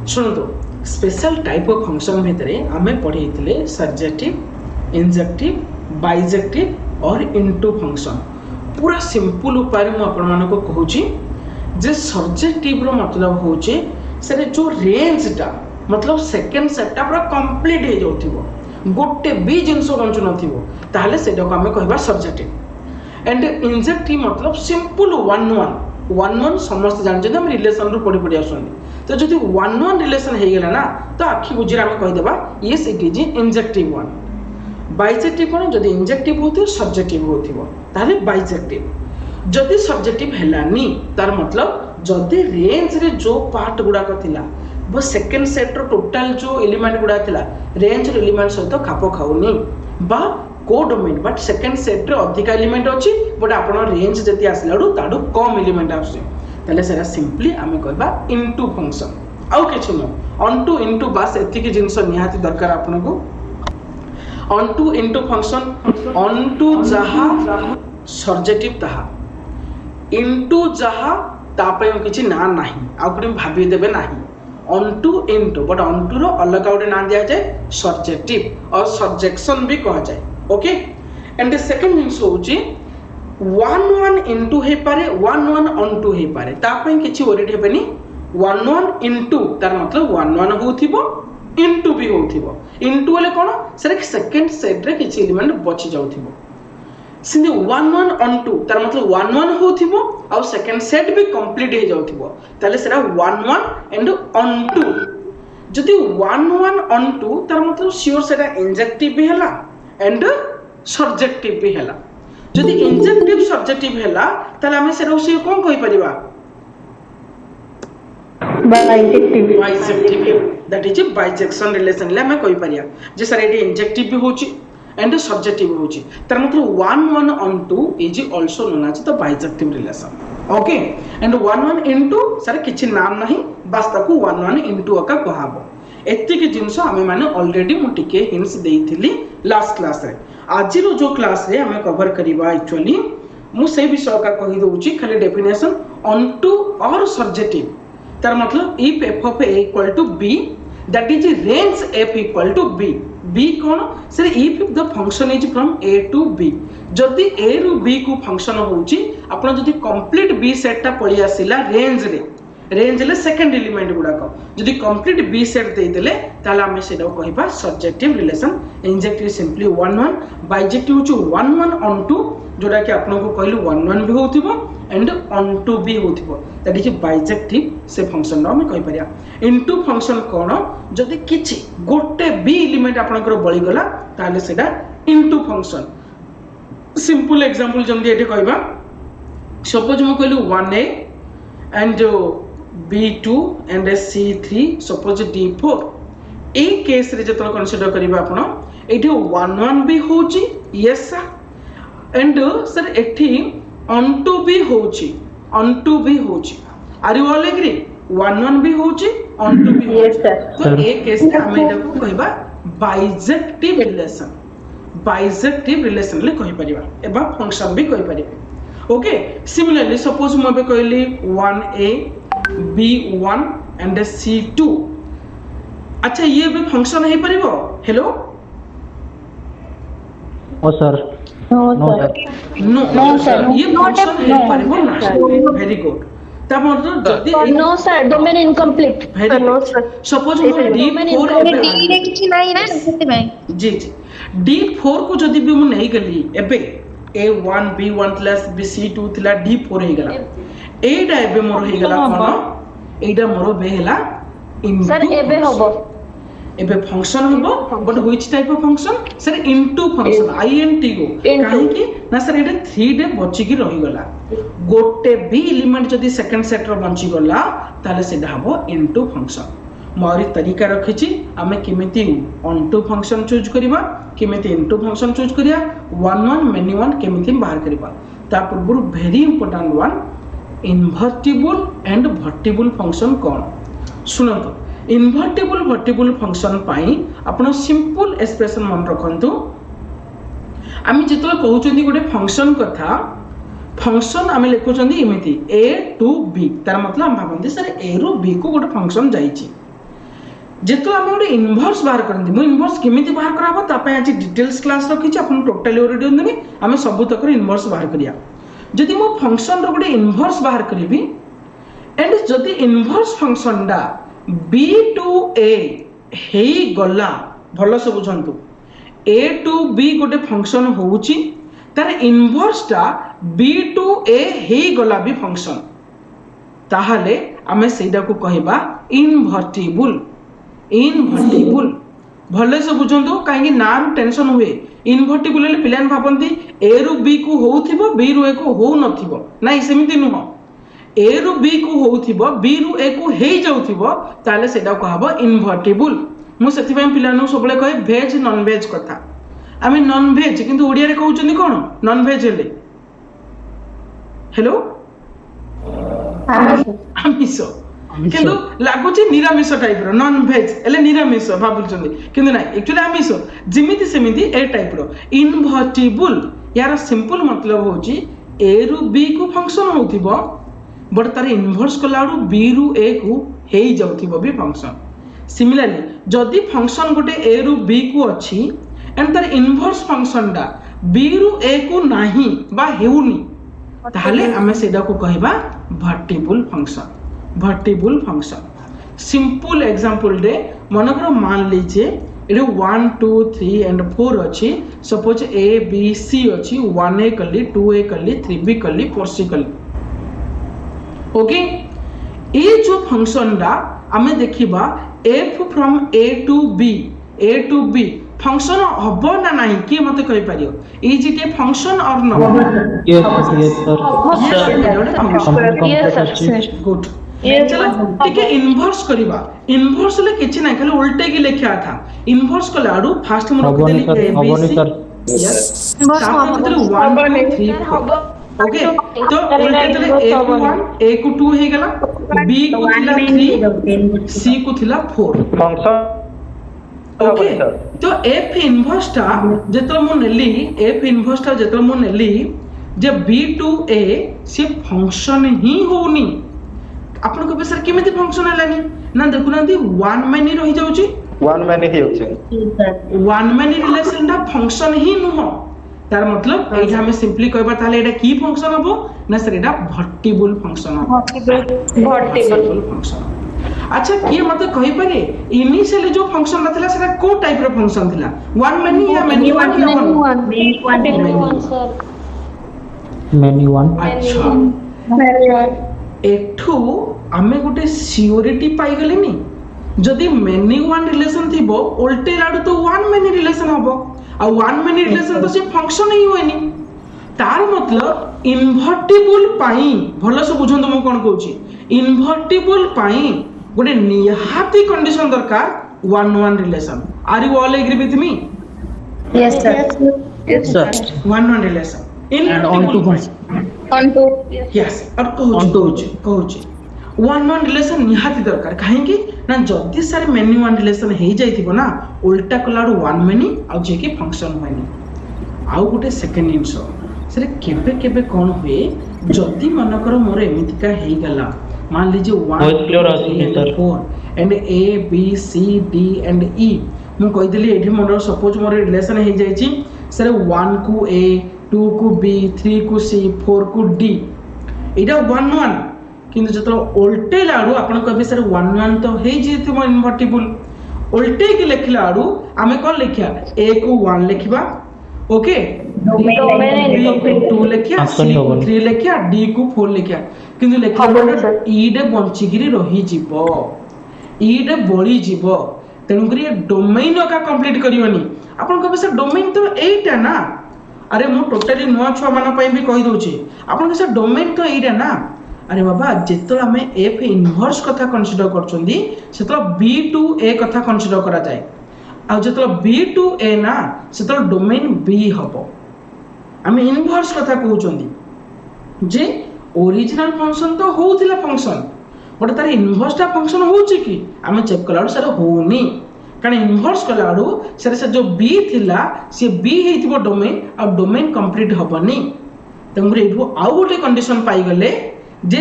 शुणु special type of function भितर आम पढ़े सर्जेक्टिव इंजेक्टिव बाइजेक्टिव और इनटू फंक्शन पूरा सिंपल उपाय मुझे कहूँ जे सर्जेक्टिव रो मतलब हूँ से जो रेंजटा मतलब सेकेंड सेटटा पूरा कंप्लीट हो जाउथिबो गोटे भी जिनस बंचु नथिबो ताहले सेटा को हमें कहबा सर्जेक्टिव एंड इंजेक्टिव मतलब सिंपल वन वन समस्त जानते हम रिलेशन रू पढ़ी पढ़ी आसुंदी तो जदि वन वन रिलेशन हो गला ना तो आखि बुझे आम कहीदेबा yes it is injective one bijective कौन जदि इंजेक्टिव होती सब्जेक्टिव होथिबो ताहले बाइजेक्टिव जदि सब्जेक्टिव हेलानी तार मतलब जदि रेंज रे जो पार्ट गुड़ाक थिला वो सेकेंड सेट रो टोटल जो एलिमेंट गुड़ा थिला रेंज रो एलिमेंट सहित खाप खाउनी बा को डोमेन बट सेकेंड सेट रे अधिक एलिमेंट अछि बट आपण रेंज जति आसलाडू ताडू कम एलिमेंट आछे ताले सेरा सिंपली आमे कहबा इनटू फंक्शन आउ किछु न ऑनटू इनटू बस एतिकी जिंस निहाती दरकार आपन को ऑनटू इनटू फंक्शन ऑनटू जहा सर्जेक्टिव ताहा इनटू जहा तापय किछि ना नाही आ कोन भाबी देबे नाही ऑनटू इनटू बट ऑनटू रो अलग गोटे ना दिया जाए सर्जेक्टिव और सर्जेक्शन भी कहा जाए okay and the second things होची वन वन इनटू हे पारे वन वन ऑनटू हे पारे तापय किछि वरीड हेबेनी वन वन इनटू तार मतलब वन वन होथिबो इनटू भी होथिबो इनटू ले कोन सर सेकंड सेट रे किछि एलिमेंट बचि जाउथिबो सिंधु वन वन ऑन टू तार मतलब वन वन होथिबो और सेकंड सेट भी कंप्लीट हो जाउथिबो ताले सेरा one one and onto जदि वन वन ऑन टू तार मतलब श्योर सेरा इंजेक्टिव भी हैला एंड सर्जेक्टिव भी हैला जदि इंजेक्टिव सर्जेक्टिव हैला ताले हमें सेरा उसे कोन कहि परिबा bijective that is bijection relation ले हमें कहि परिया जे सर एडी इंजेक्टिव भी होची एंड सर्जेक्टिव होची तार मतलब one one onto is also known as the bijective relation okay and one one into sir किछि नाम नाही बस ताकू वन वन इनटू का कहबो एतिक जिंस हमें माने ऑलरेडी मु टिके हिंट्स देइथिली लास्ट क्लास रे आज रो जो क्लास रे हमें कवर करिबा एक्चुअली मु से विषय का कहि दोउची खाली डेफिनेशन ऑन टू और सर्जेक्टिव तार मतलब if f of a equal to b that is range f equal to b b कौन sir if the function is from a to b जदि a रू b को फंक्शन होउची आपण जदि कंप्लीट b सेट ता पळी आसिला रेंज ले सेकंड एलिमेंट गुडा को जदि कंप्लीट b सेट दे देले ताला हम सेडा कहबा surjective relation injective simply one one bijective छु वन वन ऑन टू जोडा कि आपण को कहलु वन वन भी होथिबो एंड ऑन टू भी होथिबो दैट इज बाइजेक्टिव से फंक्शन हम कहि परिया इनटू फंक्शन कोन जदि किछि गोटे बी एलिमेंट आपनकर बळी गला ताले सेडा इनटू फंक्शन सिंपल एग्जांपल जंदी एटे कहबा सपोज म कहलु 1a and b2 and c3 suppose d4 A case रे जतन कंसीडर करिबा आपण एठी 1 1 भी होची यस सर एंड सर एठी ऑन टू भी होची आर यू ऑल एग्री 1 1 भी होची ऑन टू भी होची तो ए केस रे हम एटा को कहबा बाइजेक्टिव रिलेशन ले कहि परिबा एबा फंक्शन भी कहि परिबे ओके सिमिलरली सपोज म बे कहली 1a b1 एंड c2 अच्छा ये भी फंक्शन है परिबो हेलो ओ सर नो सर ये फंक्शन है परिबो ना वेरी गुड तब मतलब जदी no sir domain incomplete no sir suppose d4 D रे किछि नाही ना सेते भाई जी d4 को जदी भी म नहीं गली एबे a1 b1 प्लस bc2 थिला d4 हे गला एटा एबे मोर हे गला कोन एटा मोर बे हेला सर एबे होबो एबे फंक्शन होबो but which type of function sir into function int गो काहे कि ना सर एटा 3 डे बची की रही गला गोटे बी एलिमेंट जदी सेकंड सेट रो बंची गला ताले सेडा हबो इनटू फंक्शन मोरी तरीका रखिछि हमें किमिति ऑन टू फंक्शन चूज करिबा किमिति इनटू फंक्शन चूज करिया वन वन मेनी वन किमिति बाहर करिबा ता पूर्व very important one invertible and vertible function कोन सुनतो इन्वर्टिबल वर्टिबल फंक्शन पाई आपण सिंपल एक्सप्रेशन मन रखंतु आमी जेतो कहउचंदी गोटे फंक्शन कथा फंक्शन आमे लिखुचंदी इमिति a to b तार मतलब हम भाबंती सर a रो b को गोटे फंक्शन जाईची जेतो आम गोटे इनभर्स बाहर करते मुझे इनभर्स केमी बाहर कराबा आज डिटेल्स क्लास रखी आप टोटाली ओवर दिखानी आम सबूतक इनभर्स बाहर करिया जदि मो फंक्शन रो गोटे इनभर्स बाहर करी एंड जदि इनभर्स फंक्शन डा बी टू ए हे गला भल से बुझंतु ए टू बी गोटे फंक्शन होउची तार इनभर्स टा बी टू ए हे गला भी फंक्शन ताहले आमे सेटा को कहबा इनवर्टिबल इनवर्टिबल भले से बुझंतु कहीं नाम टेंशन हुए इनवर्टिबल ले पिलान भाबंती ए रु बी को होउथिबो बी रु ए को हो नथिबो नाही सेमिति नुह ए रु बी को होउथिबो बी रु ए को हेई जाउथिबो ताले सेटा कहबो इनवर्टिबल मु सेति पय पिलानु सबले कहे वेज नॉन वेज कथा आमे नॉन वेज किंतु ओडिया रे कहउचनी कोन नॉन वेज हेले हेलो आमिष किंतु लागुची निरामिष टाइप रो नॉन वेज एले निरामिष भाबुचंदी किंतु नाही एक्चुअली आमिष जिमिति सेमिति ए टाइप रो इनवर्टिबल यार सिंपल मतलब होची ए रु बी को फंक्शन होथिबो बट तार इनवर्स कलाडू बी रु ए को हेई जाउथिबो भी फंक्शन सिमिलरली जदि फंक्शन गोटे ए रु बी को अछि एंड तार इनवर्स फंक्शन डा बी रु ए को नाही बा हेउनी ताहले आमे सेडा को कहबा वर्टिबल फंक्शन सिंपल एग्जांपल दे मनकर मान लीजिए ये 1 2 3 एंड 4 अच्छी सपोज ए बी सी अच्छी 1a कली 2a कली 3b कली 4c कली ओके ये जो फंक्शन डा आमे देखिबा f from a to b function हबो ना नहीं कि मते कहि पारियो इज इट ए फंक्शन और नो Yes, sir. गुड चलो ठीक है इनवर्स करबा इनवर्स ले किछ नहीं खाली उल्टे की लिखा था इनवर्स को लाडू फास्ट में रख देली ए बी सी यस तापर मतलब 1 2 3 4 ओके तो उल्टे तले a को 1 a को 2 हे गेला b को थिला 3 c को थिला 4 फंक्शन ओके तो f इनवर्स टा जेतो मु नेली f इनवर्स टा जेतो मु नेली जे b2a से फंक्शन ही होनी आपन को सर केमिति फंक्शन हलानी ना देखु नांती 1 मैनी रही जाउची 1 मैंने ही होचे 1 मैनी रिलेशन दा फंक्शन ही नुह तार मतलब एटा हमें सिंपली कहबा ताले एटा की फंक्शन हबो ना सर एटा वर्टिबल फंक्शन हबो वर्टिबल फंक्शन अच्छा किए मते कहि पारे इनिशियली जो फंक्शन रथिला सेटा को टाइप रो फंक्शन थिला 1 मैनी या मैनी 1 या 1 मैनी 1 अच्छा एठू आमे गोटे सियोरिटी पाई गलेनी जदि मेनी 1 रिलेशन थिबो उल्टे लाडू तो 1 मेनी रिलेशन हबो आ 1 मेनी रिलेशन तो से फंक्शन ही होएनी तार मतलब इनवर्टिबल पाई भलो से बुझंतो म कोन कहूची इनवर्टिबल पाई गोटे निहाती कंडीशन दरकार 1 1 relation are you all agree with me Yes, sir. Yes, sir. 1 1 relation And on to function. On to yes और कहूची 1 1 रिलेशन निहाती दरकार काहेकि ना जदि सारे मेनी 1 रिलेशन हे जाइथिबो ना उल्टा कलाडू 1 मेनी आ जे कि फंक्शन होइनी आउ गोटे सेकंड इनसो सरे केबे केबे कोन हुए जदि मनकर मोर एमितिका हे गला मान लीजिए 1 2 3 4 and a b c d and e मु कहि देली एठी मोर सपोज मोर रिलेशन हे जाइछि सरे 1 को a 2 को b 3 को c 4 को d एटा 1 1 किंतु जतो उल्टे लाडू आपण कहबे सर 1 1 तो हे जेते मो इनवर्टिबल उल्टे की लिखला लाडू आमे कोन लिखिया a को 1 लिखबा ओके b को 2 लिखिया c को 3 लिखिया d को 4 लिखिया किंतु लिखला e डे बंची गिरी रही जीवो e डे बळी जीवो तेनु करी डोमेन का कंप्लीट करियोनी आपण कहबे सर डोमेन तो एटा ना अरे मु टोटली नुआ छुआ मान पई भी कहि दोची आपण के सर डोमेन तो एटा ना अरे बाबा जेतो हमें f इनवर्स कथा कंसीडर करचोंदी सेतो b2a कथा कंसीडर करा जाय आ जेतो b2a ना सेतो डोमेन b हबो हमें इनवर्स कथा कहउचोंदी जे ओरिजिनल फंक्शन तो होउथिला फंक्शन बट तार इनवर्स ता फंक्शन होउची कि हमें चेक कलाडू सर होउनी कारण इनवर्स कलाडू सर से जो b थिला से b हेतिबो डोमेन आ डोमेन कंप्लीट हबनी तंगरे एठो आउ गोटे कंडीशन पाई गले जे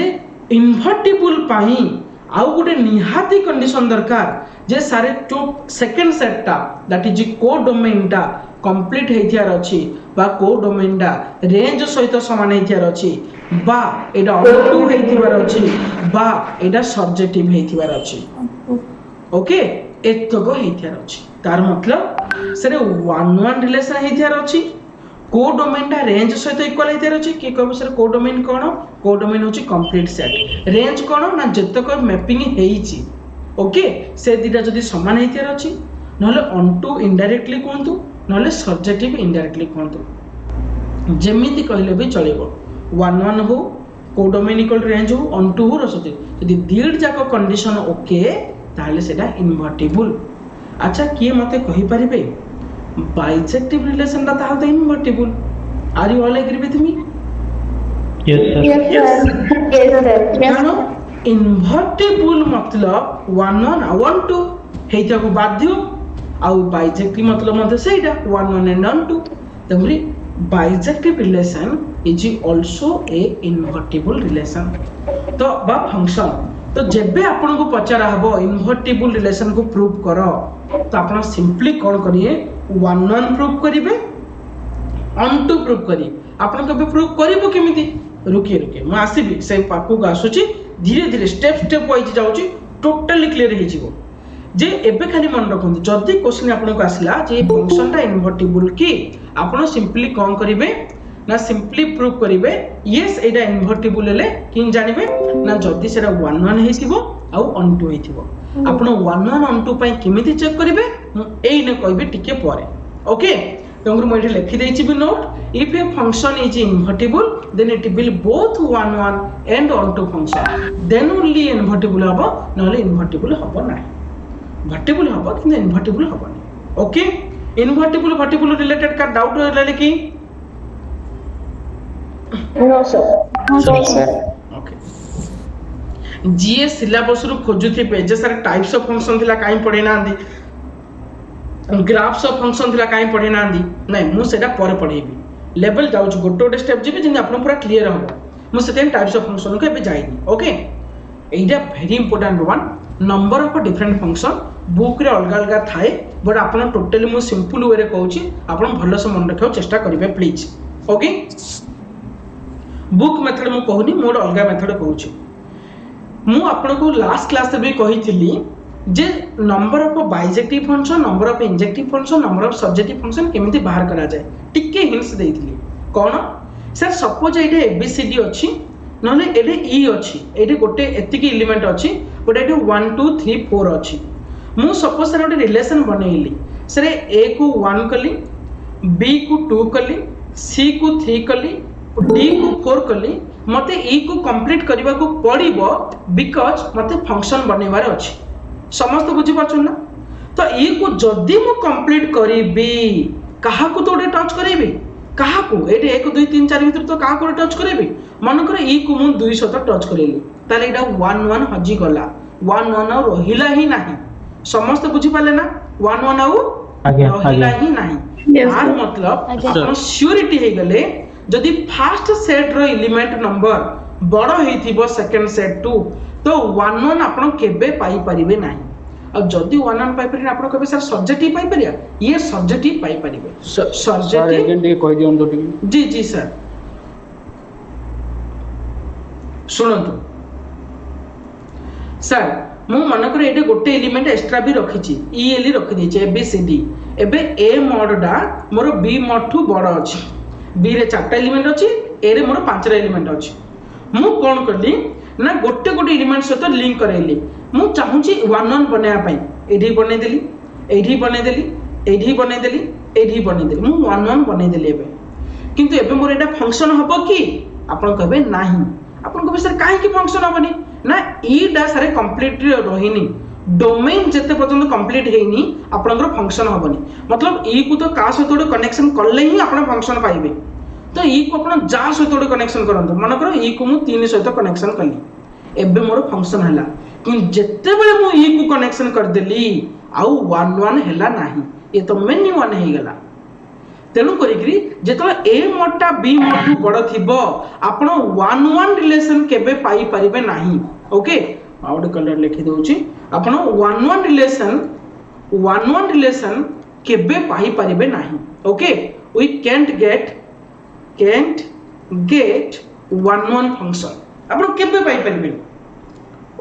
इनवर्टिबल पाई आउ गोटे निहाती कंडीशन दरकार जे सारे जो सेकंड सेटटा दैट इज को डोमेनटा कंप्लीट हेथियार अछि बा को डोमेनटा रेंज सहित समान हेथियार अछि बा एटा ऑटो हेथिबार अछि बा एटा सब्जेक्टिव हेथिबार अछि ओके एतक हेथियार अछि तार मतलब सेरे 1-1 रिलेशन हेथियार अछि को डोमेनटा रेंज सहित इक्वल हेथियार अछि कि कहबो सर को डोमेन कोन को डोमेन होछि कंप्लीट सेट रेंज कोन ना जतक मैपिंग हेइछि ओके से दिटा जदी समान हेथियार अछि नहले ऑन टू इनडायरेक्टली कोंतु नहले सब्जेक्टिव इनडायरेक्टली कोंतु जेमिति कहले भी चलेबो 1-1 हो को डोमेन इक्वल रेंज हो ऑन टू हो रसति यदि दीड जाक कंडीशन ओके ताहले सेटा इनवर्टिबल अच्छा किए मते कहि परिबे बाइजेक्टिव रिलेशन दा ताहले invertible are you all agree with me Yes, sir. Yes, sir. Yes, sir. Yes. कानो इनवर्टिबल मतलब 1-1 1-2 हेइता को बाध्य आउ बाइजेक्टिव मतलब मते सेटा 1-1 एंड 1-2 तमरी bijective relation is also a invertible relation तो बा फंक्शन तो जेबे आपन को पचारा हबो इनवर्टिबल रिलेशन को प्रूव करो तो आपन सिंपली कोन करिए 1-1 प्रूव करिवे 1-2 प्रूव करी आपन कबे प्रूव करिवो केमिति रुकिए रुकिए मैं आसीबी से पाकू को आसुची धीरे धीरे स्टेप स्टेप वाइज जाउची टोटली क्लियर हे जिवो जे एबे खाली मन रखंतु जदी क्वेश्चन आपन को आसला जे फंक्शन ता इनवर्टिबल की आपन सिंपली कोन करिवे ना सिंपली प्रूव करिवे यस एटा इनवर्टिबल हेले किन जानिबे ना जदी सेरा 1-1 हेथिबो आउ 1-2 हेथिबो आपन 1-1 1-2 पई किमिति चेक करिवे एई ने कहबे टिके परे ओके तंगुर मैं लिखि देछि भी note if a function is invertible then it will both 1-1 and 1-2 function then only invertible हबो नले इनवर्टिबल हबो नाही वर्टिबल हबो कि इनवर्टिबल हबो नाही ओके इनवर्टिबल वर्टिबल रिलेटेड का डाउट रहले कि No, sir. No, sir. Okay जीए सिलेबस रु खोजुथिबे जे सर टाइप्स ऑफ फंक्शन थिला काई पढे नांदी ग्राफ्स ऑफ फंक्शन थिला काई पढे नांदी नहीं मु सेटा पर पढेबी लेवल जाउछ गोटे गोटे स्टेप जेबे जिन आपन पूरा क्लियर हो मु सेते टाइप्स ऑफ फंक्शन को एबे जाइनी ओके एइटा very important one number of different function book रे अलग अलग थाए बट आपन टोटली मु सिंपल वे रे कहूची आपन भलो से मन रखियो चेष्टा करिवे प्लीज ओके बुक मेथड मु कहूनी मोर अलग मेथड कहूची मु आपन को लास्ट क्लास भी कहिथिली जे number of bijective function number of injective function number of subjective function केमिति बाहर करा जाए टिके हिंट्स देइथिली कोन सर सपोज एटे एबीसीडी अछि नले एटे ई अछि एटे गोटे एतिकी एलिमेंट अछि गोटे एटे 1 2 3 4 अछि मु सपोज सर गोटे रिलेशन बनेइली सर ए को 1 कली बी को 2 कली सी को 3 कली डी को 4 कली मते ई को कंप्लीट करबा को पड़िबो बिकॉज़ मते फंक्शन बनेबार अछि समस्त बुझी पाछन ना तो ई को जदी मु कंप्लीट करिबी कहा को तो टच करिबी कहा को एटे 1 2 3 4 भीतर तो कहा को टच करिबी मन कर ई को मु 200 तो टच करेली ताले एटा 1 1 हजी गला 1 1 और रहिला ही नाही समस्त बुझी पाले ना 1 1 आउ रहिला ही नाही यार मतलब अपन श्योरिटी हे गले जदी फर्स्ट सेट रो एलिमेंट नंबर बड़ हेथिबो सेकंड सेट टू तो 1 1 आपण केबे पाई परिबे नाही अब जदी 1 1 पाई परिबे आपण कबे सर सब्जेक्टिव पाई परिया ये सब्जेक्टिव पाई परिबे सब्जेक्टिव अगेन टे कहि दियन तो टिक जी जी सर सुनंतु सर मु मन कर एटे गोटे एलिमेंट एक्स्ट्रा भी रखिची ई एली रखि देचे ए बी सी डी एबे ए मोड डा मोर बी मोड ठू बड़ अछि बी रे 4टा एलिमेंट अछि ए रे मोर 5टा एलिमेंट अछि मु कोन करली ना गोटे गोटे एलिमेंट सहित लिंक करेली मु चाहूची 1 1 बनाया पई एठी बने देली एठी बने देली एठी बने देली एठी बने देली मु 1 1 बने देली एबे किंतु एबे मोर एटा फंक्शन हबो की आपण कहबे नाही आपण कहबे सर काहे की फंक्शन हबनी ना ई डा सारे कंप्लीट रहिनी डोमेन जते पर्यंत कंप्लीट हेनी आपनकर फंक्शन हबनी मतलब ई को तो का सहित कनेक्शन करले ही आपण फंक्शन पाइबे तो ई को आपण जा सहित कनेक्शन करंतो मन करो ई को मु 3 सहित कनेक्शन करली एबे मोर फंक्शन हला कि जते बेले मु ई को कनेक्शन कर देली आउ 1 1 हला नाही ये तो मेनी 1 हे गला तेनु करिकरी जेतो ए मोडटा बी मोड बड़ थिबो आपण 1 1 रिलेशन केबे पाई परिबे नाही ओके आउट कलर लिखि दउची आपण वन वन रिलेशन केबे पाई परिबे नाही okay we can't get one function आपण केबे पाई परिबे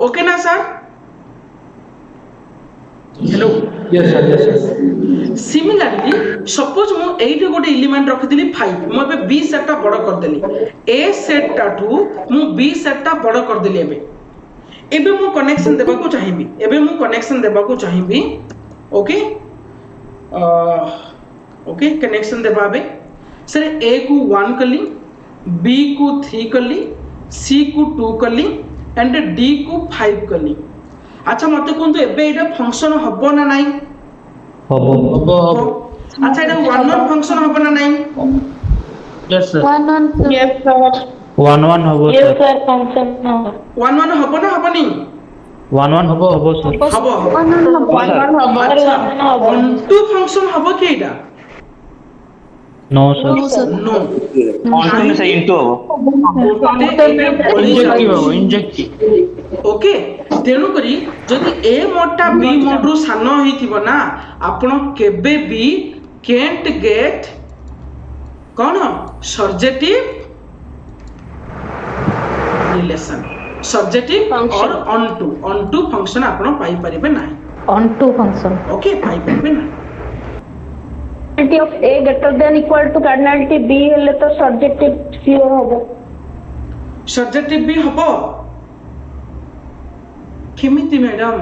ओके ना sir hello Yes, sir. Yes, sir. Similarly suppose मु एइटे गोटे एलिमेंट रखिदिली 5 मु एबे बी सेट टा बड़ कर देली ए सेट टा टू मु बी सेट टा बड़ कर देली एबे मु कनेक्शन देबा को चाहिबी ओके ओके कनेक्शन देबा बे सर ए को 1 कली बी को 3 कली सी को 2 कली एंड डी को 5 कली अच्छा मते कोन तो एबे एटा फंक्शन हबो ना नाही हबो अच्छा एटा वन फंक्शन हबो ना नाही यस सर 1 yes sir 1 हबो yes sir sir function number one हबो ना हबनी 1 हबो सर हबो 1 हबो अच्छा ऑनटू फंक्शन हबो के एटा नो सर नो ऑन में से इनटू हबो इंजेक्टिव ओके तेणु करी जदि ए मोडटा बी मोड रु सान होइथिबो ना आपण केबे भी कैंट गेट कोन सर्जेटिव रिलेशन सर्जेटिव और ऑनटू फंक्शन आपण पाई परिबे नाही on to function ओके पाई परिबे नाही cardinality of a greater than equal to cardinality b हेले तो subjective sure होबो सर्जेटिव भी हबो केमिति मैडम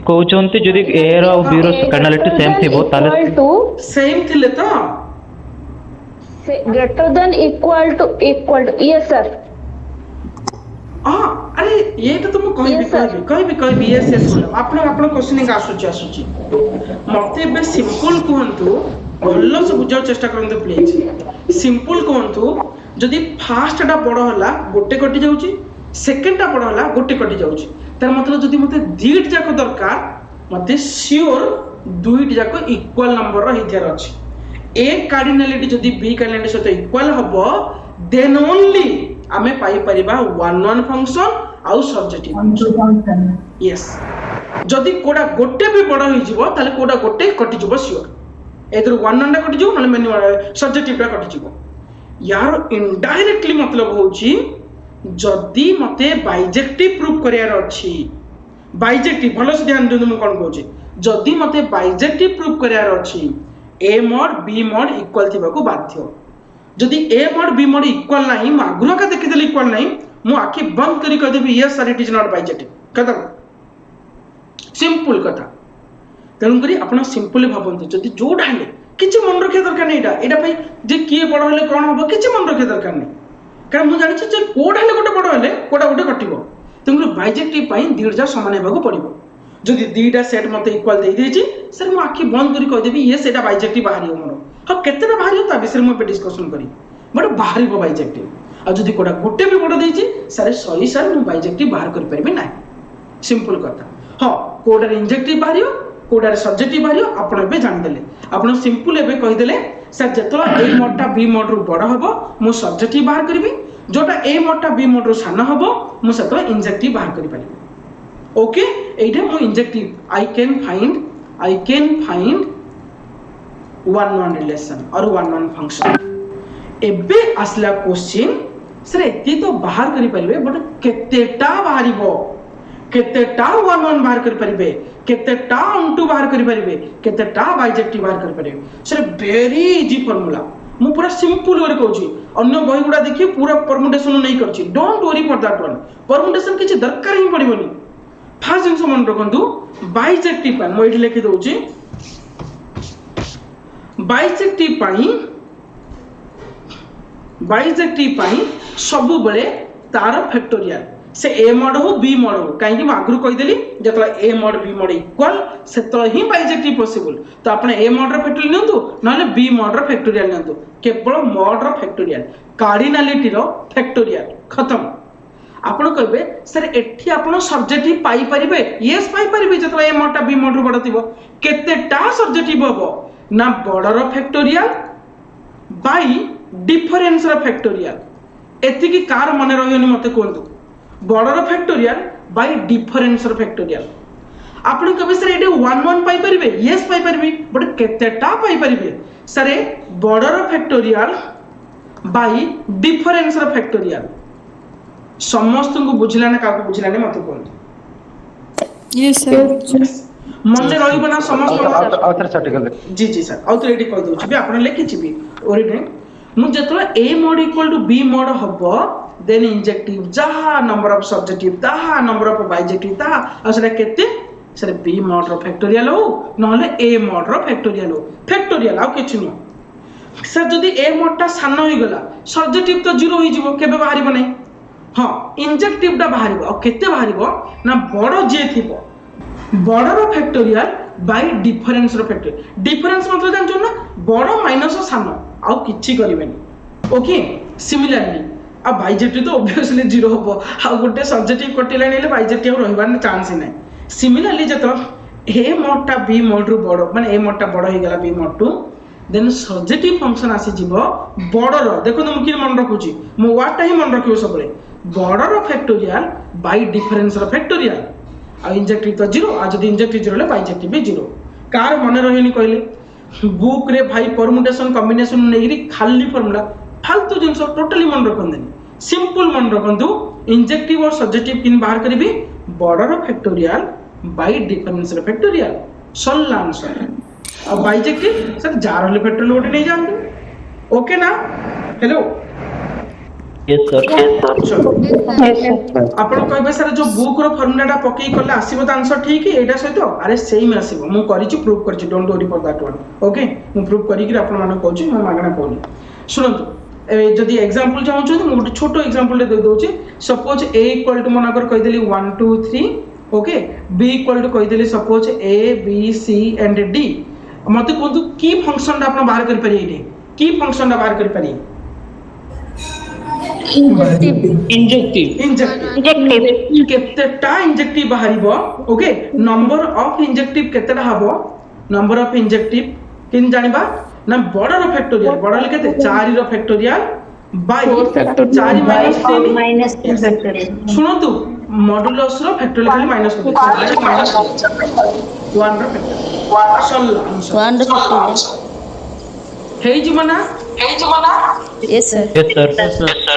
कहउचंती जदी ए रो बी रो कार्डिनलिटी सेम थिबो ताले equal to सेम थिले तो greater than equal to yes sir अरे ये तो तुम Yes, sir. कहबी यस यस आपण क्वेश्चनिंग आसुची मते बे सिंपल कहंतु भल्लो से बुझाव चेष्टा करंतु प्लीज सिंपल कहंतु जदी फर्स्ट टा बड़ होला गोटे कटि जाउची सेकंड टा बड़ होला गोटे कटि जाउची तार मतलब जदी मते दीट जाक दरकार मते श्योर दुईट जाक इक्वल नंबर रो हिथियार अछि ए कार्डिनलिटी जदी बी कार्डिनलिटी सहित इक्वल हबो देन ओनली आमे पाई परिबा वन फंक्शन आउ सर्जेटिव यस जदी कोडा गोटे भी बड़ होई जिवो ताले कोडा गोटे कटि जिवो श्योर एदर वन टा कटि जिवो माने मेनी सर्जेटिव टा कटि जिवो यार इनडायरेक्टली मतलब होची जदी मते बाइजेक्टिव प्रूफ करियार अछि बाइजेक्टिव भलो से ध्यान देनु म कोन कहूची जदी मते बाइजेक्टिव प्रूफ करियार अछि A mod B mod equal थिबा को बाध्य जदी A mod B mod equal नाही म आगुरा का देखि देली इक्वल नाही मु आखि बंद करी कह देबी yes sir it is not bijective कथा सिंपल कथा तेणु करी आपण सिंपली भाबंतु जदी जोडा हले किछि मन रखे दरकार नै एटा पई जे किए बड़ हले कोन हबो किछि मन रखे दरकार नै कारण मु जानि छी जे कोड हले गोटे बड़ हले कोडा गोटे कटिबो तेणु बाइजेक्टिव पई दीडजा समान हेबाको पड़िबो जदी दीटा सेट मते इक्वल देई देछि सर मु आखि बंद करी कह देबी यस एटा बाइजेक्टिव बाहरियो मोर ह केतेटा बाहरियो ता विषय मु पे डिस्कशन करी बट बाहरिबो बाइजेक्टिव आ जदी कोडा गोटे भी बड़ देछि सर सॉरी सर मु बाइजेक्टिव बाहर करि परबे नै सिंपल कथा ह कोडा इंजेक्टिव बाहरियो कोडार सब्जेक्टिव बाहरियो आपण बे जान देले आपण सिंपल एबे कहि देले सर जतला ए मोडटा बी मोड रु बड़ हबो मु सब्जेक्टिव बाहर करबी जोटा ए मोडटा बी मोड रु सान हबो मु सतला इंजेक्टिव बाहर करि पारिबी ओके एटा मु injective I can find one relation और वन फंक्शन एबे असला क्वेश्चन सर एती तो बाहर करि परिबे बट केतेटा बाहरिबो केतेटा वन बाहर करि परिबे केतेटा ऑनटू बाहर करि परिबे केतेटा बाइजेक्टिव बाहर करि परिबे सर वेरी इजी फार्मूला मु पूरा सिंपल वे कहूची अन्य बही गुडा देखि पूरा परमुटेशन नहीं करछि don't worry for that one permutation किछि दरकार ही पड़िबोनी फास्ट जिंस मन रखंतु बाइजेक्टिव पा मु एठी लिखि दउची बाइजेक्टिव पाई सबु बेले तार फैक्टोरियल से ए मॉड हो बी मॉड हो कहीं आगु कहीदेली जो A mod B mod equal से ही बाइजेक्टिव पॉसिबल तो आप ए मॉड रो फैक्टोरियल नियंतु ना बी मॉड रो फैक्टोरियल नियंतु केवल मॉड रो फैक्टोरियल कार्डिनलिटी रो फैक्टोरियल खत्म आपण कहबे सर एठी आपण सब्जेक्टिव पाई परिबे यस पाई परिबे जतला ए मॉड टा बी मॉड रो बड़ थिबो केतेटा सब्जेक्टिव हबो ना बड़ रो फैक्टोरियल बाई डिफरेंस रो फैक्टोरियल एति की कार मने रहियोनी मते कोंतु बड़ रो फैक्टोरियल बाय डिफरेंस रो फैक्टोरियल आपण कबे सर एटे 1 1 पाई परिबे यस पाई परिबे बट केतेटा पाई परिबे सर बड़र फैक्टोरियल बाय डिफरेंस रो फैक्टोरियल समस्त को बुझला ना का बुझला ने मते कोन यस सर मन रहिबो ना समस्त आउथर सर्टिकल जी जी सर आउ तो रेडी कह दउछि बे आपण लेखि छिबी ओरिजिन मु जतला a mod equal to b mod हबो देन इंजेक्टिव जहा नंबर ऑफ सब्जेक्टिव ताहा नंबर ऑफ बाइजेक्टिव ताहा असरा केते सर b mod रो फैक्टोरियल हो नहले a mod रो फैक्टोरियल हो फैक्टोरियल आउ किछ नो सर जदी a mod टा सानो होई गला सब्जेक्टिव तो 0 होई जिवो केबे बाहरिबो नै हां इंजेक्टिव टा बाहरिबो आ केते बाहरिबो ना बड़ जे थिबो बड़र फैक्टोरियल बाय डिफरेंस रो फैक्टोरियल डिफरेंस मतलब जानछो ना बड़ माइनस सानो आउ किछि करिवेनी ओके सिमिलरली आ बाइजेक्टिव तो ऑब्वियसली 0 होबो आ गोटे सब्जेक्टिव कटिला नेले बाइजेक्टिव रहबार चांस नै सिमिलरली जतो a mod टा b mod रो बड़ माने a mod टा बड़ होई गेला b mod two then subjective function आसी जिवो बड़र देखो तुम कि मन रखुची मो वाट टा ही मन रखियो सबले बड़र फैक्टोरियल बाय डिफरेंस रो फैक्टोरियल आ इंजेक्टिव तो 0 आ जदी इंजेक्टिव 0 ले बाइजेक्टिव भी 0 कार मन रहनी कहले बुक रे भाई परमुटेशन कॉम्बिनेशन नेगिरी खाली फार्मूला फालतू जिंस टोटली मन रखंदेनी सिंपल मन रखंतु इंजेक्टिव और सब्जेक्टिव किन बाहर करबी border of factorial by difference of factorial solve answer अब बाइजेक्टिव सर जार वाले फैक्टोरियल उठे नहीं जानते ओके ना हेलो यस सर आपण कहबे सर जो बुक रो फार्मूला टा पकई करले आसीबो त आंसर ठीक एटा सहित अरे सेम आसीबो मु करिछि प्रूफ करछि don't worry for that one okay मु प्रूफ करी कि आपण माने कहछि मु मागना कहली सुनंतु जदी एग्जांपल चाहू छु मु गोटे छोटो एग्जांपल दे दोछि सपोज a इक्वल टू मन अगर कहि देली 1 2 3 ओके b इक्वल टू कहि देली suppose a b c and d मते कोंतु की फंक्शन टा आपण बाहर कर परिए एठी की फंक्शन टा बाहर कर परिए इंजेक्टिव केतेटा इंजेक्टिव बाहरिबो ओके नंबर ऑफ इंजेक्टिव केतेटा हबो नंबर ऑफ इंजेक्टिव किन जानिबा ना बड़र फैक्टोरियल केते 4 रो फैक्टोरियल बाय 4 माइनस 3 फैक्टोरियल सुनंतु मॉडुलस रो फैक्टोरियल खाली माइनस 1 रो फैक्टोरियल सॉल्व हेइ जिमना yes sir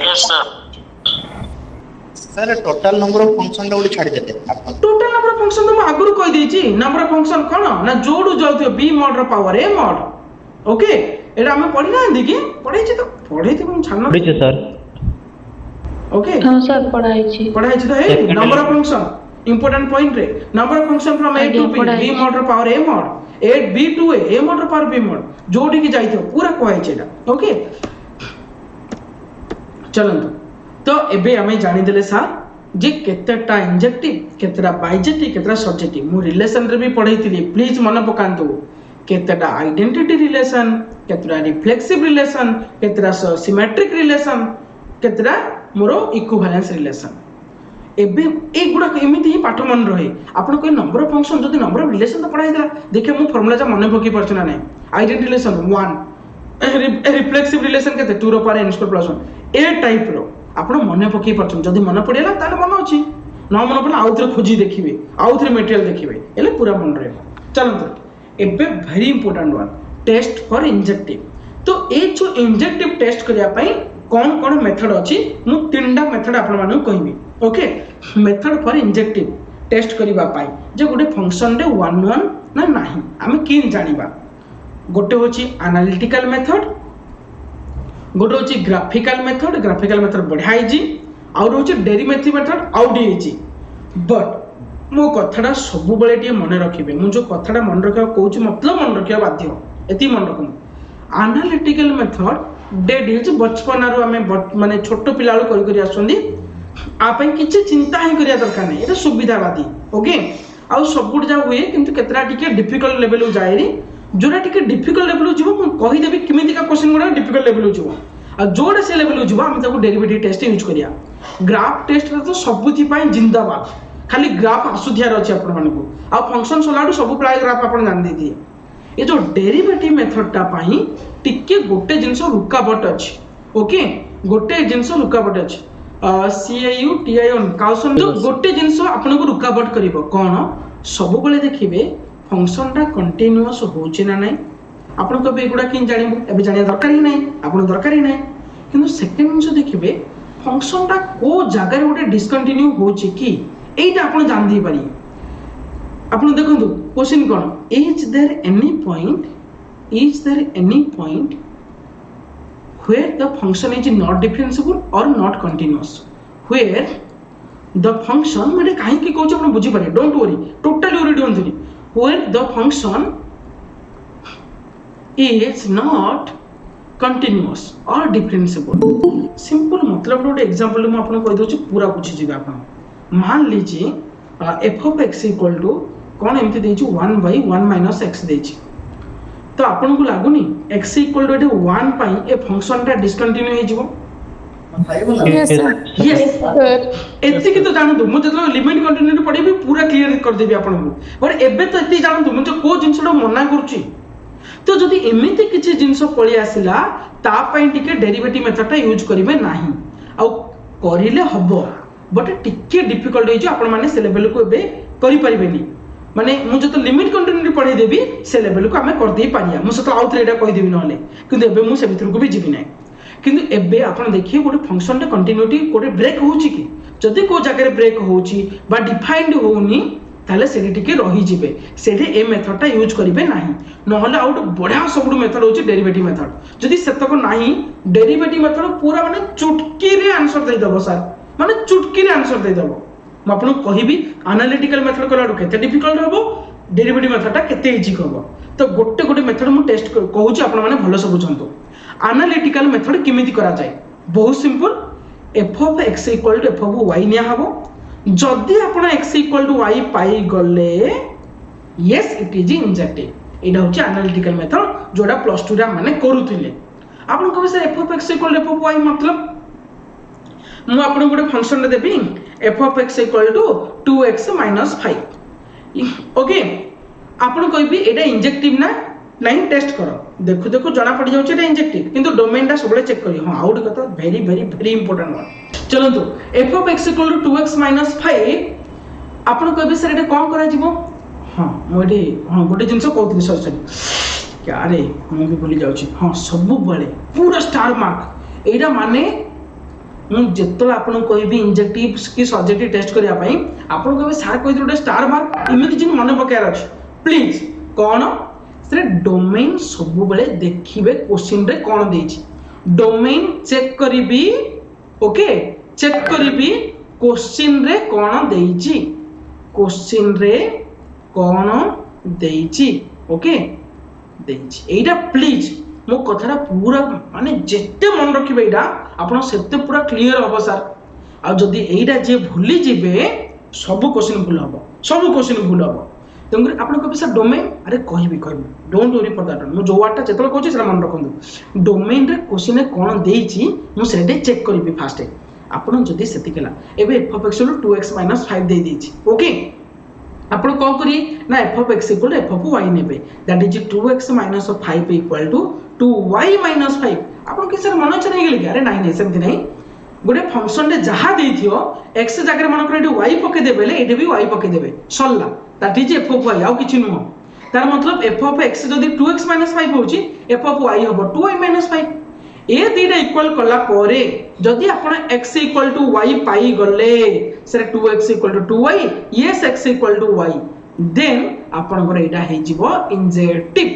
yes sir sir total number of function टा ओडी छाडी देते टोटल नंबर ऑफ फंक्शन तो आगुर कहि देछि नंबर ऑफ फंक्शन कोन ना जोडू जाउथियो b mod रो पावर a mod ओके एटा हम पढि ना देखि पढै छी तो पढै थि हम छान पढ़िए सर ओके हां सर पढ़ाई तो है number of function important point रे number of function from a to b b mod रो power a mod a b to a mod रो पावर b mod जोडी की जाइथियो पूरा कहै छी एटा ओके चलंतु तो एबे हमें जानि देले सर जे केतेटा इंजेक्टिव केतेटा बाइजेक्टिव केतेटा सब्जेक्टिव मु रिलेशन रे भी पढैतिली प्लीज मन पकांतु केतेटा आइडेंटिटी रिलेशन केतेटा रिफ्लेक्सिव रिलेशन केतेटा सिमेट्रिक रिलेशन केतेटा मोरो इक्विवेलेंस रिलेशन एबे एक गुडा एमिति ही पाठ मन रहे आपण कोई नंबर ऑफ फंक्शन जदी नंबर ऑफ रिलेशन तो पढाई देला देखे मु फार्मूला जा मन पकी परछ ना नै आइडेंटिटी रिलेशन 1 रिफ्लेक्सिव रिलेशन केते 2 रो पावर n स्क्वायर प्लस 1 ए टाइप रो आपण मन पकी परछ जदी मन पड़ेला ताले मन अछि न मन पड़ला आउथरे खोजी देखिबे आउथरे मटेरियल देखिबे एले पूरा मन रहे चलंतु एबे very important one test for injective तो ए जो इंजेक्टिव टेस्ट करिया पई कोन कोन मेथड अछि मु तीनटा मेथड आपण मानु कहबी okay method for injective test करिबा पई जे गोटे फंक्शन रे 1 1 ना नाही हम किन जानिबा गोटे होची एनालिटिकल मेथड गोटे होची ग्राफिकल मेथड बढ़ाई जी आउर होची डेरिवेटिव मेथड आउट हेची बट मो कथाटा सब बेले टी मन रखिबे मु जो कथाटा मन रखिया कहूची मतलब मन रखिया बाध्य एती मन रखम एनालिटिकल मेथड डेड इज बचपन रो हमें माने छोटो पिला करी करी आसुंदी आपे किछि चिंता ही करिया दरकार नै एटा सुविधावादी ओके आ सब गुड जा हुए किंतु केतरा टिके डिफिकल्ट लेवल जायरी जोरा टिके डिफिकल्ट लेवल जीवो मु कहि देबी किमिति का क्वेश्चन गुडा डिफिकल्ट लेवल जीवो आ जोडे से लेवल जीवो हम ताको डेरिवेटिव टेस्ट यूज करिया ग्राफ टेस्ट तो सबुथि पई जिंदाबाद खाली ग्राफ आसुथियार अछि आपण मानको आ फंक्शन सोलाडू सब प्राय ग्राफ आपण जान दै दिए ये जो डेरिवेटिव मेथड टा पई टिके गोटे जिंस रुकावट अछि ओके गोटे जिंस रुकावट अछि CAU TION काउसन तो गोटे जिनस आपन को रुकावट करिवो कोन सब बेले देखिबे फंक्शन टा कंटीन्यूअस होची ना नाही आपन को एगुडा कि जानिबो एबे जानिया दरकार ही नाही आपन दरकार ही नाही किंतु सेकंड जिनस देखिबे फंक्शन टा को जगह रे गोटे डिसकंटिन्यू होची कि एटा आपन जान दी पारी आपन देखंतु क्वेश्चन कोन is there any point where the function is not differentiable or not continuous where the function मैंने कहीं की कहूँ आपने बुझी पारे don't worry totally worry don't worry where the function is not continuous or differentiable simple मतलब गोटे example मैं आपको कह दूची पूरा बुझी जिबे आपन मान लीजिए f of x equal to कौन एमती देची 1/1 - x देची तो आपन को लागुनी x इक्वल टू 1 पाई ए फंक्शन टा डिस्कंटिन्यू हे जिवो Yes, sir. Yes Sir. एति कि तो जानतु मु जतलो लिमिट कंटिन्यूटी पढिबी पूरा क्लियर कर देबी आपन को बट एबे तो एति जानतु मु जो को जिंसडा मना करची तो जदि एमिति किछि जिंस पळी आसिला ता पई टिके डेरिवेटिव मेथड टा यूज करिवे नाही आ करिले हबो बट टिके डिफिकल्ट हे जो आपन माने से लेवल को एबे करि परिबेनी माने मु जो लिमिट कंटिन्यूटी पढ़े देबी से लेवल को हमें कर दे पारिया मु सत आउट रेडा कहि देबी नले किंतु एबे मु से भीतर को भी जिबी नै किंतु एबे आपण देखिए गोटे फंक्शन रे कंटिन्यूटी गोटे ब्रेक होउची कि जदी को जगह रे ब्रेक होउची बा डिफाइंड होउनी ताले सेठी टिके रही जिबे सेठी ए मेथड टा यूज करिवे नाही नहले आउट बढिया सबडु मेथड होउची डेरिवेटिव मेथड जदी सेतक नाही डेरिवेटिव मेथड पूरा माने चुटकी रे आंसर दे दबो सर माने चुटकी रे आंसर दे दबो मैं आपको कहबी एनालिटिकल मेथड कला केते डिफिकल्ट होबो डेरिवेटिव मेथड टा केते इजी होबो तो गोटे गोटे मेथड मु टेस्ट कहूची आपण माने भलो सब बुझंतो एनालिटिकल मेथड किमिति करा जाय बहुत simple f of x equal to f of y निया हबो जदी आपण x equal to y पाई गले यस इट इज इंजेक्टिव एडा होची एनालिटिकल मेथड जोडा प्लस 2 रा माने करूथिले आपण कहबे sir f of x equal to f of y मतलब मु आपण गोटे फंक्शन रे देबी f of x equal to 2x minus 5 okay आपण कहबी एटा इंजेक्टिव ना नहीं टेस्ट करो देखो देखो जना पड़ जाउछ एटा इंजेक्टिव किंतु डोमेन टा सबले चेक करी हां आउट कथा very very very important one चलंतु f of x equal to 2x minus 5 आपण कहबी सर एटा कोन करा जिवो हां मोडी हां गोटे जिंस कहउथि सर क्या रे हम भी भूली जाउछी हां सब बळे पूरा स्टार मार्क एटा माने मु जेतला आपण कहबी इंजेक्टिव की सब्जेक्टिव टेस्ट करिया पई आपण कहबे सर कहि गोटे स्टार मार्क इमिति जिन मन पकेर अछि प्लीज कोन से डोमेन सब बेले देखिबे क्वेश्चन रे कोन देछि डोमेन चेक करिबी ओके चेक करिबी क्वेश्चन रे कोन देछि क्वेश्चन रे कोन देछि ओके देछि एटा प्लीज मो कथारा पूरा माने जेते मन रखिबे एटा आपण सेते पूरा क्लियर होबो सर आ जदी एटा जे भूली जिबे सब क्वेश्चन भूल होबो सब क्वेश्चन भूल होबो तंगरे आपण कबे सर डोमेन अरे कहबी डोंट वरी फॉर दैट मो जो वाटा जेतल कहछि सेरा मन रखंदु डोमेन रे क्वेश्चन रे कोन देछि मु सेटे चेक करबी फास्ट आपण जदी सेति केला एबे f of x 2x - 5 दे देछि ओके आपण कोन करी ना f of x = f of y नेबे दैट इज 2x - 5 = 2y - 5 आपण के सर मन छ नै गेले अरे नाही नाही सेमति नाही गोटे फंक्शन रे जहा देथियो x जगह मन करे y पके देबेले एटे भी y पके देबे सल्ला that is f of y आउ किछि नुह तार मतलब f of x जदी 2x - 5 होची f of y हबो 2y - 5 ए तीटा इक्वल कला परे जदी आपण x = y पाई गले sir 2x = 2y yes x = y then आपण को एटा हे जिवो इंजेक्टिव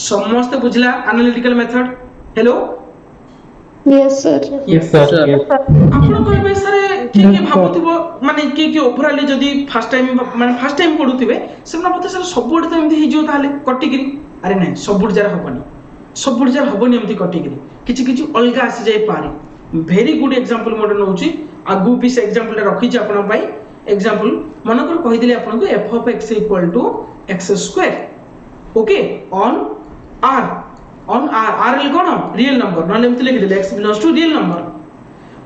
समस्त बुझला analytical method hello Yes, sir. Yes, sir. Yes. आपण कहबे सर के भाबुथिबो माने के ओवरऑल जदी फर्स्ट टाइम पढुथिबे सेमना पते सर सबुड त एमथि हिजो ताले कटिगिरी अरे नाही सबुड जरा हबनी एमथि कटिगिरी किछि किछि अलगा आसी जाय पारे वेरी गुड एग्जांपल मोड नउची आगु भी से एग्जांपल रखी छी आपण पई एग्जांपल मन कर कहि दिले आपण को f of x = x² okay on r l कोन रियल नंबर नले एमथि लिखि दिले x belongs to real number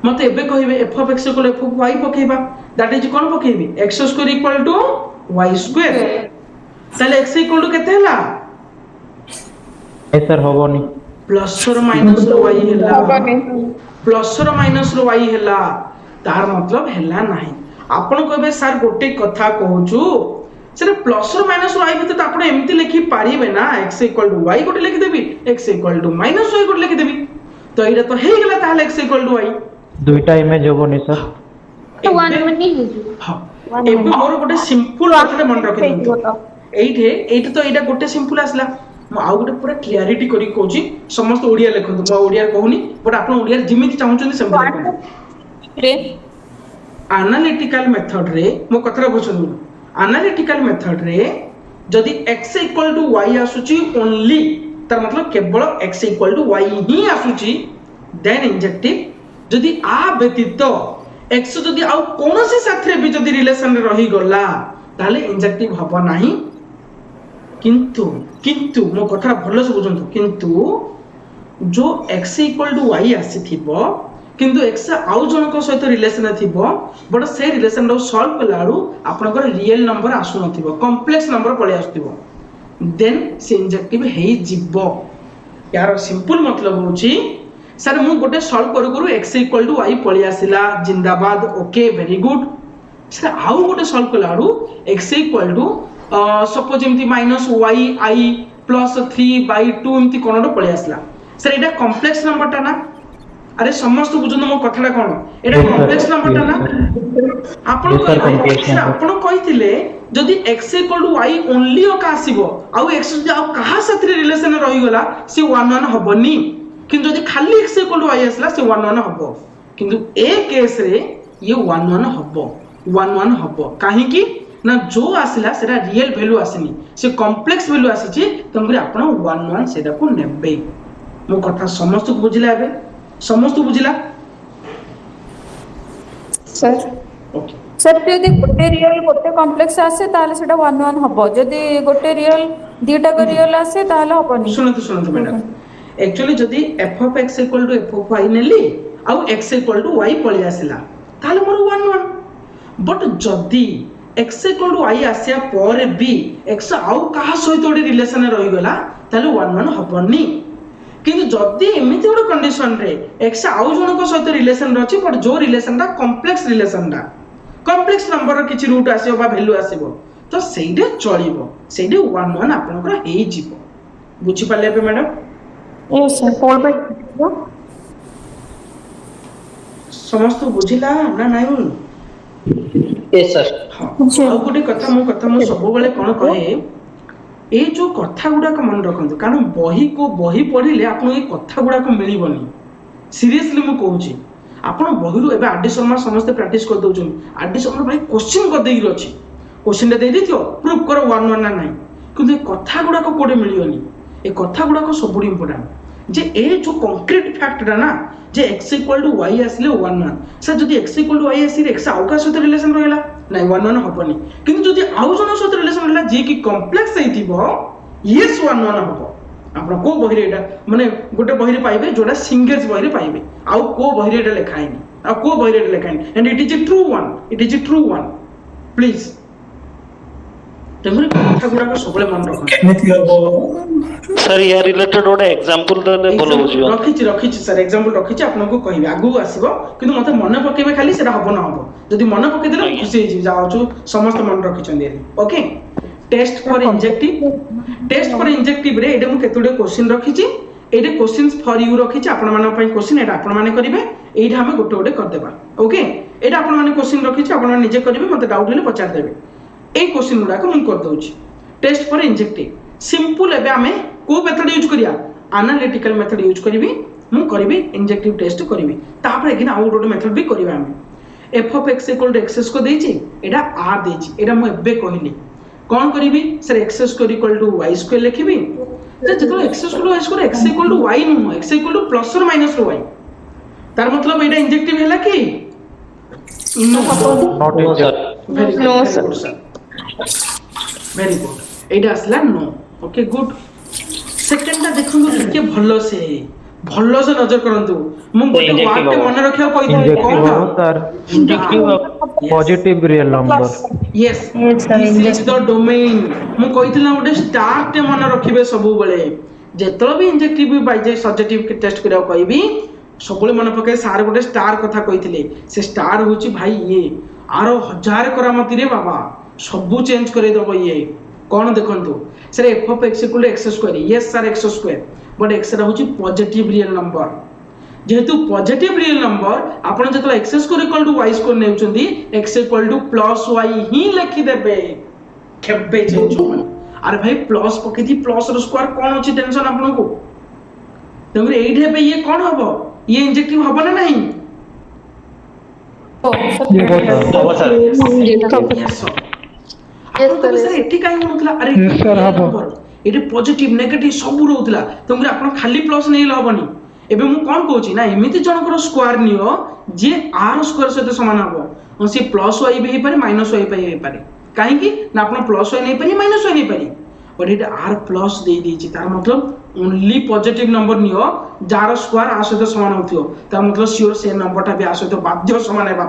मते एबे कहिबे f of x = f of y पकेबा दैट इज कोन पकेबी x² = y² ताले x = केते हला सर होबोनी प्लस और माइनस y हला प्लस रो माइनस रो y हैला तार मतलब हैला नाही आपण कहबे सर गोटे कथा कहूछु सर प्लस रो माइनस रो y भीतर तो आपण एम्ति लिखि पारिबे ना x = y गोटे लिखि देबी x = -y गोटे लिखि देबी तो एटा तो हे गेला ताले x = y दुईटा इमेज होबोनी सर तो 1 1 ही हो हां एबे मोर गोटे सिंपल कथा मन रखि दिंतु एइठे तो एटा गोटे सिंपल आसला म आउ गोटे पूरा क्लियरिटी करी कहूची समस्त ओडिया लिखंतु म ओडिया कहूनी बट आपण ओडिया जिमिति चाहुचंदी सेमति रे एनालिटिकल मेथड रे मो कथरा बुझनु एनालिटिकल मेथड रे जदि x = y आसुची ओनली तार मतलब केवल x = y ही आसुची देन इंजेक्टिव जदि आ व्यतीत x जदि आउ कोनोसी साथरे भी जदि रिलेशन रे रही गला ताले इंजेक्टिव हबो नाही किंतु मो कथा भलो से बुझंतु किंतु जो x = y आसीथिबो किंतु x आउ जनक सहित रिलेशन थिबो बट से रिलेशन रो सॉल्व कलाडू आपनकर रियल नंबर आसु नथिबो कॉम्प्लेक्स नंबर पळे आस्तिबो देन से इंजेक्टिव हेई जिवो यार सिंपल मतलब होची सर मु गोटे सॉल्व करू x = y पळे आसिला जिंदाबाद ओके वेरी गुड सर आउ गोटे सॉल्व कलाडू x = सपोज एमती -yi + 3/2 एमती कोनडो पळे आसला सर एटा कॉम्प्लेक्स नंबर ता ना अरे समस्त बुझन मो कथाटा कोन एटा कॉम्प्लेक्स नंबर ता ना आपण कहिथिले जदि x = y ओनली ओ का आसीबो आ x जदि आ कहा साथरे रिलेशन रही गला से 1 1 हबनी किंतु जदि खाली x = y आसला से 1 1 हबो किंतु ए केस रे ये 1 1 हबो 1 1 हबो काहे की ना जो आसिला सेरा रियल वैल्यू आसीनी से कॉम्प्लेक्स वैल्यू आसीची तंगरे आपण 1 1 सेटा को नेबे मो कथा समस्त को बुझिला बे समस्त बुझिला सर ओके सर यदि गोटे रियल गोटे कॉम्प्लेक्स आसे ताले सेटा 1 1 हबो जदि गोटे रियल दुटा को रियल आसे ताले हबनी सुनतु मैडम एक्चुअली जदि f of x = f of y नेली आ x = y पळी आसिला ताले मोर 1 1 बट जदि x = y आसिया पर भी x आउ कहा सहित ओडी रिलेशन रही गला ताले 1 1 हबनी किंतु जदि एमिति ओड कंडीशन रे x आउ जनक सहित रिलेशन रहछि बट जो रिलेशन दा कॉम्प्लेक्स रिलेशन दा कॉम्प्लेक्स नंबर किछि रूट आसीबो बा वैल्यू आसीबो तो सेइडे चलिबो सेइडे 1 1 आपनकर हेइ जिवो बुझि पाले बे मैडम यस सर 4/2 समस्त बुझिला ना नाही यस सर हां आ गोटे कथा मो सब बेले कोन कहे ए जो कथा गुडा को मन रखंतु कारण बही को बही पढिले आपन ए कथा गुडा को मिलिबनी सीरियसली मु कहूची आपन बही रो एबे आरडी शर्मा समस्त प्रैक्टिस कर दउछन आरडी शर्मा भाई क्वेश्चन कर देई रछि क्वेश्चन दे दियो प्रूफ करो 1 1 ना नाही किंतु ए कथा गुडा को कोडे मिलियोनी ए कथा गुडा को सबुडी इंपोर्टेंट जे ए जो कंक्रीट फैक्ट रा ना जे x = y आसले 1 1 सर जदि x = y आसी x आउ का सहित रिलेशन रहला नाही 1 1 हबनी किंतु जदि आउ जन सहित रिलेशन रहला जे कि कॉम्प्लेक्स हेतिबो यस 1 1 हबो आपण को बहिरे एटा माने गोटे बहिरे पाइबे जोडा सिंगल्स बहिरे पाइबे आउ को बहिरे एटा लेखाइनी आ को बहिरे एटा लेखाइनी and it is a true one please तमरे कथा गुडा को सबले मन रख केमिति हबो सर या रिलेटेड ओडे एग्जांपल दले बोलो बुझियो रखिछि सर एग्जांपल रखिछि आपनको कहबे आगु आसीबो किंतु मते मन पकेबे खाली सेटा हबो ना हबो जदि मन पके देले खुशी होई जाउछु समस्त मन रखिछन ओके टेस्ट फॉर इंजेक्टिव रे एडे मु केतुडे क्वेश्चन रखिछि एडे क्वेश्चंस फॉर यू रखिछि आपण मानन पई क्वेश्चन एडा आपण माने करिवे एडा हम गोटे गोटे कर देबा ओके एडा आपण माने क्वेश्चन रखिछि आपण माने निजे करिवे मते डाउट हेले पचार देबे ए क्वेश्चन गुडा को मु कर दउछि टेस्ट फॉर इंजेक्टिव सिंपल एबे हमें को मेथड यूज करिया एनालिटिकल मेथड यूज करिवि मु करिवि इंजेक्टिव टेस्ट करिवि तापर एगिन आउट गोटे मेथड भी करिवा हम f of x = x को देछि एडा r देछि एडा मु एबे कहली कोन करिवि सर x = y² लिखिबि जे जतो x = y² x = y नु x = प्लस और माइनस y तार मतलब एडा इंजेक्टिव हैला कि not sir no sir very good एडा असला नो ओके गुड सेकंड टा देखंतु के भलो से नजर करंतु मु गोटे वार्ड मन रखिया कहि दे कोन sir injective positive real number yes this is the domain मु कहितला गोटे स्टार टे मन रखिबे सब बेले जेतलो भी इंजेक्टिव बाय जे सब्जेक्टिव के टेस्ट करिया कहबी सबले मन पके सार गोटे स्टार कथा कही से स्टार हूँ भाई ये आरो 1000 करामती रे बाबा सबू चेंज कर दब ये कौन देखो sir f of x equal to x square yes sir x square but x हूँ पॉजिटिव रियल नंबर जेहेतु पॉजिटिव रियल नंबर आपन जतला x square equal to y square नेउचंदी x equal to plus y ही लिखि देबे केबे change होबन अरे भाई प्लस पकेती प्लस रो स्क्वायर कोन अछि टेंशन आपन को तमरे एइठे पे ये कोन हबो ये इंजेक्टिव हबो ना नहीं हबो सर सर एठी काई होतला अरे नंबर एठी पॉजिटिव नेगेटिव सब रहउतला तमरे आपन खाली प्लस नै लबनी एबे मु कोन कहूची ना एमिति जनकर स्क्वायर नियो जे आर स्क्वायर सहित समान हबो से प्लस वाई भी हे पारे माइनस वाई पाई हे पारे काहे कि ना आपन प्लस वाई नै पारी माइनस वाई नै पारी बट इट आर प्लस दे दीची तार मतलब ओनली पॉजिटिव नंबर नियो जार स्क्वायर आ सहित समान होथियो तार मतलब श्योर से नंबरटा भी आ सहित बाध्य समान हेबा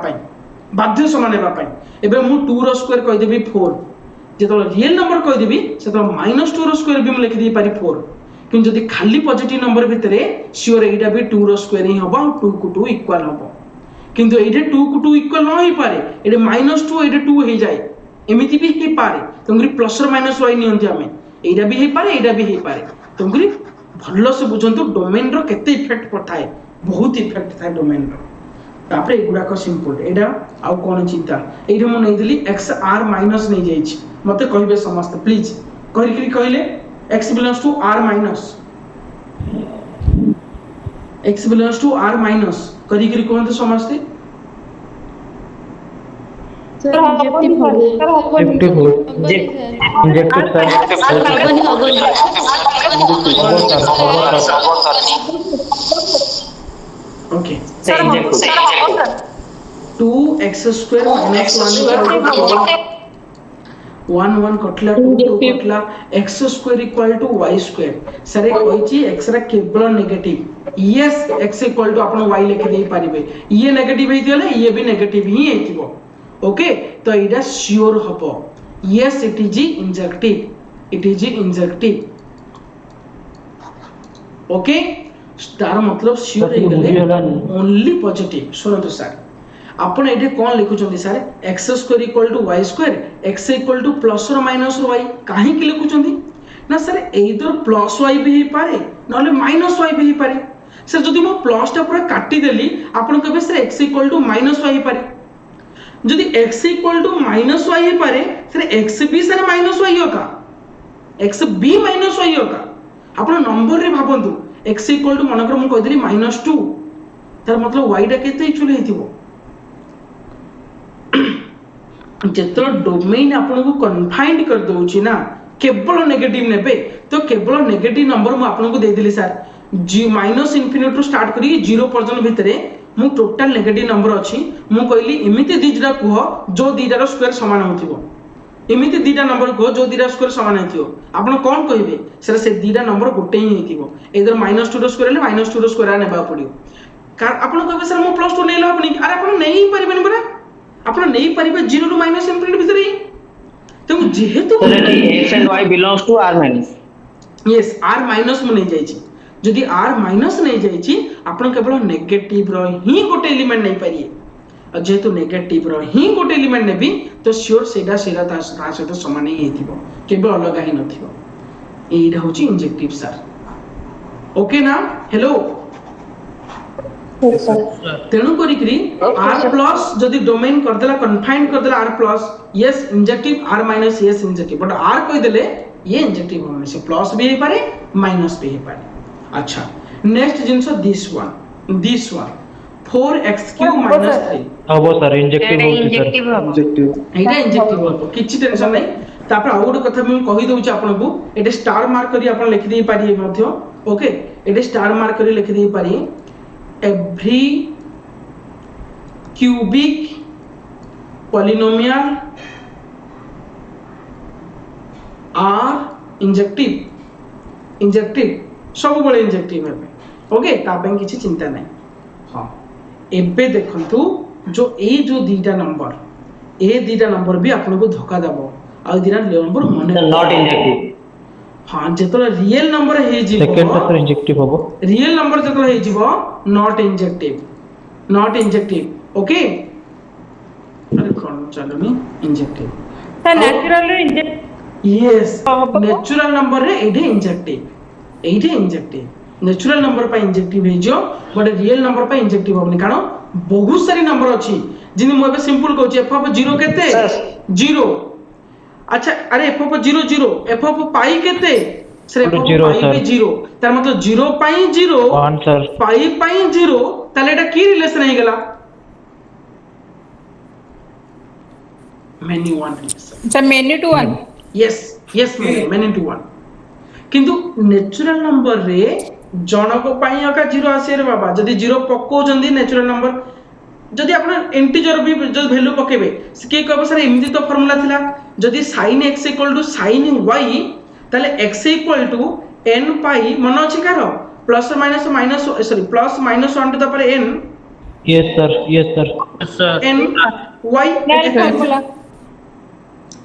पाई एबे मु 2 रो स्क्वायर कहि देबी 4 जेतो रियल नंबर कहि देबी सेतो -2 रो स्क्वायर भी मु लिखि दी पारी 4 किंतु जदि खाली पॉजिटिव नंबर भितरे श्योर एटा भी 2 रो स्क्वायर ही हबो 2 को 2 इक्वल हबो किंतु एटे 2 को 2 इक्वल न होई पारे एटे -2 एटे 2 हे जाय एमिति भी हे पारे तंगरी प्लस और माइनस वाई नियंती हमें एटा भी हे पारे एटा भी हे पारे तंगरी भल्लो से बुझंतु डोमेन रो केते इफेक्ट पड़ताय बहुत इफेक्ट थाय डोमेन रो तापरे एगुडा को सिंपल एटा आ कोन चिंता एइरे म नै दिली x r माइनस नै जाई छी मते कहबे समस्त प्लीज कहि कहले x belongs to r minus x belongs to r minus करी करी कहते समझते ओके 2x square minus 1 1 कटला 2 2 कटला x square equal to y square sir कहिची x रा केवल negative yes x equal to आपण y लिखि दे पारिबे ये नेगेटिव हेतिले ये भी नेगेटिव ही हेतिबो ओके तो इडा श्योर हबो yes it is injective okay तार मतलब श्योर हे गेले ओनली पॉजिटिव सुनो तो सर आपण एटे कोन लिखुचंदी sir x square equal to y square x equal to plus और माइनस y काहे कि लिखुचंदी ना सर एइदर प्लस y भी हे पारे नले माइनस y भी हे पारे सर जदि मो प्लस टा पूरा काटी देली आपण कहबे sir x equal to minus y हे पारे जदि x equal to minus y हे पारे सर x भी सर माइनस y होगा x भी माइनस y होगा आपण नंबर रे भाबंतु x इक्वल टू मनकर मु कहि देली -2 तार मतलब y टा केते एक्चुअली हेतिबो जेतो डोमेन आपन को कन्फाइंड कर दोउची ना केवल नेगेटिव नेबे तो केवल नेगेटिव नंबर मु आपन को दे दिली sir ji minus infinity to start करी 0 पर्यंत भितरे मु टोटल नेगेटिव नंबर अछि मु कहली एमिति दिजरा कुह जो दिडार स्क्वायर समान होथिबो एमिति दिडा नंबर को जो दिडा स्क्वायर समान हेतियो आपन कोन कहिबे सर से दिडा नंबर गोटे ही हेतिबो एदर -2 रो स्क्वायर ले -2 रो स्क्वायर नेबा पडियो कार आपन कहबे सर मु +2 नै ला अपनी अरे आपन नै परिबेन बरा आपन नै परिबे 0 टू माइनस इनफिनिटी भितरे तो जेहेतु x and y belongs to r minus yes r minus मु नै जाई छी जदि r माइनस नै जाई छी आपन केवल नेगेटिव रो ही गोटे एलिमेंट नै पारिए और जेहेतु नेगेटिव रो ही गोटे एलिमेंट नेबी तो श्योर सेडा ता सहित समान ही हेतिबो केवल अलग ही नथिबो एइडा होची इंजेक्टिव सर ओके ना हेलो तेणु करी r प्लस जदि डोमेन कर देला कन्फाइंड कर देला r plus yes injective r minus yes injective but r कहि देले ये इंजेक्टिव होने से प्लस भी हे पारे माइनस भी हे पारे अच्छा नेक्स्ट जिंसो दिस वन 4x³ minus 3 हबो सर इंजेक्टिव एटा इंजेक्टिव हो किछि टेंशन नै तापर आ गोटे कथा मैं कहि दउ छी आपन को एटे स्टार मार्क करी आपन लिखि दे पारी मध्य ओके एटे स्टार मार्क करी लिखि दे पारी every cubic polynomial are injective सब बळे इंजेक्टिव हेबे ओके ता पे किछि चिंता नै हां एबे देखंतु जो ए जो दीटा नंबर भी आपन को धोखा दबो आ दीटा नंबर मने नॉट इंजेक्टिव हाँ जेतला रियल नंबर हे सेकंड टा जीवो सर इंजेक्टिव हबो रियल नंबर जेतला हे जीवो नॉट इंजेक्टिव ओके अरे कौन चलोनी injective sir natural inject yes natural number रे एडे इंजेक्टिव नेचुरल नंबर पे इंजेक्टिव हे जो बट रियल नंबर पे इंजेक्टिव होबनी कारण बहुत सारी नंबर अछि जिनि मो एबे सिंपल कहूची एफ ऑफ 0 केते Sir. 0 अच्छा अरे एफ ऑफ 0 0 एफ ऑफ पाई केते sir f of Zero, pi sir. भी 0 तार मतलब 0 पाई 0 1 सर पाई पाई 0 ताले एटा की रिलेशन हे गेला many one relation अच्छा many to one yes many to one किंतु नेचुरल नंबर रे जनक पाई अका 0 आसे रे बाबा जदी 0 पक्को जंदी नेचुरल नंबर जदी आपण इंटीजर भी जो वैल्यू पकेबे के कहबो सर एमदी तो फार्मूला थिला जदी sin x sin y ताले x n पाई मन अछि कार plus minus sorry plus minus 1 to the power n yes sir n y formula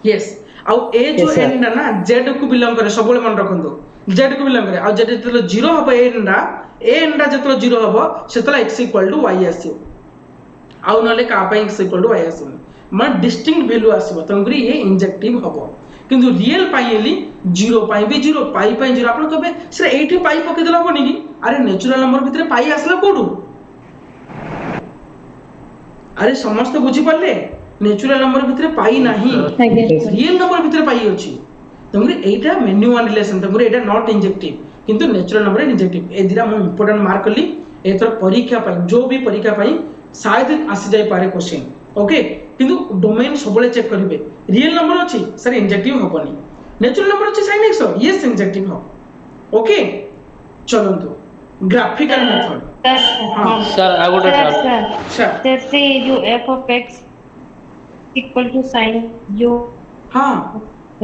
yes आउ ए जो Yes, sir. n ना z को बिलोंग करे सबले मन रखंदो z को बिलोंग करे आ जति जेतलो 0 हबो n रा जेतलो 0 हबो सेतला x y आसीयो आउ नले का पय x y आसीयो मन डिस्टिंक्ट वैल्यू आसीबो तंगरी ये इंजेक्टिव हबो किंतु रियल पाइली 0 पाई भी 0 पाई 0 आपण कबे से 80 पाई पके देला कोनी की अरे नेचुरल नंबर भितरे पाई आसला कोडू अरे समस्त बुझी पड़ले नेचुरल नंबर भितरे पाई नाही रियल नंबर भितरे पाई अछि तमरे एटा menu one relation तमरे Etah not injective किंतु नेचुरल नंबर इंजेक्टिव ए दिरा मो इंपोर्टेंट मार्क करली एतर परीक्षा पाई जो भी परीक्षा पाई शायद आसी जाय पारे क्वेश्चन ओके किंतु डोमेन सबले चेक करिवे रियल नंबर अछि सर इंजेक्टिव होबनी नेचुरल नंबर अछि sin x यस इंजेक्टिव हो ओके चलंतु graphical method sir I would sir जैसे जो f of x equal to sine जो हां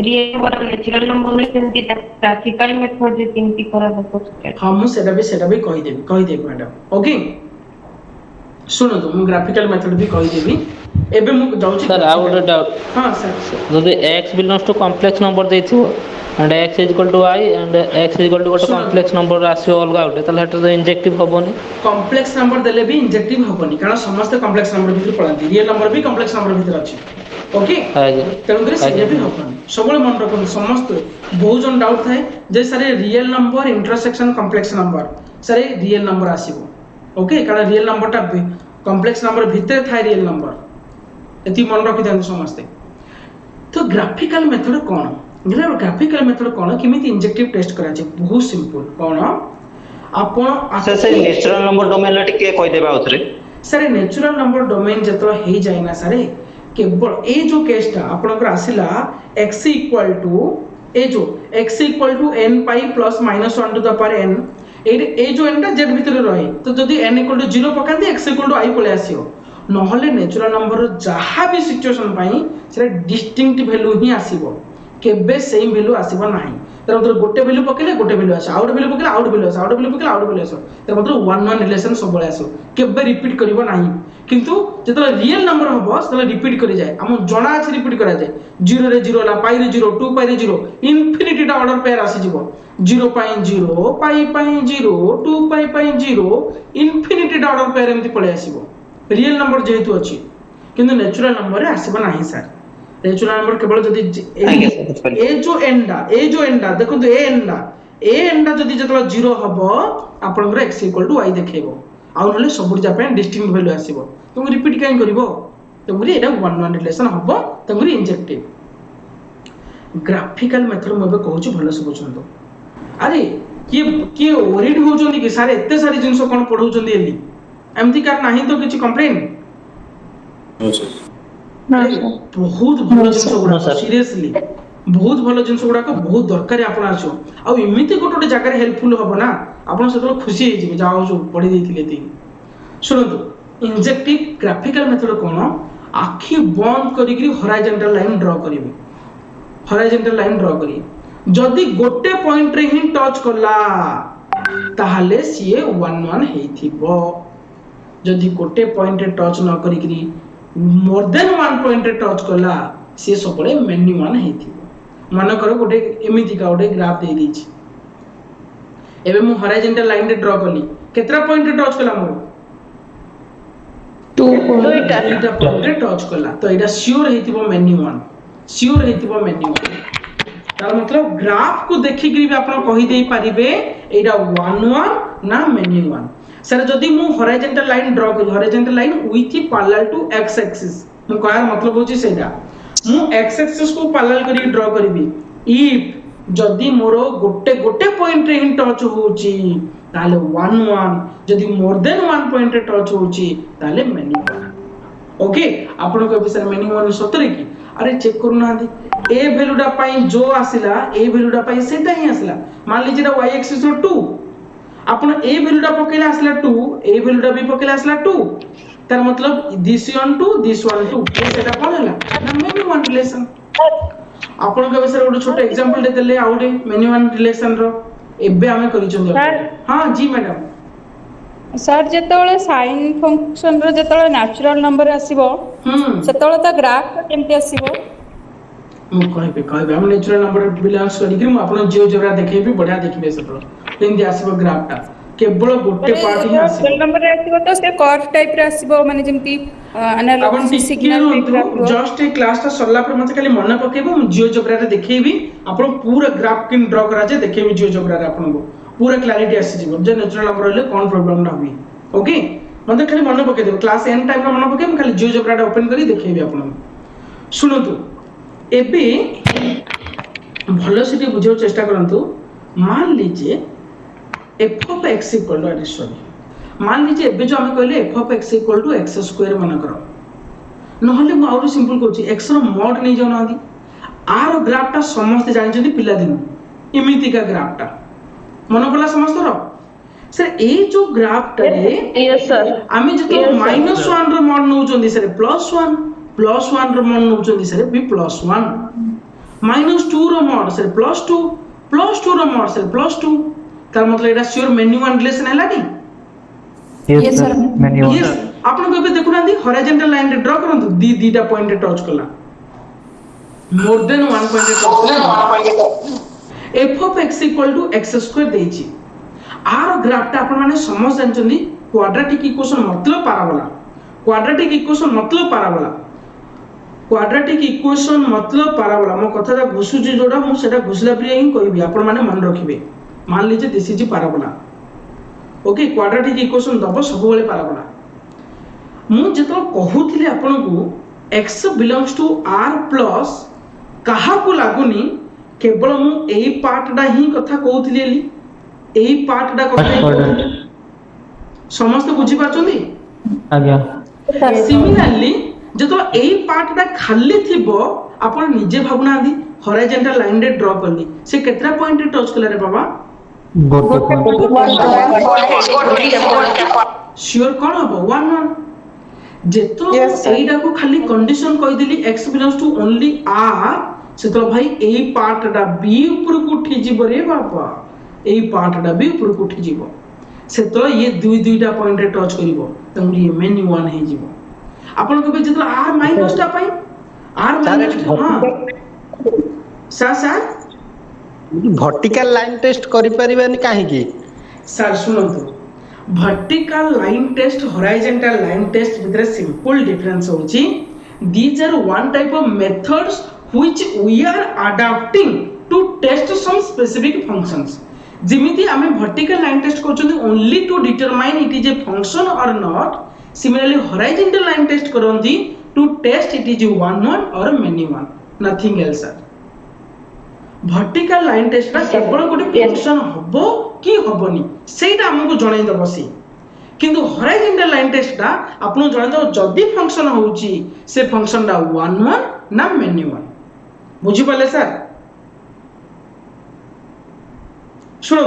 रियल और नेचुरल नंबर में केमती ग्राफिकल मेथड जे केमती करा हबो हाँ मु सेटा भी कहि देबी मैडम ओके सुनो तो मु ग्राफिकल मेथड भी कहि देबी एबे मु जाउची सर आई वुड डाउट हां सर जदि x belongs to complex number देथिबो and x is equal to y and x is equal to गोटे Sure. कॉम्प्लेक्स नंबर आसीओ अलगा उठे तले हेटर इंजेक्टिव होबोनी कॉम्प्लेक्स नंबर देले भी इंजेक्टिव होबनी कारण समस्त कॉम्प्लेक्स नंबर भितर पड़ांती रियल नंबर भी कॉम्प्लेक्स नंबर भितर अछि ओके आगे तेणु से भी होबनी सबले मन रखन समस्त बहुत जन डाउट थाए जे sir real number intersection complex number sir real number आसीबो ओके कारण रियल नंबर टा कॉम्प्लेक्स नंबर भितर थाए रियल नंबर एति मन रखि देन समस्त तो ग्राफिकल मेथड कोन ग्राफिकल मेथड कोन किमिति इंजेक्टिव टेस्ट करा छै बहुत सिंपल कोन आपण sir sir natural number domain ला टिके कहि देबा उतरे सर नेचुरल नंबर डोमेन जतो हे जाय ना सर केवल ए जो केसटा आपनकर आसिला x इक्वल टू ए जो x इक्वल टू n पाई plus minus 1 to the power n ए जो n टा z भीतर रहे तो जदी n इक्वल टू 0 पकांदी x इक्वल टू i पळे आसियो नहले नेचुरल नंबर जहा भी सिचुएशन पाई से डिस्टिंक्ट वैल्यू ही आसीबो केबे सेम वैल्यू आसीबो नाही तर मतलब गोटे वैल्यू पकेले गोटे वैल्यू आसे आउट वैल्यू पकेले आउट वैल्यू आसे आउट वैल्यू पकेले आउट वैल्यू आसे तर मतलब वन वन रिलेशन सब बळे आसो केबे रिपीट करिवो नाही किंतु जेतला रियल नंबर हबो सेतला रिपीट करि जाय हम जणा अछि रिपीट करा जाय 0 रे 0 ला पाई रे 0 2 पाई रे 0 इंफिनिटी टा ऑर्डर पेयर आसी जिवो 0 पाई 0 पाई 0 2 पाई 0 इंफिनिटी टा ऑर्डर पेयर एमति पळे आसीबो रियल नंबर जेहेतु अछि किंतु नेचुरल नंबर रे आसीबो नाही सर नेचुरल नंबर केवल जदी ए जो एंडा देखो तो ए एंडा जदी जतला 0 हबो आपनकर x = y देखेबो आउ नले सबुर जापे डिस्टिंक्ट वैल्यू आसीबो तुम रिपीट काई करिवो तुमरी एटा वन वन रिलेशन हबो तुमरी इंजेक्टिव ग्राफिकल मेथड मबे कहूची भलो से बुझंतो अरे के ओरिड होजोनी कि सारे एते सारी जिंसो कोन पढौचंदी एली एमती कार नाही तो किछि कंप्लेन नो सर बहुत भलो जिंसो गुडा सीरियसली बहुत भलो जिंसो गुडा को बहुत दरकारी आपण आछो आ एमिति गोटे जगह हेल्पफुल हबो ना आपण सेतो खुशी हे जिवे जाओ जो पढी देथिले ती सुनतो इंजेक्टिव ग्राफिकल मेथड कोन आखी बंद करी करी हॉरिजॉन्टल लाइन ड्रा करिवे हॉरिजॉन्टल लाइन ड्रा करी जदी गोटे पॉइंट रे ही टच करला ताहाले सीए 1 1 हेथिबो जदी गोटे पॉइंट रे टच न करी करी मोर देन 1 पॉइंट रे टच करला से सबले मेनी 1 हेथिबो मन कर गोटे एमती का गोटे ग्राफ दे देछि एबे मु हॉरिजॉन्टल लाइन रे ड्रॉ कली केतरा पॉइंट रे टच कला मोर 2 दुईटा पॉइंट रे टच कला तो एटा श्योर हेतिबो मेनी वन श्योर हेतिबो मेनी वन तार मतलब ग्राफ को देखि कि भी आपण कहि देई परिबे एटा 1 1 ना मेनी वन सर जदि मु हॉरिजॉन्टल लाइन ड्रॉ करी horizontal line with parallel to X axis मु कहर मतलब होची सेटा मु एक्स एक्सिस को पैरेलल करी ड्रॉ करबी इफ जदि मोर गोटे गोटे पॉइंट रे इन टच होची ताले 1 1 जदि मोर देन 1 पॉइंट रे टच होची ताले मेनी वन ओके आपण को विषय मेनी वन सतरे की अरे चेक करू ना दी ए वैल्यूडा पई जो आसिला ए वैल्यूडा पई सेटा ही आसिला मान लीजिए y एक्सिस रो 2 आपण ए वैल्यूडा पकेला आसिला 2 ए वैल्यूडा भी पकेला आसिला 2 तार मतलब दिस 1 2 दिस 1 2 सेटा कोन हला ना मेनी वन रिलेशन आपण के विषय ଗୋଟେ छोटा एग्जांपल दे देले आउडे मेनी वन रिलेशन रो एबे हमें करि छन हां जी मैडम सर जेतବେଳେ साइन फंक्शन रो जेतବେଳେ नेचुरल नंबर आसीबो सेतବେଳେ त ग्राफ केमते आसीबो मु कहबे हम नेचुरल नंबर बिलोंग्स करी कि आपण जियोजेब्रा देखैबी बढ़िया देखिबे सब केमते आसीबो ग्राफ टा केवल गोटे पार्ट ही आसीबो नेचुरल नंबर रे आसीबो तो से कर्व टाइप रे आसीबो माने जेमती analog signal type just a class ता सरला पर मते खाली मन पकेबो मु जियोजेब्रा रे देखैबी आपण पूरा ग्राफ किन ड्रा करा जे देखैबी जियोजेब्रा रे आपण को पूरा क्लैरिटी आसी जीवो जे नेचुरल नंबर रहले कोन प्रॉब्लम ना हुई ओके मते खाली मन पके देबो क्लास एन टाइम रा मन पके हम खाली जियोजेब्रा टा ओपन करी देखैबी आपण सुनतु एबे भलो से बुझो चेष्टा करंतु मान लीजिए f of x equal to sorry मान लीजिए एबे जो हमें कहले f of x equal to x square मन करो नहले मु और सिंपल कहूची x रो मॉड नै जाउ नादी आर ग्राफ टा समस्त जानि जदी पिला दिन इमिति का ग्राफ टा मन पला समस्त रो सर ए जो ग्राफ टा रे यस सर आमी जतो -1 रो मॉड नउ चंदी सर +1 रो मॉड नउ चंदी सर भी +1 -2 रो मॉड सर +2 +2 रो मॉड सर +2 तार मतलब एटा श्योर मेनी वन रिलेशन हैला नी yes sir many one yes आपण को देखु ना दी हॉरिजॉन्टल लाइन रे ड्रा करंतु दीटा पॉइंट रे टच कला मोर देन 1 पॉइंट रे टच कला f of x equal to x square देछि आर ग्राफ ता आपण माने समझ जानचंदी क्वाड्रेटिक इक्वेशन मतलब पैराबोला क्वाड्रेटिक इक्वेशन मतलब पैराबोला क्वाड्रेटिक इक्वेशन मतलब पैराबोला मो कथा जा घुसुची जोडा मु सेटा घुसला प्रिय ही कहबी आपण माने मन रखिबे मान लीजिए this is parabola okay quadratic equation दबो सब बेले पैराबोला मु जेतो कहूथिले आपण को x belongs to r plus कहा को लागुनी केवल मु एई पार्ट डा ही कथा कहूथिले एई पार्ट डा कथा समस्त बुझी पाछोंदी आज्ञा सिमिलरली जेतो एई पार्ट डा खाली थिबो आपण निजे भाबना आदि हॉरिजॉन्टल लाइन रे ड्रा करली से केतरा पॉइंट रे टच कला रे बाबा श्योर कोन हबो 1 1 जेतो एईडा को खाली कंडीशन कहि दिली x belongs to only r से तो भाई एई पार्ट डा b ऊपर को उठी जीवो रे बाबा एई पार्ट डा b ऊपर को उठी जीवो से तो ये दुईटा पॉइंट रे टच करिवो तम ये मेनी वन हे जीवो आपण को जेतो r माइनस टा पाई r माइनस हां सा वर्टिकल लाइन टेस्ट करि परिबानी काहे की सर सुनंतु vertical line test horizontal line test with simple difference होची these are one type of methods which we are adapting to test some specific functions जिमिति आमे vertical line test करछन only to determine it is a function or not similarly horizontal line test करंती to test it is one or many one nothing else sir vertical line test रा केवल गोटे function हबो कि हबोनी सेटा हमकु जणाई दबो से किंतु horizontal line test टा आपन जणाई दबो जदी फंक्शन होउची से फंक्शन दा one ना many one बुझी पाले सर शुणु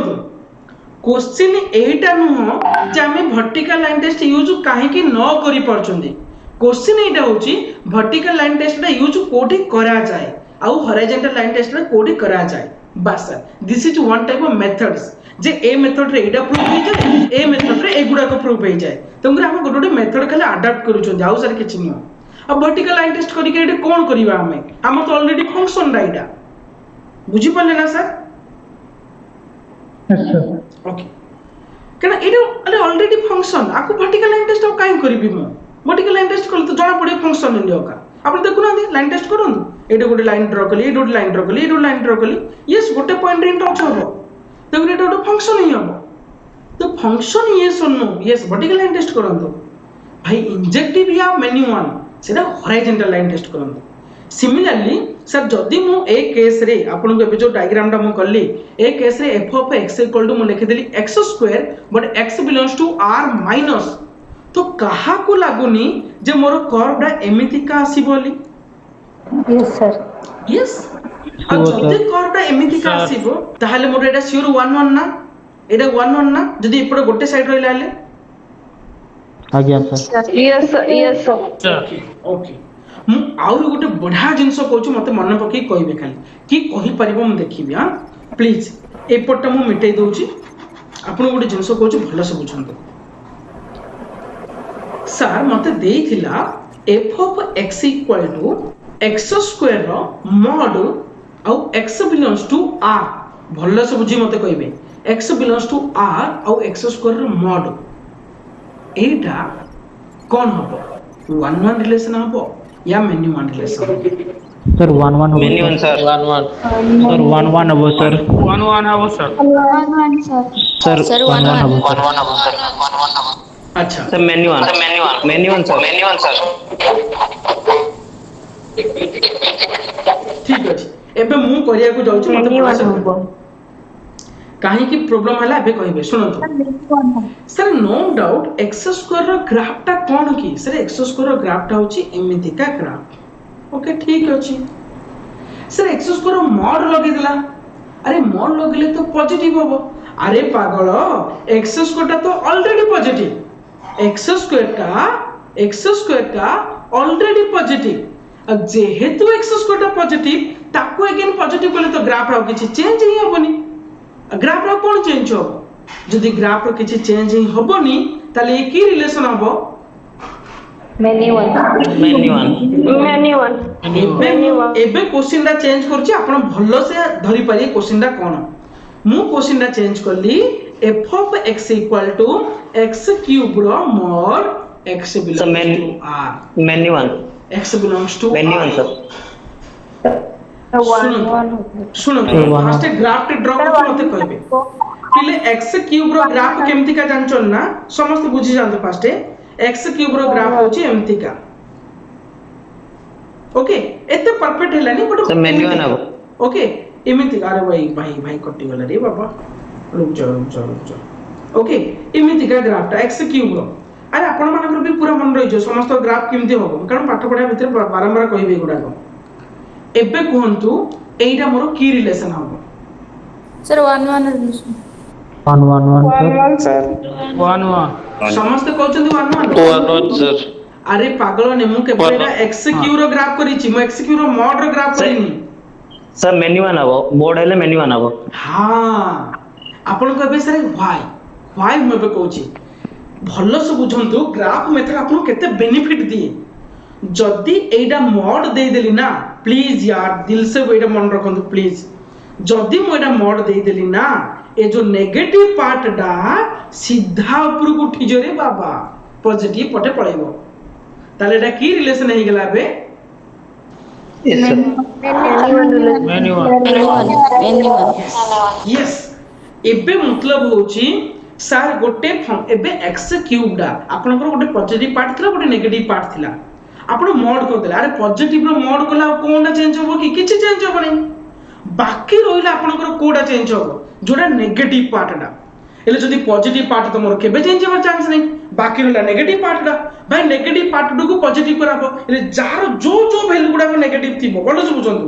क्वेश्चन एटा नुह जे आमे वर्टिकल लाइन टेस्ट यूज काहे कि न करि परछंदी क्वेश्चन एटा होची वर्टिकल लाइन टेस्ट रा यूज कोठी करा जाय आउ हॉरिजॉन्टल लाइन टेस्ट रा कोठी करा जाय बस sir this is one type of methods J a method रे एटा प्रूफ हो जाय ए मेथड रे एगुडा को प्रूफ हो जाय तंगरा हम गोटे मेथड खाली अडॉप्ट करू छन आउ सर किछि न अब वर्टिकल लाइन टेस्ट करी के कोन करिवा हम तो ऑलरेडी फंक्शन डाइटा बुझी पाले ना सर? ओके केना एटा अरे ऑलरेडी फंक्शन आको वर्टिकल लाइन टेस्ट काई करबी मो वर्टिकल लाइन टेस्ट करले तो जाना पड़े फंक्शन इंडिया का आपण देखु ना लाइन टेस्ट करंतु एटा गोटे लाइन ड्रा कली एटा गोटे लाइन ड्रा कली एटा गोटे लाइन ड्रा कली यस गोटे पॉइंट रे टच होबो देखु एटा गोटे फंक्शन ही होबो तो फंक्शन यस और no yes vertical line test करंतु भाई इंजेक्टिव या मेन्यू 1 सेटा हॉरिजॉन्टल लाइन टेस्ट करंतु सिमिलरली सर जदि मु ए केस रे आपन को एबे जो डायग्राम टा मु करली ए केस रे f of x equal to मु लिखि देली x square but x belongs to r minus तो कहा को लागुनी जे मोर कर्व डा एमिति का आसी बोली यस सर यस आ जदि कर्व डा एमिति का आसीबो ताहाले मोर एटा श्योर 1 1 ना एटा 1 1 ना जदि एपड़ गोटे साइड रहिला ले आज्ञा सर यस सर ओके मु आउर गोटे बढ़िया जिंस कहूँ मत मन पकई कहबे खाली कि कहि परिबो म देखिबी हां प्लीज एपटा मु मिटै दउची आपण गोटे जिंस कहूँ भल से बुझंतु सर मते देइथिला f of x equal to x square रो मॉड आउ x बिलोंग्स टू r भल से बुझी मते कहबे x बिलोंग्स टू r आउ x स्क्वायर रो मॉड एटा कोन हबो 1 1 रिलेशन हबो या many 1 relation sir 1 1 many 1 sir 1 1 sir 1 1 हबो सर 1 1 हबो सर सर 1 1 हबो सर अच्छा सर मेन्यू 1 सर ठीक अछि एबे मु करिया को जाउछ मते पता काहे की प्रॉब्लम हला एबे कहबे सुनंतु sir no doubt x square रो ग्राफ ता कोन की सर x स्क्वायर रो ग्राफ ता होची एमिति का ग्राफ ओके ठीक अछि सर x स्क्वायर रो मॉड लगे दिला अरे मॉड लगले तो पॉजिटिव होबो अरे पागल x स्क्वायर ता तो ऑलरेडी पॉजिटिव x स्क्वायर का ऑलरेडी पॉजिटिव अब जेहेतु x स्क्वायर ता पॉजिटिव ताको अगेन पॉजिटिव करले तो ग्राफ रो किछि चेंज ही होबनी ग्राफ रो कोन चेंज हो जदि ग्राफ रो किछि चेंज ही होबनी ताले की रिलेशन होबो मेन्यू 1 एबे क्वेश्चन दा चेंज करछि आपण भलो से धरि पारी क्वेश्चन दा कोन मु क्वेश्चन दा चेंज करली f of x equal to x cube रो mod x belongs to r many 1 x belongs to many 1 sir सुनो फास्ट ग्राफ टे ड्रा कर मते कहबे पिले x क्यूब रो ग्राफ केमति का जानचन ना समस्त बुझी जानते फास्ट x क्यूब रो ग्राफ होची एमति का ओके एते परफेक्ट हेलानी बट सर मेन्यू 1 हबो ओके एमति अरे भाई कटि गला रे बाबा रुक जा ओके एमति का ग्राफ टा x क्यूब रो अरे आपण मानकर भी पूरा मन रहि जो समस्त ग्राफ केमति होबो कारण पाठ पढा भितर बारंबार कहबे गुडा को एबे कहंतु एइटा मोर की रिलेशन हबो सर 1 1 रिलेशन 1 1 1 सर 1 1 समस्त कहउछन 1 1 सर अरे पागल ने मु के बेटा x क्यूब रो ग्राफ करिछि मु x क्यूब रो मॉड रो ग्राफ करिनी सर मेन्यू 1 हबो बोर्ड हेले मेन्यू 1 हबो हां आपण कहबे सर व्हाई मु बे कहउछि भल्लो से बुझंतु ग्राफ मेथड आपन केते बेनिफिट दिए जदि एइडा मॉड दे देली ना प्लीज यार दिल से एइडा मन रखंतु प्लीज जदि मु एइडा मॉड दे देली ना ए जो नेगेटिव पार्ट डा सीधा ऊपर को उठी जरे बाबा पॉजिटिव पटे पळेबो ताले एटा की रिलेशन हे गेला बे मेन्यू 1 यस एबे मतलब होची सर गोटे एबे x क्यूब डा आपनकर गोटे पॉजिटिव पार्ट थिला गोटे नेगेटिव पार्ट थिला आपण मॉड कर देला अरे पॉजिटिव रो मॉड कला कोनटा चेंज होबो कि किछि चेंज होबो नै बाकी रोइला आपनकर कोडा चेंज होबो जोडा नेगेटिव पार्ट डा एले जदी पॉजिटिव पार्ट त मोर केबे चेंज होबो चांस नै बाकी रोइला नेगेटिव पार्ट डा भाई नेगेटिव पार्ट को पॉजिटिव कराबो एले जार जो वैल्यू गुडा को नेगेटिव थिबो बोलो सब बुझंतु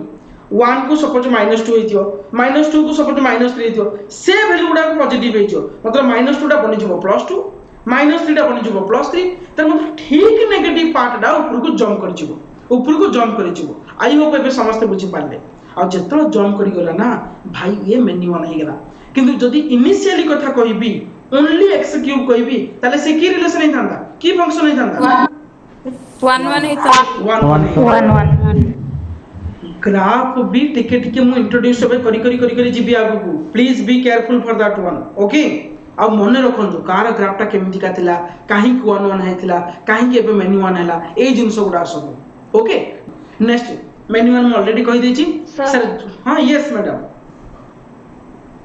1 को सपोज -2 हेतियो -2 को सपोज -3 हेतियो से वैल्यू गुडा को पॉजिटिव हेतियो मतलब -2 टा बनि जबो +2 -3 टा बनि जबो +3 त मतलब ठीक नेगेटिव पार्ट डा ऊपर को जंप कर जिवो आई होप एबे समस्त बुझी पाले आ जेतरो जंप करी गला ना भाई ये मेन्यू 1 हे गेला किंतु जदी इनिशियली कथा कहबी ओनली x क्यूब कहबी ताले से की रिलेशन हे थांदा की फंक्शन हे थांदा 1 1 हे था 1 1 ग्राफ भी टिके टिके मु इंट्रोड्यूस करी जीवी आगु को please be careful for that one okay आ मन रखंतु कार ग्राफटा केमिति का थिला काहे को 1 1 हेतिला काहे के एबे मेन्यू 1 हला ए जिंस गुडा सब ओके नेक्स्ट मेन्यू 1 मैं ऑलरेडी कहि देछि सर हां यस मैडम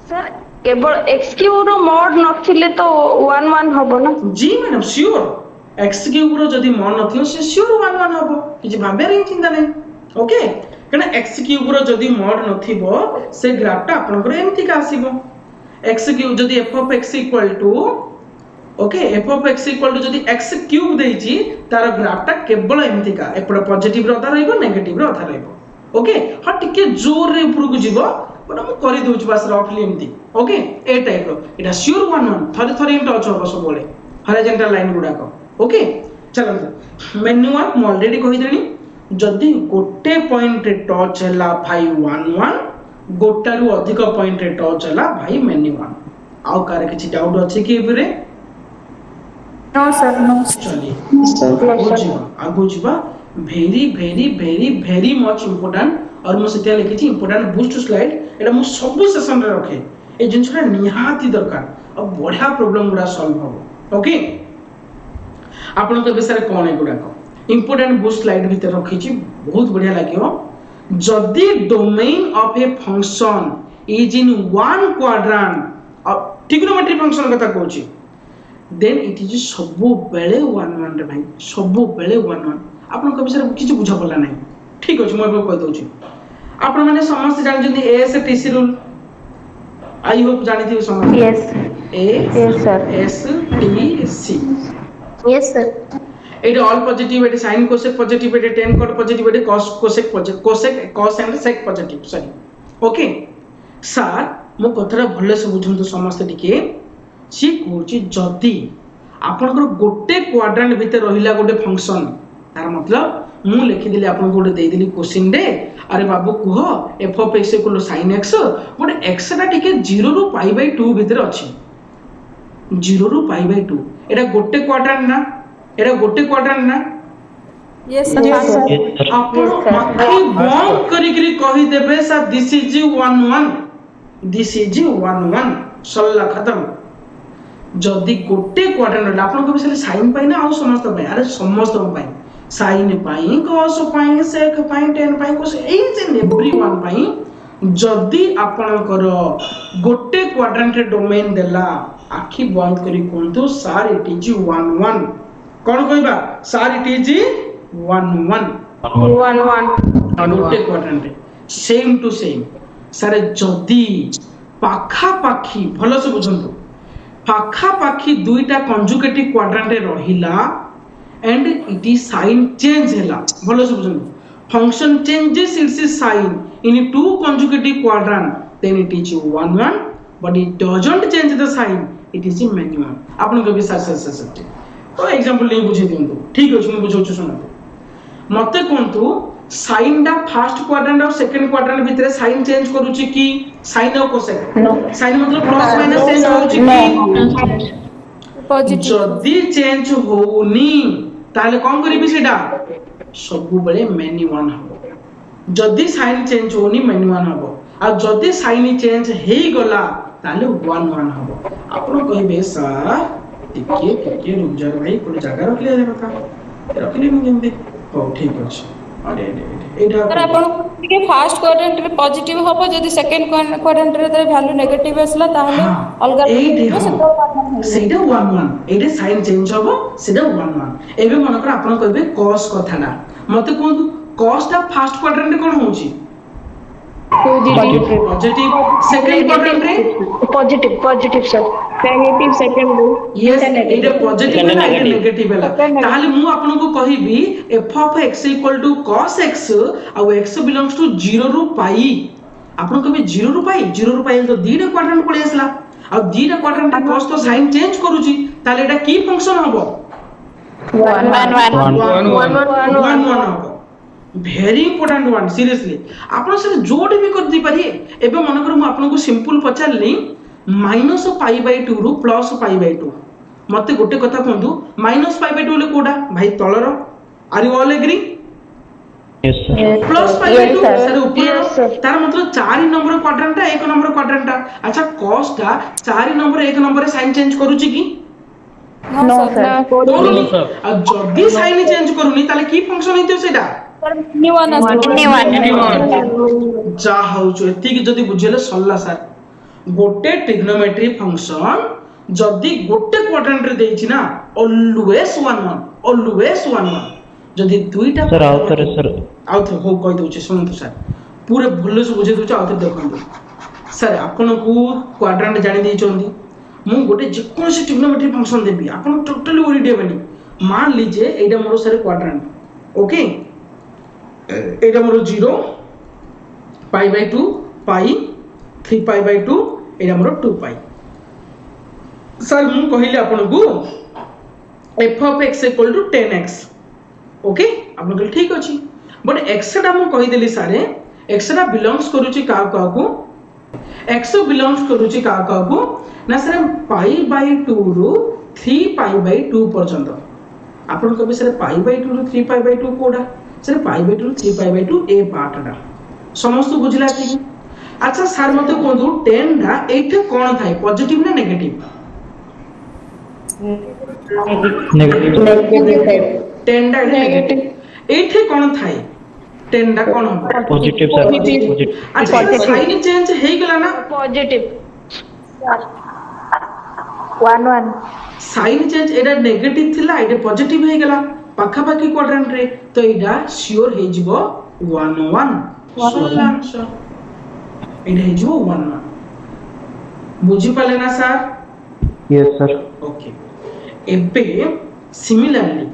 सर केवल एक्स क्यूब रो मॉड नथिले तो 1 1 हबो ना जी मैडम श्योर एक्स क्यूब रो जदी मन नथियो से श्योर 1 1 हबो कि भाबे रे चिंता नै ओके कना एक्स क्यूब रो जदी मॉड नथिबो से ग्राफटा आपनकर एमति का आसीबो x क्यूब जदी f of x equal to okay f of x equal to जदी x क्यूब देइची तार ग्राफटा केवल एमति का एपड पॉजिटिव रो अधा रहइबो नेगेटिव रो अधा रहइबो ओके हा टिके जोर रे ऊपर को जीवो बट हम करि दोछ बस रफली एमति ओके ए टाइप रो एटा श्योर 1 1 थरे थरे इन टच हो सब बोले हॉरिजॉन्टल लाइन गुडा को ओके चलो मेन्यू 1 म ऑलरेडी कहि देनी जदी गोटे पॉइंट रे टच हला भाई 1 1 गोटारू अधिक पॉइंट रे टच हला भाई मेन्यू 1 आउ कार किछि डाउट अछि कि एबरे नो सर नो चलिए आगो जीवा very very very very much important और मो सेते लिखि इंपोर्टेंट बूस्ट स्लाइड एटा मो सब सेशन रे रखे ए जिंसरा निहाती दरकार अब बढ़िया प्रॉब्लम गुडा सॉल्व हो ओके आपन के विषय कोन ए गुडा को इंपोर्टेंट बूस्ट स्लाइड भीतर रखि छी बहुत बढ़िया लागियो जदि domain of A function is in one quadrant of trigonometry function कथा कहूँ देन इट इज सबु बेले 1 1 रे भाई सबु बेले 1 1 आपन को विषय किछ बुझा पड़ला नहीं ठीक अछि मैं कह दउ छी आपन माने समस्त जानि जदि S TC rule I hope जानि थी समस्त yes A sir S T C yes sir it all positive it sin cosec positive it tan cot positive it cos cosec positive cos and sec positive sorry okay sir मो कथरा भले से बुझंतु समस्त टिके सी कहूची जदी आपनकर गोटे क्वाड्रेंट भीतर रहिला गोटे फंक्शन तार मतलब मु लिखि दिली आपन गोटे देइ दिली क्वेश्चन रे अरे बाबू कहो f of x = sin x गोटे x रा टिके 0 रु पाई बाय 2 भीतर अछि 0 रु पाई बाय 2 एटा गोटे क्वाड्रेंट ना एरा गोटे क्वाड्रेंट ना यस सर आपण आखि बंद करी करी कहि देबे sir this is 1 1 this is 1 1 सल्ला खत्म जदी गोटे क्वाड्रेंट आपण को बिसले साइन पाई ना आ समस्त पाई अरे समस्त pi sine pi cos pi sec pi tan pi cos as in everyone pi जदी आपनकर गोटे क्वाड्रेंट रे डोमेन देला आखि बंद करी कोंतु सर इट इज 1 1 कौन कहबा सर इट इज 1 1 गोटे quadrant same to same sir जदी पाखा पाखी भलो से बुझंतु पाखा पाखी दुईटा कंजुगेटिव क्वाड्रेंट रहिला and it is sign change हैला भलो से बुझंतु function changes its sign in two conjugative quadrant then it is 1 1 but it doesn't change the sign it is manual आपन को भी सर तो एग्जांपल ले बुझे दियंतु ठीक अछि मैं बुझौ सुनंतु मते कोंतु साइन दा फर्स्ट क्वाड्रेंट और सेकंड क्वाड्रेंट भीतर साइन चेंज करूची की साइन और कोसेक साइन मतलब प्लस माइनस चेंज होउची की पॉजिटिव जदी चेंज होउनी ताले कोन करिबी सेटा सबु बेले मेनी 1 हबो जदी साइन चेंज होउनी मेनी 1 हबो आ जदी साइन चेंज हेई गला ताले 1 1 हबो आपण कहिबे सर टिके रुक जा भाई कोन जगह रख लिया कथा रख लेनी जेंदी हो ठीक अछि अरे एटा सर आपण टिके फर्स्ट क्वाड्रेंट रे पॉजिटिव हबो जदी सेकंड क्वाड्रेंट रे तर वैल्यू नेगेटिव असला ताहले अलगा सेटा 1 1 एटा साइन चेंज हबो सेटा 1 1 एबे मन कर आपण कहबे cos कथाना मते कोन cos ता फर्स्ट क्वाड्रेंट कोन होउची पॉजिटिव सेकंड क्वाड्रेंट रे positive sir negative second yes एटा पॉजिटिव है नेगेटिव है ताहले मु आपन को कहिबी f of x = cos x uh x belongs to 0 रु पाई आपन कभी 0 रु पाई तो दीटा क्वाड्रेंट पळे आसला आ दीटा क्वाड्रेंट cos तो साइन चेंज करूची ताले एटा की फंक्शन हबो 1 1 हबो वेरी इंपोर्टेंट वन सीरियसली आपन से जोड़ भी कर दी पारी एबे मन कर मु आपन को सिंपल पचारली -π/2 रु +π/2 मते गोटे कथा कहंतु -π/2 ले कोडा भाई तलर are you all agree yes sir plus pi by 2 Yes, sir. Sir ऊपर Yes, sir. तार मतलब 4 नंबर क्वाड्रेंट 1 नंबर क्वाड्रेंट अच्छा cos टा 4 नंबर 1 नंबर साइन चेंज करूची की नो No, सर sir. करूनी आ जदी साइन चेंज करूनी ताले की फंक्शन हेतियो सेटा न्यू जा हाउचो एति की जदी बुझेले सल्ला सर गोटे ट्रिग्नोमेट्री फंक्शन जदी गोटे क्वाड्रेंट रे देछि ना ऑलवेज 1 1 जदी दुईटा सर आउथरे सर आउथरे हो कहि दउछि सुनନ୍ତୁ सर पूरे भल्ले से बुझे दउछि आउथरे देखंतु सर आपन को क्वाड्रेंट जानि दैछोंदी मु गोटे जेकोसी ट्रिग्नोमेट्री फंक्शन देबी आपन टोटली ओरिड हेबनी मान लीजिए एटा more sir quadrant okay Etah more 0 pi by 2 pi 3 pi by 2 Etah more 2 pi sir मु कहिली आपन को f of x equal to 10x okay आपन कहले ठीक अछि बट x टा मु कहि देली सारे x टा बिलोंग्स करूची का को x बिलोंग्स करूची का को ना सर पाई बाय 2 रु 3 पाई बाय 2 पर्यंत आपन कबे सर पाई बाय 2 रु 3 पाई बाय 2 कोडा सर पाई बाय 2 रु 3 पाई बाय 2 ए पार्ट टा समस्त बुझला ठीक अच्छा सर मते कोंदु 10 टा एठे कोन थाई पॉजिटिव ना नेगेटिव नेगेटिव 10 टा नेगेटिव एठे कोन थाई 10 टा कोन हो पॉजिटिव सर पॉजिटिव अच्छा साइन चेंज हे गेला ना Positive. 1 1. साइन चेंज एटा नेगेटिव थिला एटा पॉजिटिव हे गेला पाखा पाखी क्वाड्रेंट रे तो एटा श्योर हे जिवो 1 1 सोला आंसर एटा हे जिवो 1 1 बुझी पाले ना सर यस सर ओके एबे सिमिलरली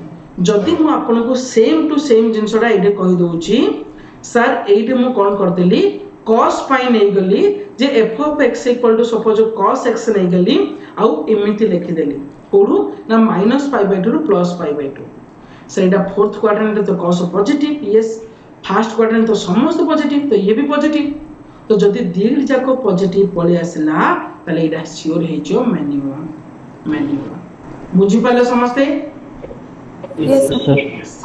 जदि मु आपन को सेम टू सेम जिंसडा एटे कहि दोउची सर एटे मु कोन करदेली cos पाई नै गली जे f of x equal to suppose cos x नै गली आउ एमिति लिखि देली कोडू ना माइनस पाई बाय 2 रु plus pi by 2 sir Etah fourth quadrant तो cos positive yes first quadrant तो समस्त पॉजिटिव तो ये भी पॉजिटिव तो जदि दीड जाको पॉजिटिव पळे आसला तले एटा श्योर हे जो मैन्युअल बुझी पाले समस्ते यस सर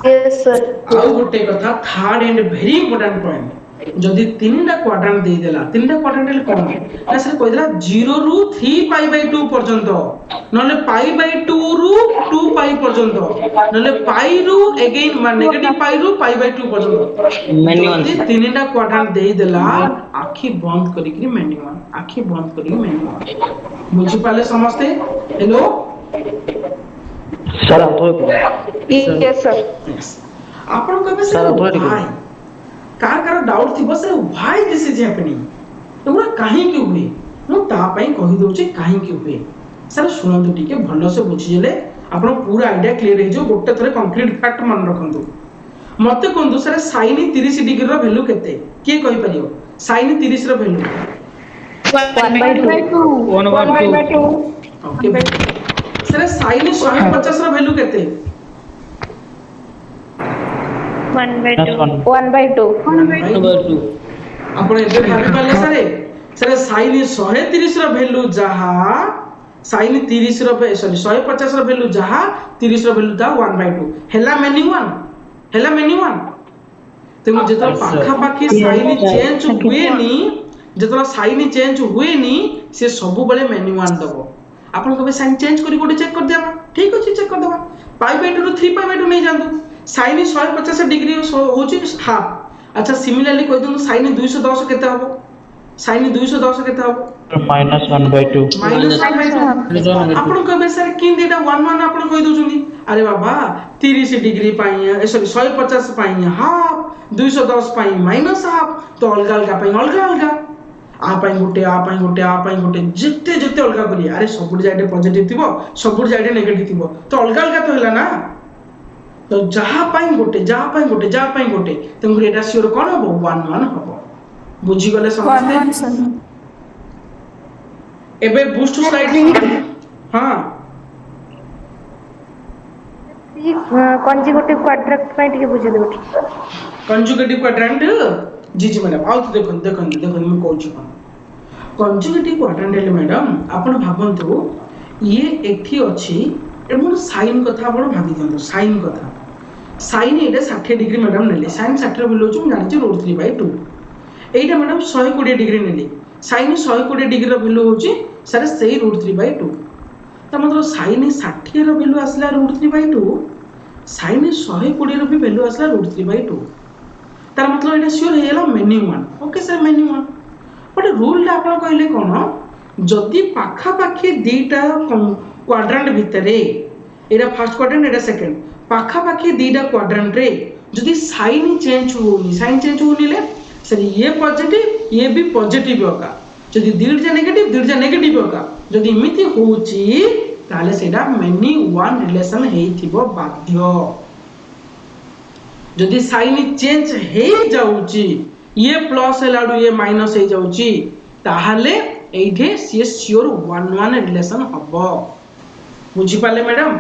Yes, sir. आउ गोटे कथा third and very important point जदि तीनटा क्वाड्रेंट दे देला तीनटा क्वाड्रेंट ले कोन ना सर कहि देला 0 रु 3 पाई बाय 2 पर्यंत नले पाई बाय 2 रु 2 पाई पर्यंत नले पाई रु अगेन नेगेटिव पाई रु पाई बाय 2 पर्यंत जदि तीनटा क्वाड्रेंट दे देला आखी बंद करी कि मैन्युअल आखी बंद करी मैन्युअल बुझी पाले समझते हेलो सर आउथरे Yes, sir. आपण कबे Sir, सर avoid भाई कार डाउट थिबो sir why this is happening एगुड़ा काहे कि हुए मु ता पई कहि दोची काहे कि हुए सर सुनंतु टिके भलो से बुझिले आपण पूरा आईडिया क्लियर हे जो गोटे थरे कंक्रीट फैक्ट मन रखंतु मते कोंदु सर sin 30 डिग्री रो वैल्यू केते के कहि परियो sin 30 रो value 1 by 2. 1 by 2. Okay sir sin 150 रो वैल्यू केते 1 by That's 2. one. 1 by 2. आपण एबे भाबी पाले सर sin 130 रो वैल्यू जहा sin 30 रो सॉरी 150 रो वैल्यू जहा 30 रो वैल्यू ता 1/2 हेला मैन्युअल तेमु जेतो पाखा पाखी sin चेंज हुएनी जेतो sin चेंज हुएनी से सब बेले मैन्युअल दबो आपण कबे sin चेंज करी गोटे चेक कर देबा ठीक अछि चेक कर देबा पाई बाय 2 रु 3 पाई बाय 2 नै जानदु sin 150 डिग्री होची हाफ अच्छा सिमिलरली कहि दनु sin 210 केते हबो sin 210 केते हबो -1/2 -1/2 आपण कबे सर किन देटा 1 1 आपण कहि दोछुनी अरे बाबा 30 डिग्री पाई सॉरी 150 पाई हाफ 210 पाई माइनस हाफ तो अलगा अलगा पाई अलगा अलगा आ पाई गोटे जिते जिते अलगा करी अरे सब जाइटे पॉजिटिव थिबो सब जाइटे नेगेटिव थिबो तो अलगा अलगा तो होला ना तो जहा पाई गोटे तंगुरी एटा सियोर कोन हबो 1 1 हबो बुझी गले समझते एबे बूस्ट स्लाइड हां कंजुगेटिव क्वाड्रेंट पे टिके बुझे देबो कंजुगेटिव क्वाड्रेंट जी मैडम आउ तो देखन मैं कहूँ कंजुगेटिव क्वाड्रेंट ले मैडम आपण भाबंतु ये एठी अछि एमन साइन कथा आपण भाबी दियंतु साइन कथा साइन ये 60 डिग्री मैडम नेली साइन 60 भैल्यू होची जानि √3/2 एटा मैडम 120 डिग्री नेली साइन 120 डिग्री भैल्यू होची सर सेही √3/2 त मतलब साइन 60 रो भैल्यू आसला √3/2 साइन 120 रो भी भैल्यू आसला √3/2 तार मतलब एटा श्योर हे गेला many one okay sir many one but rule टा आपण कहले कोन जदी पाखा पाखी दीटा क्वाड्रेंट भितरे एटा फर्स्ट क्वाड्रेंट एटा सेकंड पाखा पाखी दीटा क्वाड्रेंट रे जदी साइन चेंज होनी ले सर ये पॉजिटिव ये भी पॉजिटिव होगा जदी दीटा नेगेटिव होगा जदी इमिति होची ताले सेटा मेनी वन रिलेशन हेइथिबो बाध्य जदी साइन चेंज हे जाउची ये प्लस हेलाडू ये माइनस हे जाउची ताहाले एइठे सी श्योर 1-1 रिलेशन हबो बुझी पाले मैडम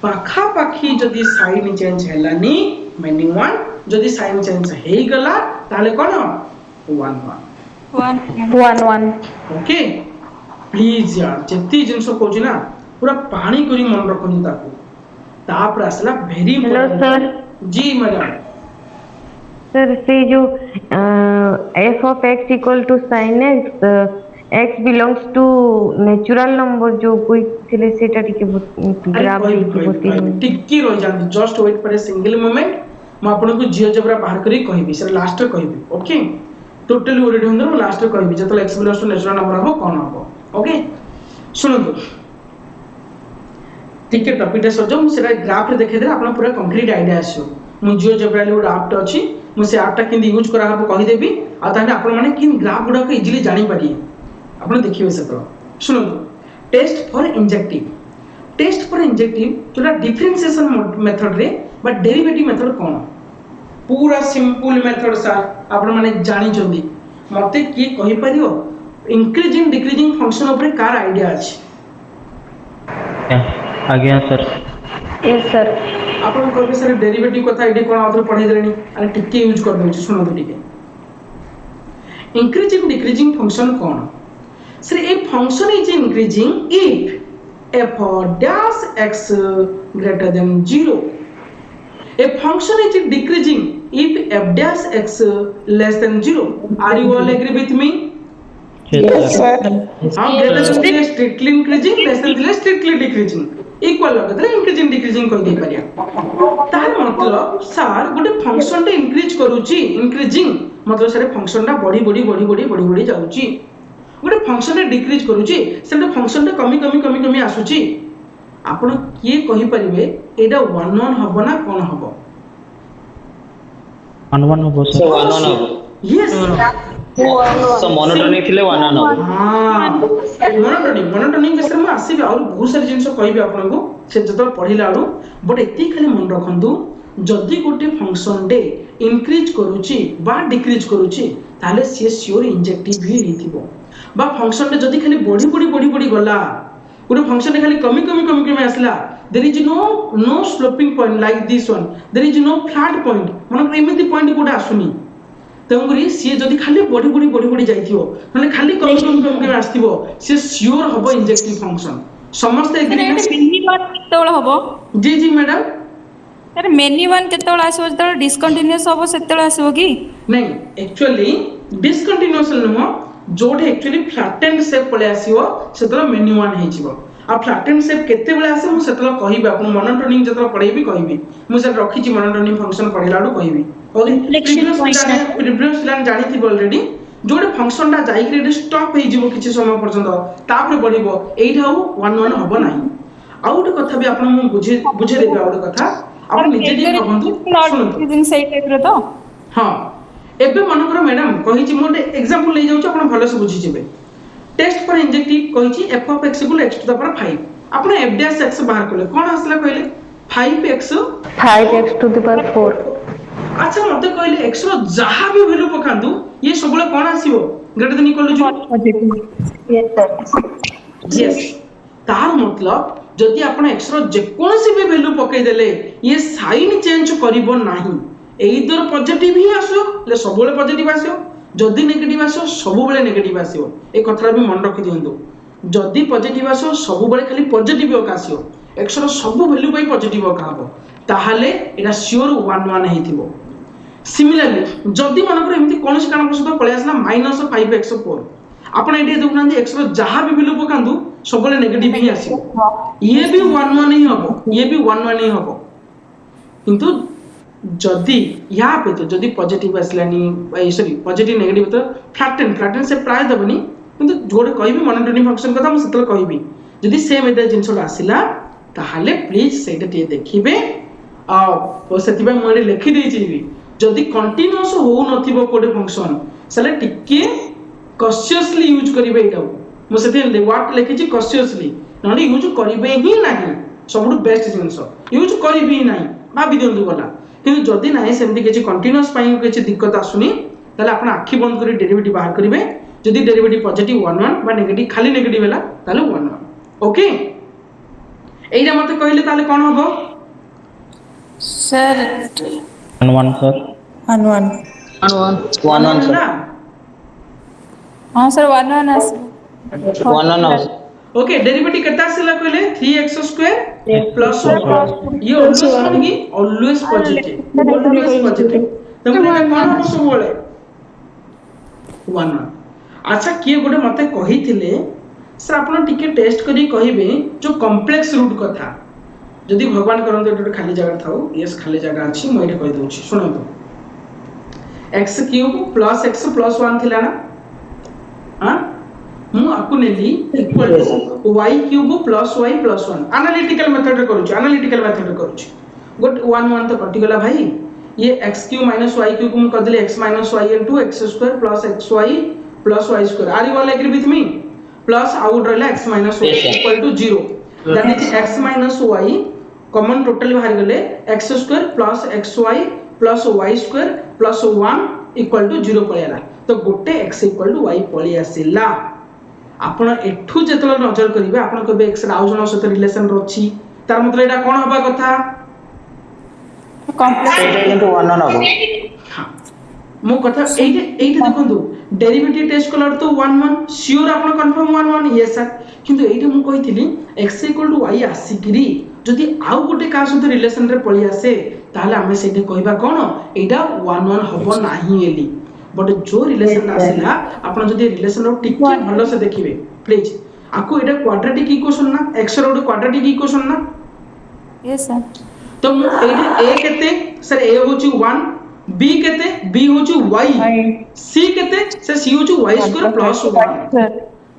पाखा पाखी जदी साइन चेंज हेलानी मेनी वन जदी साइन चेंज हे गला ताले कोन 1-1 ओके प्लीज यार जति जिंस कोची ना पूरा पानी करी मन रखनी ताको तापर असला वेरी सर जी मैडम सर से जो f of x equal to sin x x belongs to natural number जो कोई थिले सेटा टिके ग्राफ टिक्की रह जांती just wait for a single moment म आपन को जियोजेब्रा बाहर करी कहबी सर लास्ट रे कहबी ओके टोटली ओरेडी होंदर म लास्ट रे कहबी जतले x belongs to natural number हो कोन हो ओके सुनंतु ठीक है टॉपिक सजो मु सेरा ग्राफ रे देखे दे आपन पूरा कंक्रीट आईडिया आसियो मु जियोजेब्रा ले एक ऐप अछि मु से ऐप ता किंदी यूज करा हबो कहि देबी आ ताने आपन माने किन ग्राफ गुडा को इजीली जानि पारी आपन देखिबे सेतो सुनंतु टेस्ट फॉर इंजेक्टिव जोटा डिफरेंशिएशन मेथड रे बा डेरिवेटिव मेथड कोन पूरा सिंपल मेथड सर आपन माने जानि चंदी मते की कहि परियो इंक्रीजिंग डिक्रीजिंग फंक्शन ऊपर कार आईडिया अछि आज्ञा सर यस सर आपन कहबे सर डेरिवेटिव कथा एडी कोन आउथर पढै देलेनी अरे टिके यूज कर दउ सुनो तो टिके increasing decreasing function cone sir A function is increasing if f dash x greater than 0 a function is decreasing if f dash x less than 0 are you all agree with me yes sir how greater than strictly increasing less than strictly decreasing equal लगत increasing decreasing कर दे परिया तार मतलब sir गोटे function टे increase करूची increasing मतलब sir function टा बढ़ी जाउची गोटे फंक्शन टे डिक्रीज करूची सेटा फंक्शन टे कमी आसुची आपण किए कहि परिबे एटा 1-1 हबो ना कोन हबो 1-1 हबो सर 1-1 हबो यस सो मोनोटोनिक थिले 1-1 हबो हां मोनोटोनिक सर म आसीबे और बहुत सारी जिंस कहबे आपन को से जतो पढिला आरो बट एती खाली मन रखंतु जदी गोटे फंक्शन डे इंक्रीज करूची बा डिक्रीज करूची ताले से श्योर इंजेक्टिव ही हिथिबो बा फंक्शन डे जदी खाली बढ़ी गला गोटे फंक्शन डे खाली कमी आसला there is no sloping point like this one there is no flat point मन एमिति पॉइंट गोटे आसुनी तंगरी सी जदी खाली बढ़ी जाइथिबो माने खाली कमी आस्थिबो से श्योर हबो इंजेक्टिव फंक्शन समस्त एग्रीमेंट मेनी वन केतोळ हबो जी मैडम अरे मेनी वन केतोळ आसो जतोळ डिस्कंटीन्यूअस हबो सेतोळ आसो की नहीं एक्चुअली डिस्कंटीन्यूअस नो जोटे एक्चुअली फ्लैटेंड शेप पळे आसीबो सेतोळ मेनी वन हे जिवो आ फ्लैटेंड शेप केते बेले आसे मु सेतोळ कहिबा आपन मोनोटोनिक जतोळ पढेबी कहिबी मु से रखी छी मोनोटोनिक फंक्शन पढिलाडू कहिबी प्रीवियस लाइन जानि थी ऑलरेडी जोडे फंक्शन ता जाई के स्टॉप हे जिवो किछि समय पर्यंत तापर बढ़िबो एठाउ 1-1 हबो नाही आउट कथा भी आपन मु बुझे देबे आउट कथा आप निजे दी कहंतु सुनो सेही टाइप रे तो हां एबे मन करो मैडम कहि छी मोटे एग्जांपल ले जाउ छी आपन भलो से बुझी जेबे टेस्ट फॉर इंजेक्टिव कहि छी f of x = x to the power 5 आपन f dash x बाहर करले कोन आसला कहले 5x to the power 4 अच्छा मते कहले x रो जहा भी वैल्यू पकांदु ये सबले कोन आसीबो greater than equal to yes sir yes तार मतलब जदि आपण x रो जे कोनसी भी वैल्यू पकाई देले ये साइन चेंज करिवो नाही एइदर पॉजिटिव ही आसो ले सबले पॉजिटिव आसो जदि नेगेटिव आसो सबले नेगेटिव आसो ए कथरा भी मन रखि दियंतु जदि पॉजिटिव आसो सबले खाली पॉजिटिव आसो x रो सब वैल्यू पई पॉजिटिव का हबो ताहले एटा श्योर 1 1 हेथिबो सिमिलरली जदि मनकर एमती कोनोसी कारण सहित पळे आसला -5x4 आपण एटी देखुना x रो जहा भी वैल्यू पकांदु सबले नेगेटिव ही आसीबो ये भी 1 1 ही हबो ये भी 1 1 ही हबो किंतु जदि यहाँ पे तो जदि पॉजिटिव आसलानी सॉरी पॉजिटिव नेगेटिव तो फ्लैटेन से प्राय दबनी किंतु जोड़े कहबी मोनोटोनिक फंक्शन कथा हम सेतल कहबी जदि सेम एटा जिंसटा आसिला ताहाले प्लीज सेटा टिए देखिबे आ सेतिबे मोरे लिखि देइछि जदि कंटीन्यूअस हो नथिबो कोडे फंक्शन सेले टिके कॉन्शियसली यूज करिवे एटा मो सेते व्हाट लिखिछि कॉन्शियसली नॉट यूज करिवे ही नाही सबुठ बेस्ट जिंस यूज करिवे ही नाही भाबी दियंतु गला किंतु जदि नाही सेमति किछि कंटीन्यूअस पाई किछि दिक्कत आसुनी ताले आपण आखि बंद करी डेरिवेटिव बाहर करिवे जदि डेरिवेटिव पॉजिटिव 1 1 बा नेगेटिव खाली नेगेटिव हैला ताले 1 1 ओके एइरा मते कहिले ताले कोन हबो सर 1 1 सर 1 1 1 1 सर हां सर 1 1 आस 1 1 ओके डेरिवेटिव केता आसिला कहले 3x² प्लस ये ऑलवेज पॉजिटिव तमने कोन हो सब बोले 1 1 अच्छा किए गोटे मते कहिथिले सर आपण टिके टेस्ट करी कहिबे जो कॉम्प्लेक्स रूट कथा जदि भगवान करन तो खाली जगह थाउ यस खाली जगह अछि म एटा कहि दोछि सुनो तो x³ प्लस x प्लस 1 थिला ना हां मु आकु नेली equal to y³ plus y plus 1 analytical method रे करूछि गोट 1 1 तो कटि गला भाई ये x³ y³ को मु कर देले x y into x² plus xy plus y² are you all agree with me plus out रहला x y equal to 0 that is x y common total बाहर गले x² plus xy plus y² plus 1 equal to 0 पळेला तो गोटे x equal to y पळी आसिला आपण एठू जेतला नजर करिवे आपण कबे x राउ जन सहित रिलेशन रछि तार मतलब एटा कोन होबा कथा कॉम्प्लेक्स 1 1 हबो हां मो कथा एइटे देखंतु डेरिवेटिव टेस्ट कलर तो 1 1 श्योर आपण कंफर्म 1 1 यस सर किंतु एइटे मु कहिथिली x y आसीकिरी जदि आउ गोटे का सहित रिलेशन रे पळी आसे ताले हमें सेटे कहबा कोन एटा 1 1 हबो नाही एली बट जो रिलेशन आसिला आपण जदि रिलेशन रो टिके भलो से देखिबे प्लीज आको एटा क्वाड्रेटिक इक्वेशन ना x रो क्वाड्रेटिक इक्वेशन ना यस सर तो एटा a केते सर a होची 1 b केते b होची y c केते सर c होची y² प्लस 1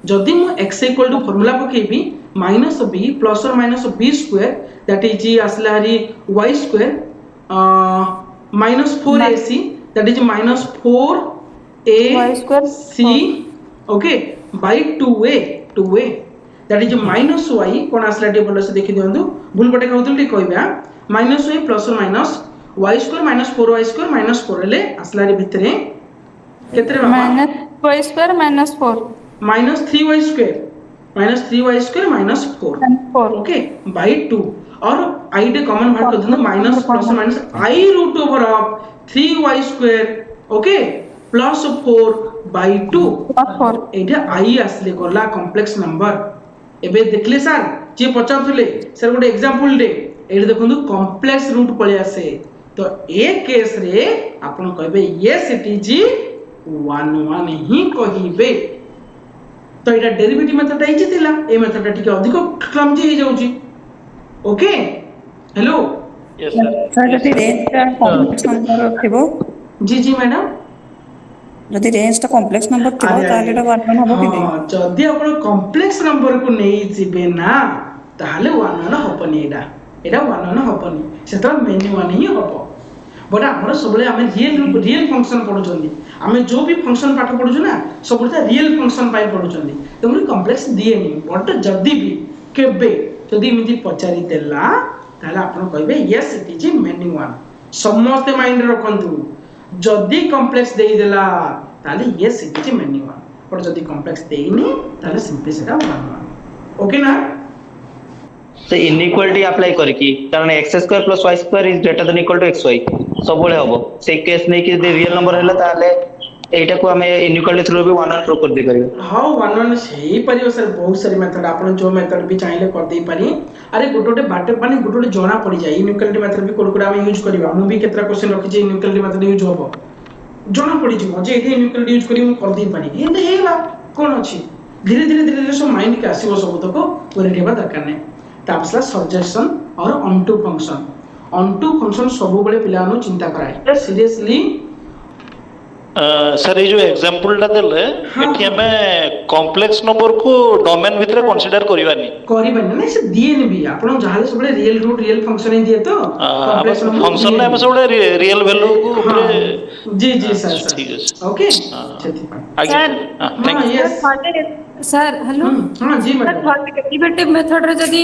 जदि मु x इक्वल टू फार्मूला पकेबी -b प्लस और माइनस b² दैट इज आसला हरी y² -4ac that is -4ac okay by 2a that is -y कोन आसला टे बोलो से देखि दियंतु भूल पटे कहउतल टे कहबा -y प्लस और माइनस y² -4y² -4 ले आसला रे भितरे केतरे बाबा -y² -4 -3y² -4 ओके by 2 और i डे कॉमन बाहर कर देना minus plus minus i root over of 3y² okay plus 4 by 2 Etah i आसले करला कॉम्प्लेक्स नंबर एबे देखले सर जे पचारथले सर गोटे एग्जांपल दे एटा देखंतु कॉम्प्लेक्स रूट पळे आसे तो ए केस रे आपण कहबे यस इट इज 1 1 ही कहिबे तो एटा डेरिवेटिव मेथड आइछि थिला ए मेथड टिके अधिक क्लमजी हे जाउची okay hello yes sir sir जति रेंज का कॉम्प्लेक्स नंबर थिबो जी जी मैडम जति रेंज ता कॉम्प्लेक्स नंबर थिबो ताले एटा 1 1 हबो कि नै जदि आपण कॉम्प्लेक्स नंबर को नै जिबे ना ताले 1 1 हबनी एटा 1 1 हबनी सेता मेनू 1 ही हबो बट हमर सबले हमें रियल फंक्शन पढुचंदी हमें जो भी फंक्शन पाठ पढुछु ना सबटा रियल फंक्शन पाई पढुचंदी तमरे कॉम्प्लेक्स दिएनी बट जदि भी केबे जदि इमिति पचारि देला ताले आपण कहबे यस इट इज मेनी 1 समस्त माइंड रखंतु जदि कॉम्प्लेक्स देई देला ताले yes it is many 1 but जदि कॉम्प्लेक्स देइनी ताले सिंपली सेटा 1 1 ओके ना तो इनइक्वालिटी अप्लाई करकी कारण x² + y² is greater than equal to xy सब बळे हबो से केस नै कि रियल नंबर हैला ताले एटा को हमें इनइक्वालिटी थ्रू भी 1 1 प्रूव कर दे करियो हाँ 1 1 सही परियो सर बहुत सारी मेथड आपण जो मेथड भी चाहिए कर दे पारी अरे गोटे बाटे पानी गोटे जना पड़ जाए इनइक्वालिटी मेथड भी कोड हम यूज करबा मु भी केतरा क्वेश्चन रखी जे इनइक्वालिटी मेथड यूज होबो जना पड़ी जो जे एठी इनइक्वालिटी यूज करी मु कर दे पारी एंड हेला कोन अछि धीरे धीरे सब माइंड के आसीबो सब तक पूरा रेबा दरकार नै तापसला सजेशन और ऑनटू फंक्शन सब बळे पिला चिंता कराए सीरियसली सर ये जो एग्जांपल टा देले एठी हमें कॉम्प्लेक्स नंबर को डोमेन भितर कंसीडर करबानी नै से दिए भी आपण जहाले सब रियल रूट रियल फंक्शन ही दिए तो कॉम्प्लेक्स फंक्शन ने हम सब रियल वैल्यू को जी सर ठीक है ओके सर हां यस सर हेलो हां जी मैडम डेरिवेटिव मेथड रे जदी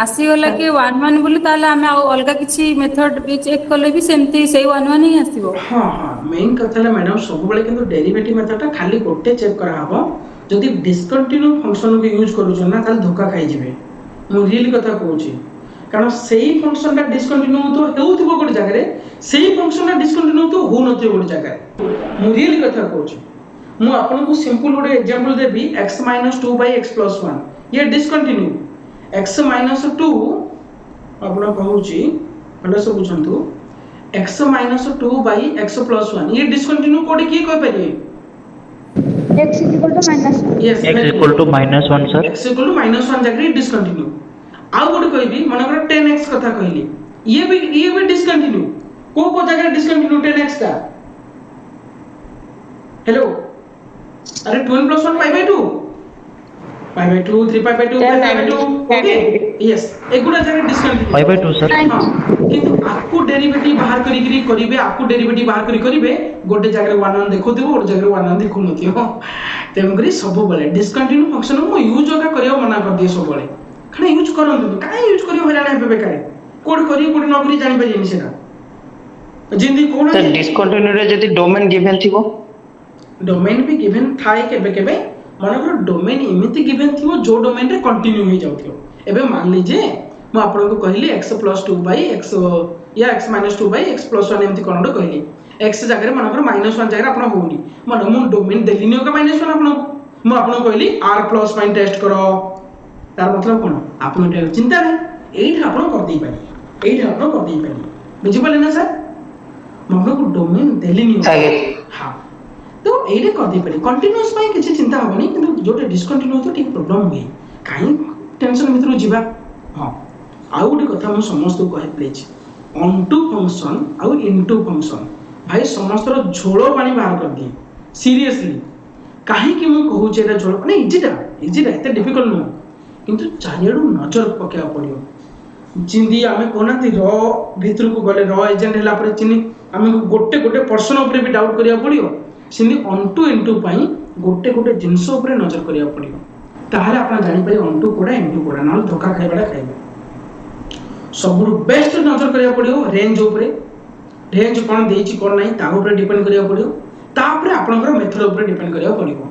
आसी गला कि 1 1 बोली ताले हमें अलगा किछि मेथड भी चेक करले भी सेमती सेही 1 1 ही आसीबो हां मेन कथा है मैडम सब बेले किंतु डेरिवेटिव मेथड टा खाली गोटे चेक करा हबो जदी डिस्कंटिन्यू फंक्शन को यूज करू छन ना ताले धोखा खाई जिवे मु रियल कथा कहू छी कारण सेही फंक्शन टा डिस्कंटिन्यू तो हेउथिबो गोटे जगह रे सेही फंक्शन टा डिस्कंटिन्यू तो हो नथिबो गोटे जगह रे मु रियल कथा कहू छी मु आपन को सिंपल गोटे एग्जांपल देबी x - 2 / x + 1 ये डिस्कंटिन्यू x - 2 आपन कहू छी भलो सब बुझंतु x - 2 / x + 1 ये डिस्कंटिन्यू कोड की कह परिए x = -1 yes x = -1 sir x = -1 जगह डिस्कंटिन्यू आ गोटे कहबी माने 10x कथा कहली ये भी डिस्कंटिन्यू को जगह डिस्कंटिन्यू 10x का हेलो अरे 2 + 1 pi/2 pi/2 3 pi/2 5/2 okay yes एगुडा जगह डिस्कंटिन्यू pi/2 सर हां किंतु आपको डेरिवेटिव बाहर करी करिवे आपको डेरिवेटिव बाहर करी करिवे गोटे जगह 1 1 देखो दिबो गोटे जगह 1 1 देखो नथियो तेम करी सब बेले डिस्कंटिन्यू फंक्शन मो यूज का करियो मना कर दिए सब बेले खाना यूज करंतु काई यूज करियो हैरान हेबे बेकार कोड करी कोड न करी जानि पाइनी सेरा जिंदी कोन सर डिस्कंटिन्यू रे जदी डोमेन गिवन थिबो डोमेन भी गिवन थाए केबे मानकर डोमेन एमिति गिवन थिबो जो डोमेन रे कंटिन्यू हो जाउथियो एबे मान लीजिए मु आपन को कहली x + 2 / x या x - 2 / x + 1 एमिति कोन कहली x जगह रे मानकर -1 जगह आपन होउनी माने मु डोमेन देलिनियो का -1 आपन मु आपन कहली r + फाइन टेस्ट करो तार मतलब कोन आपन चिंता नै एठी आपन कर दै पानी एठी आपन कर दै पानी बुझि पाले ना सर मु आपन को डोमेन देलिनियो हां तो एरे कर दे पड़ी कंटीन्यूअस पाई किछि चिंता होबनी किंतु जोटे डिस्कंटिन्यू तो ठीक प्रॉब्लम हुई काई टेंशन भीतर जीवा हां आउ गोटे कथा हम समस्त को कहे प्लीज ऑनटू फंक्शन आउ इनटू फंक्शन भाई समस्त रो झोलो पानी बाहर कर दी सीरियसली काहे कि मु कहू छै एटा झोलो नै इजीटा एते डिफिकल्ट नो किंतु चारियाडू नजर पकेवा पड़ियो जिंदी आमे कोनाती रो भीतर को गले रो एजेंट हला पर चिनी आमे गोटे पर्सन ऊपर भी डाउट करिया पड़ियो सिंदी ऑनटू इनटू पाई गोटे जिंस ऊपर नजर करिया पड़ियो ताहाले आपण जानि पारे ऑनटू कोडा इनटू कोडा न धोखा खाइबाडा खाइबे सबरु बेस्ट नजर करिया पड़ियो रेंज ऊपर रेंज कोन देछि कोन नाही ता ऊपर डिपेंड करिया पड़ियो ता ऊपर आपनकर मेथड ऊपर डिपेंड करिया पड़ियो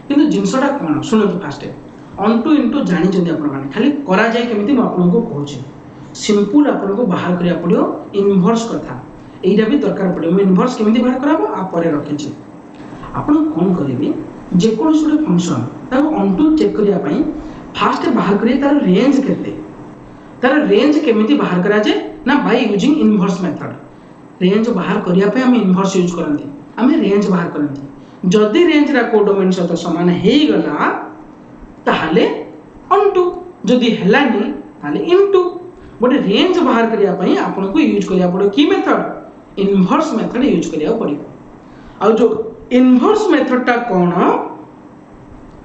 किंतु जिंसटा कोन सुनतु फास्ट ऑनटू इनटू जानि जंदी आपण माने खाली करा जाय केमिति म आपन को कहूछि सिंपल आपन को बाहर करिया पड़ियो इनवर्स कथा एइरा भी दरकार पड़ियो म इनवर्स केमिति बाहर कराबो आ परे रखिछि आपण कोन करिबी जे कोन सुडे फंक्शन ताको ऑनटू चेक करिया पई फास्ट बाहर करिया तार रेंज केते तार रेंज केमिति बाहर करा जे ना by using inverse method range बाहर करिया पे हम इनवर्स यूज करंती हमें रेंज बाहर करंती जदी रेंज रा को डोमेन सहित समान हेई गला ताहाले ऑनटू जदी हेलानी ताहाले इनटू बट रेंज बाहर करिया पई आपन को यूज करिया पड़ो की मेथड इनवर्स मेथड यूज करिया पड़ियो आ जो इनवर्स मेथड टा कोन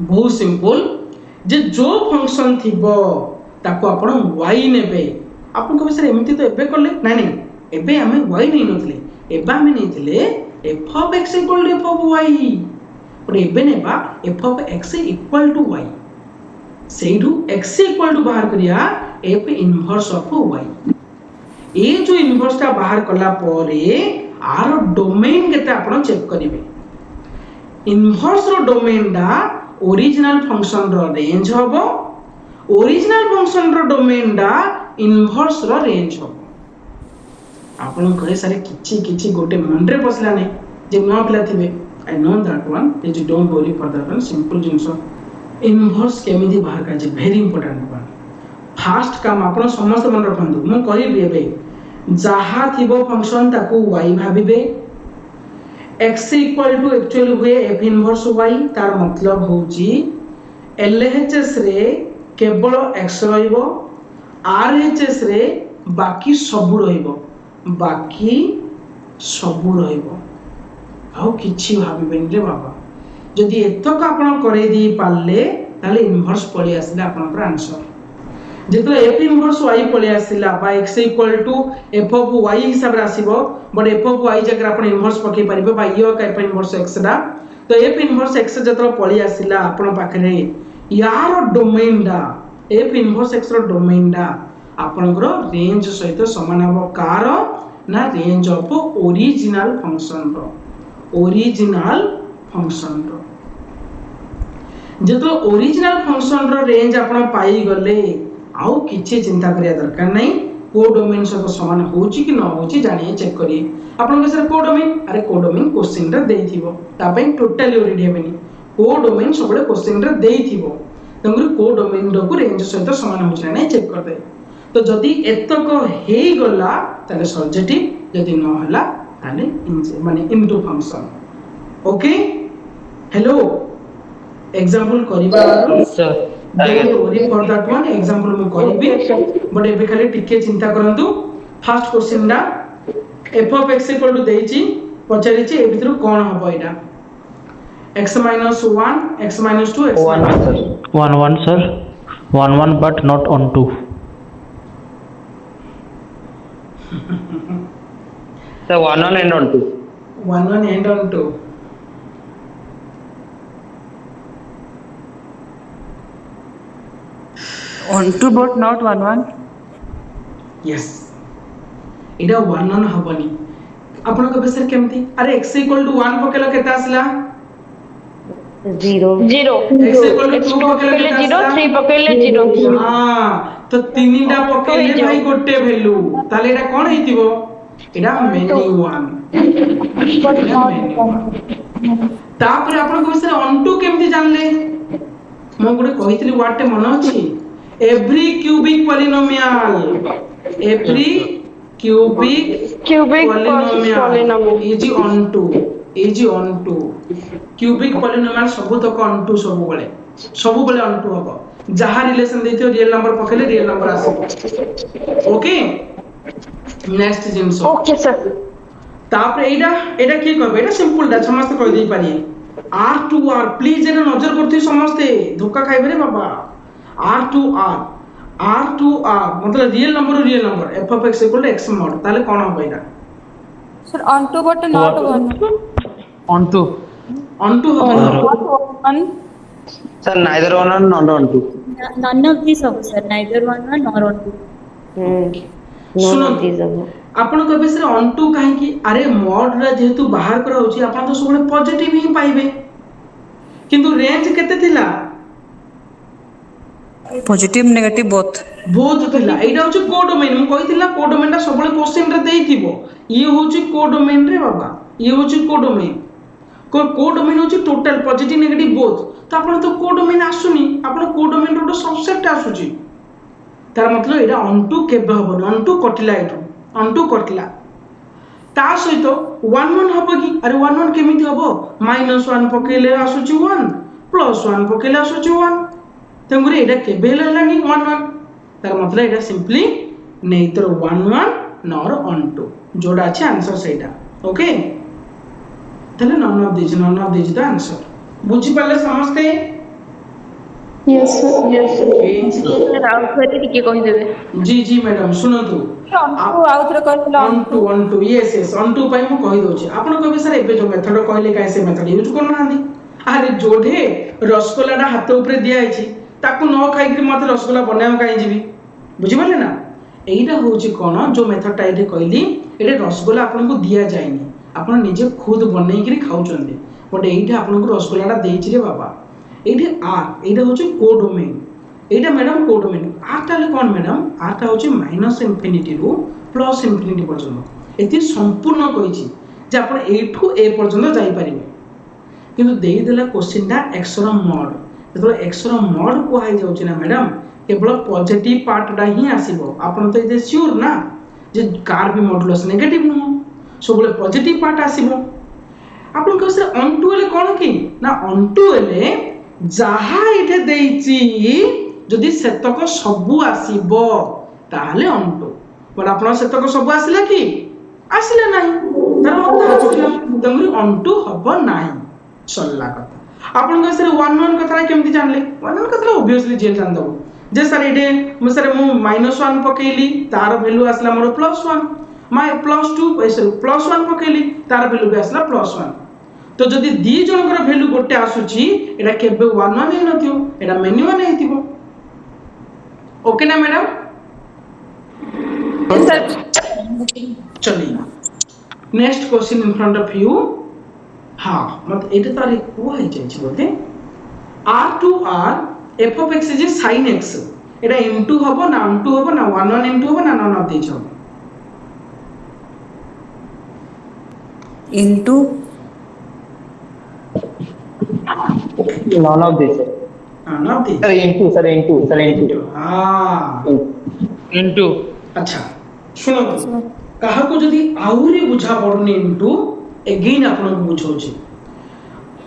बहुत सिंपल जे जो फंक्शन थिबो ताको आपण y नेबे आपन को सर एमिति तो एबे करले नै नै एबे हमें y नै नथले एबा हमें नैथिले f of x = f of y पर एबे नेबा f of x = y सेइडू x = बाहर करिया f इनवर्स ऑफ y ए जो इनवर्स ता बाहर करला परे आर डोमेन केते आपण चेक करिवे इनवर्स रो डोमेन डा ओरिजिनल फंक्शन रो रेंज होबो ओरिजिनल फंक्शन रो डोमेन डा इनवर्स रो रेंज होबो आपण कहे सारे किछि गोटे मन रे बसला नै जे नो पिला थिबे I know that one. You don't worry for that one. Simple genus inverse केमिति बाहर का जे very important one. फास्ट काम आपण समस्त मन रखंतु मु कहबी एबे जहा थिबो फंक्शन ताकू y भाबिबे x एक्चुअली हुए f इनवर्स y तार मतलब होची LHS रे केवल x रहइबो RHS रे बाकी सब रहइबो बाकी सब रहइबो आउ किछि भाबिबेन रे बाबा जदि एतक आपण करे दी पाले ताले इनवर्स पळी आसिला आपनकर आंसर जेतो f इनवर्स y पळी आसिला बा x f of y हिसाब रे आसीबो बट f of y जकर आपण इनवर्स पके परिबे बा यो का f इनवर्स x दा तो f इनवर्स x जेतो पळी आसिला आपण पाखरे यार डोमेन दा f इनवर्स x रो डोमेन दा आपनकर रेंज सहित समान हबो कार ना रेंज ऑफ ओरिजिनल फंक्शन रो जेतो ओरिजिनल फंक्शन रो रेंज आपण पाई गले आउ किछि चिंता करिया दरकार नै को डोमेन सहित समान होची कि न होची जानिए चेक करिए आपण के सर को डोमेन क्वेश्चन रे देइथिबो ता पई टोटली ओरिड हेबेनी को डोमेन सबले क्वेश्चन रे देइथिबो तंगुर को डोमेन रो रेंज सहित समान होची नै चेक कर दे तो जदि एतक हेई गला ताले सर्जेटिव जदि न हला ताले माने into function okay hello example करिबा sir don't worry for that one example मु करिबी बट एबे खाली टिके चिंता करंतु फर्स्ट क्वेश्चन ना f of x = देइची पचारि छि ए भितरु कोन हबो एटा x - 1 x - 2 x 1 sir 1 but not on 2 So 1 and on 2. 1 and on 2 On 2 but not 1 yes एटा 1 हबनी आपण को बेसर केमती अरे x = 1 पकेला केता आसला 0 x = 2 पकेला 0 3 पकेले 0 हां तो तीनटा पकेले भाई गोटे वैल्यू ताले एटा कोन हेतिबो एटा मेनी 1 तापर आपण को बेसर on 2 केमती जानले म गुडे कहितली वाटे मन अछि every cubic polynomial is on 2 cubic polynomial सब तक on 2 सब बेले on 2 हबो जहा रिलेशन देथियो रियल नंबर पखेले रियल नंबर आसे ओके नेक्स्ट जिंस ओके सर तापर एटा की कहबे एटा सिंपल दा समस्त कह दे पारी r to r प्लीज एटा नजर करथि समस्त धोखा खाइबे रे बाबा r to r मतलब real number f of x = x mod ताले कोन हो एटा sir on 2 but not 1 on 2 हो 1 Sir, neither 1 and not on 2. None of these of sir, neither 1 nor on 2. सुनो आपण कहबे सर on 2 काहे कि अरे mod रा जेतु बाहर करा होची आपण तो सबले पॉजिटिव ही पाइबे किंतु रेंज केते थिला पॉजिटिव नेगेटिव बोथ थिला एटा होची को डोमेन हम कहितिला को डोमेन ता सबले क्वेश्चन रे देइथिबो ये होची को डोमेन रे बाबा ये होची को डोमेन होची टोटल पॉजिटिव नेगेटिव बोथ तो आपण तो को डोमेन आसुनी आपण को डोमेन रो सबसेट आसुची तार मतलब एटा on 2 केबे हबो on 2 कटिला एठो on 2 कटिला ता सहित 1 1 हबो कि अरे 1 1 केमिति हबो -1 पकेले आसुची 1 +1 पकेले आसुची 1 तंगुरे एटा केबे लानी 1 1 तार मतलब एटा सिंपली नेइतर 1 1 नॉर on 2 जोडा अछि आंसर सेटा ओके तले none of this the answer बुझी पाले समझते यस यस सर राउट करके टिके कहि देबे जी मैडम सुनतु आउथरे कहला on 2 यस on 2 पई म कहि दोछि आपण कहबे सर एबे जो मेथड कहले काहे से मेथड यूज करना हांदी अरे जोढे रसगोलाडा हाथ ऊपर दिया आइछि ताकू न खाइ कि मते रसगोला बनाव काई जीबी बुझि पाले ना एइटा होछि कोन जो मेथड टाइटे कहली एटे रसगोला आपन को दिया जायनी आपन निजे खुद बनै कि खाउ चंदे बट एइटा आपन को रसगोलाडा देइछि रे बाबा एइटे आर एइटा होछि को डोमेन एइटा मैडम को डोमेन आर ताले कोन मैडम आर ता होछि -इंफिनिटी रु +इंफिनिटी पर्यंत एति संपूर्ण कहिछि जे आपन एठू ए पर्यंत जाई परिबे किंतु देई देला क्वेश्चन टा x रो मॉड जेतो x रो मॉड को हाई जाउची ना मैडम केवल पॉजिटिव पार्ट डा ही आसीबो आपण तो इते श्योर ना जे कार भी मॉडुलस नेगेटिव नो सो बोले पॉजिटिव पार्ट आसीबो आपण को से ऑन टू ले कोन की ना ऑन टू ले जहा इथे देइची जदि सेतक सबु आसीबो ताहले ऑन टू पर आपण सेतक सबु आसिला की आसिला नाही तार मतलब आसिला तमरी ऑन टू हबो नाही सल्ला कथा आपण को से 1 1 कथा केमति जानले 1 1 कथा ऑब्वियसली जेल जान दबो जे सर एडे मु सर मु -1 पकेली तार वैल्यू आसला मोर +1 माय +2 सर +1 पकेली तार वैल्यू भी आसला +1 तो जदि दी जनकर वैल्यू गोटे आसुची एटा केबे 1 1 हे नथियो एटा मेनी 1 हेतिबो ओके ना मैडम सर चलिए next question in front of you हां मत एटा तारे को है छै बोलते r f of x is sin x Etah into हबो ना into हबो ना 1 1 into हबो ना नन ऑफ दिस हबो into none of this none of this sir into हां into अच्छा सुनो कहा को जदी आउरी बुझा पड़नी into अगेन आपन को बुझौची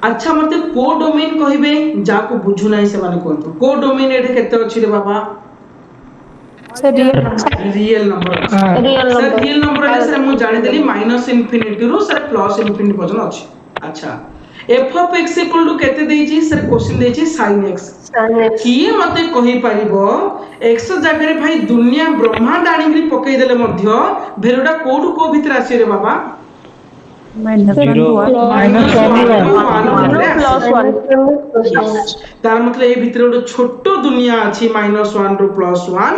अच्छा मते को डोमेन कहिबे जाको बुझु नाही से माने कोन को डोमेन एठे केते अछि रे बाबा sir real number sir real number है सर मु जानि देली -इंफिनिटी रो सर +इंफिनिटी पर्यंत अछि अच्छा f of x equal to केते देछि सर क्वेश्चन देछि sin x किए मते कहि परिबो x जगह रे भाई दुनिया ब्रह्मांड आनिग्री पकई देले मध्य भेलुडा कोडू को भीतर आसी रे बाबा तार मतलब ए भीतर ଗୋଟେ छोटो दुनिया अछि -1 रो +1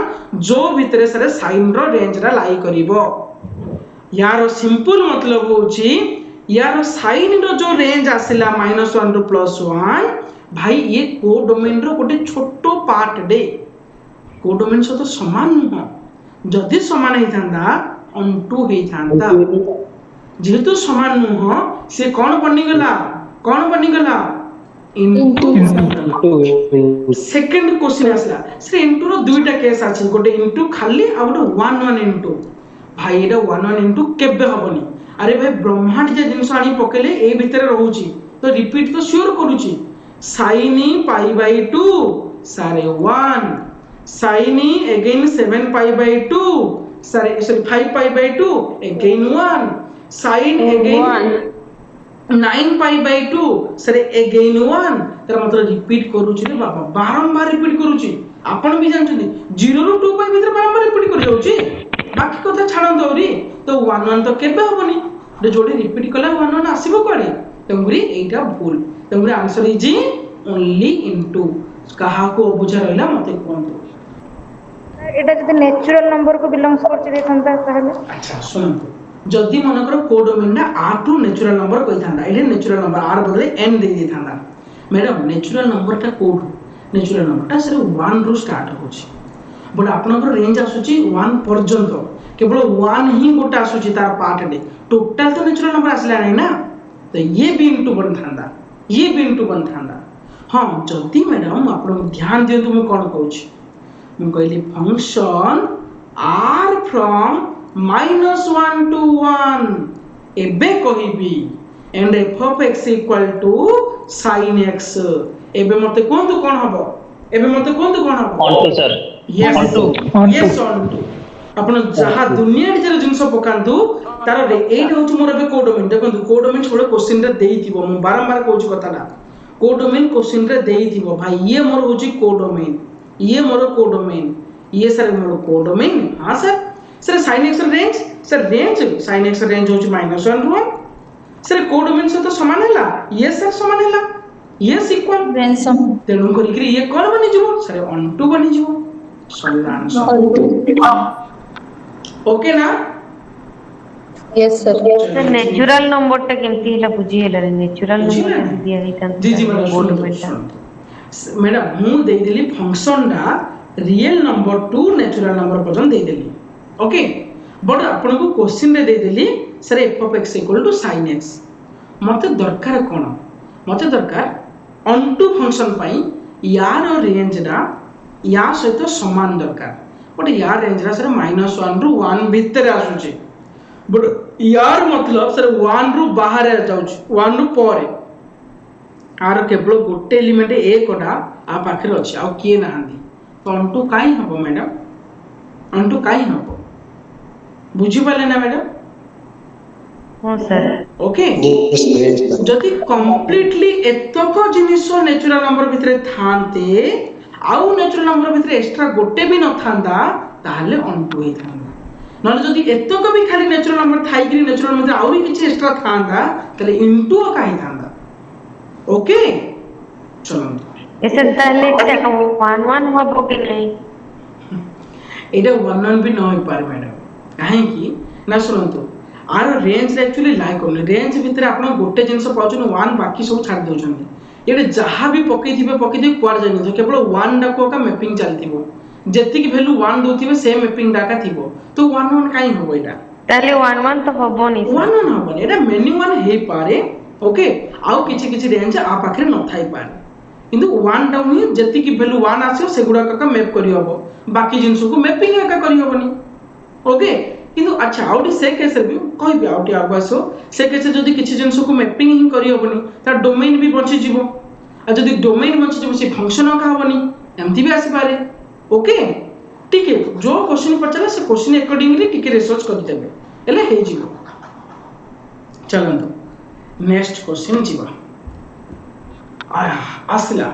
जो भीतर सरे साइन रो रेंज रा लाई करिवो यार सिंपल मतलब होची यार साइन रो जो रेंज आसिला -1 रो +1 भाई ये को डोमेन रो गोटे छोटो पार्ट डे को डोमेन सो तो समान न जदी समान हे थांदा ऑन टू हे थांदा जेहेतु समान नुह से कौन बनी गला इनटू सेकंड क्वेश्चन आसला से इनटू रो दुईटा केस आछि गोटे इनटू खाली आ गोटे 1 1 इनटू भाई एटा 1 1 इनटू केबे हबनी अरे भाई ब्रह्मांड जे जिंस आनी पकेले ए भीतर रहउची तो रिपीट तो श्योर करूची sin π/2 सारे 1 sin अगेन 7 π/2 सारे sorry 5 π/2 again 1 sin again 9 π/2 sir again 1 तर मतलब रिपीट करूची रे बाबा बारंबार रिपीट करूची आपण भी जानछथि 0 रो 2 π भीतर बारंबार रिपीट कर जाउची बाकी कथा छाड़न दौरी तो 1 1 तो केबे होबनी जे जोडी रिपीट कला 1 1 आसीबो कोडी तंगुरी एटा भूल तंगुरी आंसर इज ओनली इनटू कहा को बुझा रहला मते कोंतो एटा जदि नेचुरल नंबर को बिलोंग्स करछि देखंता ताहले अच्छा सुनंतु जदि मनकर को डोमेन ना r टू नेचुरल नंबर कहि थांदा एले नेचुरल नंबर r बदले n दे दे थांदा मैडम नेचुरल नंबर ता कोड नेचुरल नंबर ता सर 1 रो स्टार्ट होछि बट आपनकर रेंज आसुची 1 पर्यंत केवल 1 ही गोटा आसुची तार पार्ट डे टोटल तो नेचुरल नंबर आसला नै ना तो ये भी इनटू बन थांदा ये भी इनटू बन थांदा हां जदि मैडम आपन ध्यान दियंतु म कोन कहूची म कहली फंक्शन r फ्रॉम -1 to 1 एबे कहिबी and f of x equal to sin x एबे मते कोंतु कोन हबो एबे मते कोंतु कोन हबो on two sir yes yes on two अपन जहा दुनिया जे जिंस पकांतु तार एट होच मोर एबे को डोमेन देखंतु को डोमेन छोड़े क्वेश्चन रे देई थिबो म बारंबार कहूच कथाला को डोमेन क्वेश्चन रे देई थिबो भाई ये मोर होची को डोमेन ये मोर को डोमेन ये सर मोर को डोमेन हां sir sin x range sir range sin x range होची -1 रो सर को डोमेन से तो समान हैला ये सर समान हैला यस इक्वल रेंज सम तेनु करी ये कोन बनि जिवो सर ऑन टू बनि जिवो सॉरी आंसर ओके ना यस सर नेचुरल नंबर टा केमती हैला बुझी हैला रे नेचुरल नंबर दिया हैता जी जी मैडम मु दे देली फंक्शन डा real number two natural number पर्यंत दे देली ओके बट आपन को क्वेश्चन रे दे देली sir f of x equal to sin x मते दरकार कोन मते दरकार ऑनटू फंक्शन पाई यार रेंज रा या सहित समान दरकार बट यार रेंज रा सर -1 रु 1 भितर आसुचे बट यार मतलब सर 1 रु बाहर जाउछ 1 रु परे आर केवल गोटे एलिमेंट एक टा आ पाखरे अछि आ किए नांदी तो ऑनटू काई हबो मैडम ऑनटू काई हबो बुझी पाले ना मैडम हां सर ओके जदि कंप्लीटली एतक जिनिस नेचुरल नंबर भितरे थांते आउ नेचुरल नंबर भितरे एक्स्ट्रा गोटे भी न थांदा ताहले ऑनटू हे थांदा नले जदि एतक भी खाली नेचुरल नंबर थाई कि नेचुरल नंबर आउरी किछि एक्स्ट्रा थांदा तले इनटू काई थांदा ओके चलो सर ताले 1 1 हबो कि नहीं एटा 1 1 भी न होई पारे मैडम काहे कि ना सुनंतु आर रेंज एक्चुअली लाइक करने रेंज भितर आपण गोटे जिंस पाउछन 1 बाकी सब छाड़ दोछन एटे जहां भी पकई क्वार जानि केवल 1 डाको का मैपिंग चलतिबो जेति की वैल्यू 1 दोथिबे सेम मैपिंग डाका थिबो तो 1 1 काई होबो एटा ताले 1 1 तो हबो नि 1 1 हबो एटा मेनी 1 हे पारे ओके आउ किछि रेंज आ पाखरे न थाई पारे किंतु 1 डाउन ही जेति की वैल्यू 1 आसियो सेगुडा का मैप करि हबो बाकी जिंस को मैपिंग एका करि हबोनी ओके किंतु अच्छा आउटी से केस भी कहि भी आउटी आगवासो से केस जदी किछि जिंस को मैपिंग ही करि हबोनी ता डोमेन भी बचि जिवो आ जदी डोमेन बचि जिवो से फंक्शन का हबोनी एमती भी आसी पारे ओके ठीक है जो क्वेश्चन पचला से क्वेश्चन अकॉर्डिंगली टिके रिसर्च करि देबे एले हे जिवो चलंतु नेक्स्ट क्वेश्चन जीवा आसला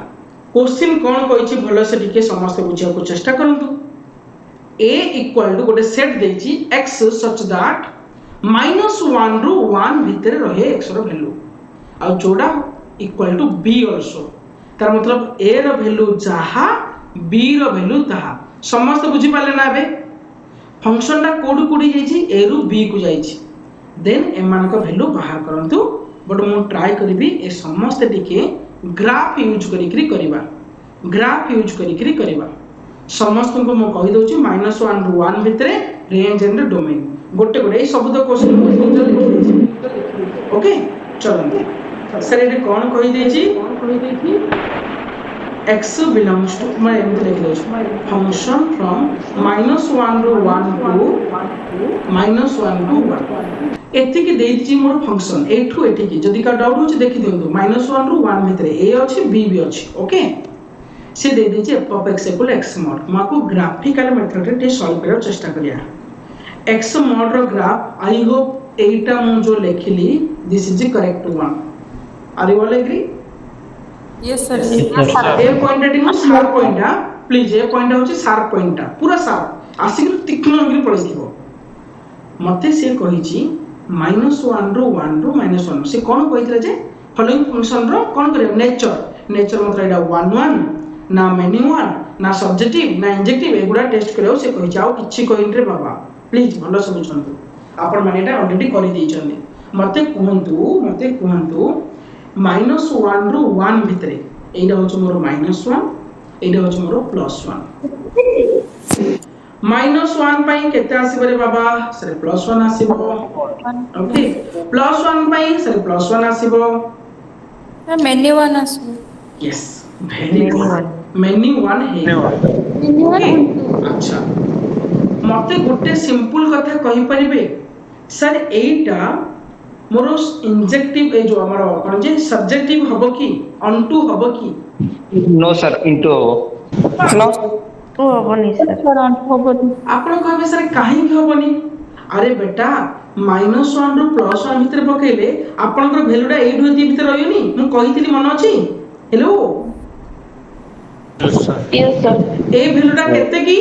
क्वेश्चन कौन कहिछि भलो से टिके समस्त बुझिया को चेष्टा करंतु a इक्वल टू गोटे सेट देछि x सच दैट -1 रु 1 भितर रहे x रो वैल्यू आ जोड़ा इक्वल टू b आल्सो तार मतलब a रो वैल्यू जहा b रो वैल्यू तहा समस्त बुझी पाले ना बे फंक्शन टा कोड कोडी जाइछि a रु b को जाइछि देन एमान को वैल्यू बाहर करंतु बट मु ट्राई करबी ए समस्त टिके ग्राफ यूज करिकरी करबा ग्राफ यूज करिकरी करबा समस्त को मु कहि दोछि -1 रु 1 भितरे रेंज एंड डोमेन गोटे गोटे सब तो क्वेश्चन ओके चलो सर ये कौन कहि देछि x belongs to मैं एमते लिख दोछि फंक्शन फ्रॉम -1 रु 1 टू -1 टू 1 एति की देइ छि मोर फंक्शन एठू एठी की जदी का डाउट होछि देखि दियंतु -1 रु 1 भितरे a अछि b भी अछि ओके से दे दीजिए f of x equal x mod माको ग्राफिकल मेथड रे सॉल्व करब चेष्टा करिया x mod रो ग्राफ आई होप एटा मु जो लिखली this is the correct one are you all agree yes sir a point एटिंग sharp point please a point होची शार्प पॉइंट पूरा शार्प आसिक तीक्ष्ण होगी पड़ै दिबो मते से कहि छी -1 रो 1 रो -1 से कोन कहितले जे फॉलोइंग फंक्शन रो कोन करे नेचर मतलब एटा 1 1 ना मेनी 1 ना सब्जेक्टिव ना इंजेक्टिव एगुडा टेस्ट करियो से कहि जाओ किछि कहिन रे बाबा प्लीज भलो सब बुझंतु आपण माने एटा ऑलरेडी करि दै छथि मते कहंतु -1 रो 1 भितरे एटा होछ मोर -1 एटा होछ मोर +1 -1 पई केते आसीबो रे बाबा सर +1 आसीबो ओके +1 पई सर +1 आसीबो मेनी 1 आसीबो यस वेरी गुड मेनी 1 हे अच्छा मते गुटे सिंपल कथा कहि परिबे सर एटा मोर इंजेक्टिव ए जो हमर कोन जे सब्जेक्टिव हबो की ऑनटू हबो की नो सर इनटू हबो नो तो हबोनी सर हबोनी आपण कहबे सर काहे की हबोनी अरे बेटा -1 रु +1 भितर पकेले आपनकर वैल्यूटा 8 होती भितर रहियोनी मु कहितली मन अछि हेलो यस सर ए वैल्यूटा केते की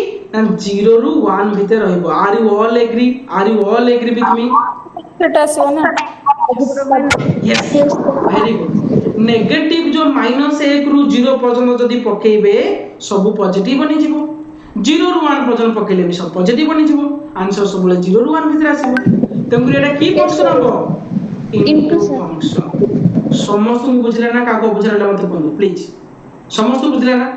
0 रु 1 भितर रहइबो are you all agree with me सेटा से ना यस वेरी गुड नेगेटिव जो -1 रु 0 पर्यंत जदी पकेइबे सब पॉजिटिव बनि जिवो 0 रु 1 पर्यंत पकेले भी सब पॉजिटिव बनि जिवो आंसर सब 0 रु 1 भितर आसीबो तंगु एटा की फंक्शन हबो इनटू फंक्शन समस्त को बुझले ना काको बुझले मत कोन प्लीज समस्त बुझले ना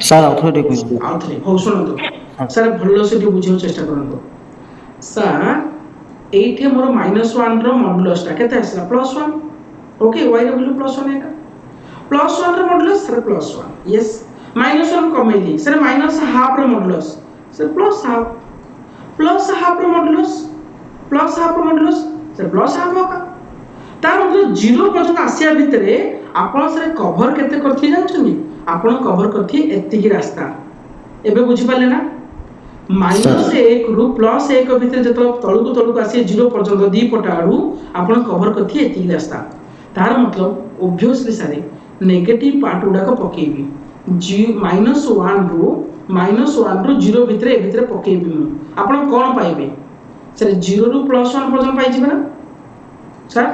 सर आउथरे कोइ आउथरे हो सुनो तो सर भलो से बुझियो चेष्टा करंतो सर एठे मोर -1 रो मॉडुलस ता केते आसला +1 ओके y ର वैल्यू +1 एका +1 ର मॉडुलस सर +1 यस -1 कमेली सर -1/2 ର मॉडुलस सर +1/2 +1/2 ର मॉडुलस +1/2 ର मॉडुलस सर +1/2 होगा तार मतलब 0 पर्यंत आसिया भितरे आपण सर कवर केते करथि जानछनी आपण कवर करथि एतिकी रास्ता एबे बुझि पाले ना -1 रु +1 भितर जत तळुक आसी 0 पर्यंत दी पटा आडू आपण कवर करथि एतिकी रास्ता तार मतलब ऑब्वियसली सारे नेगेटिव पार्ट उडा को पकेबी -1 रु 0 भितरे पकेबी मु आपण कोन पाइबे सर 0 रु +1 पर्यंत पाइ जिबे ना सर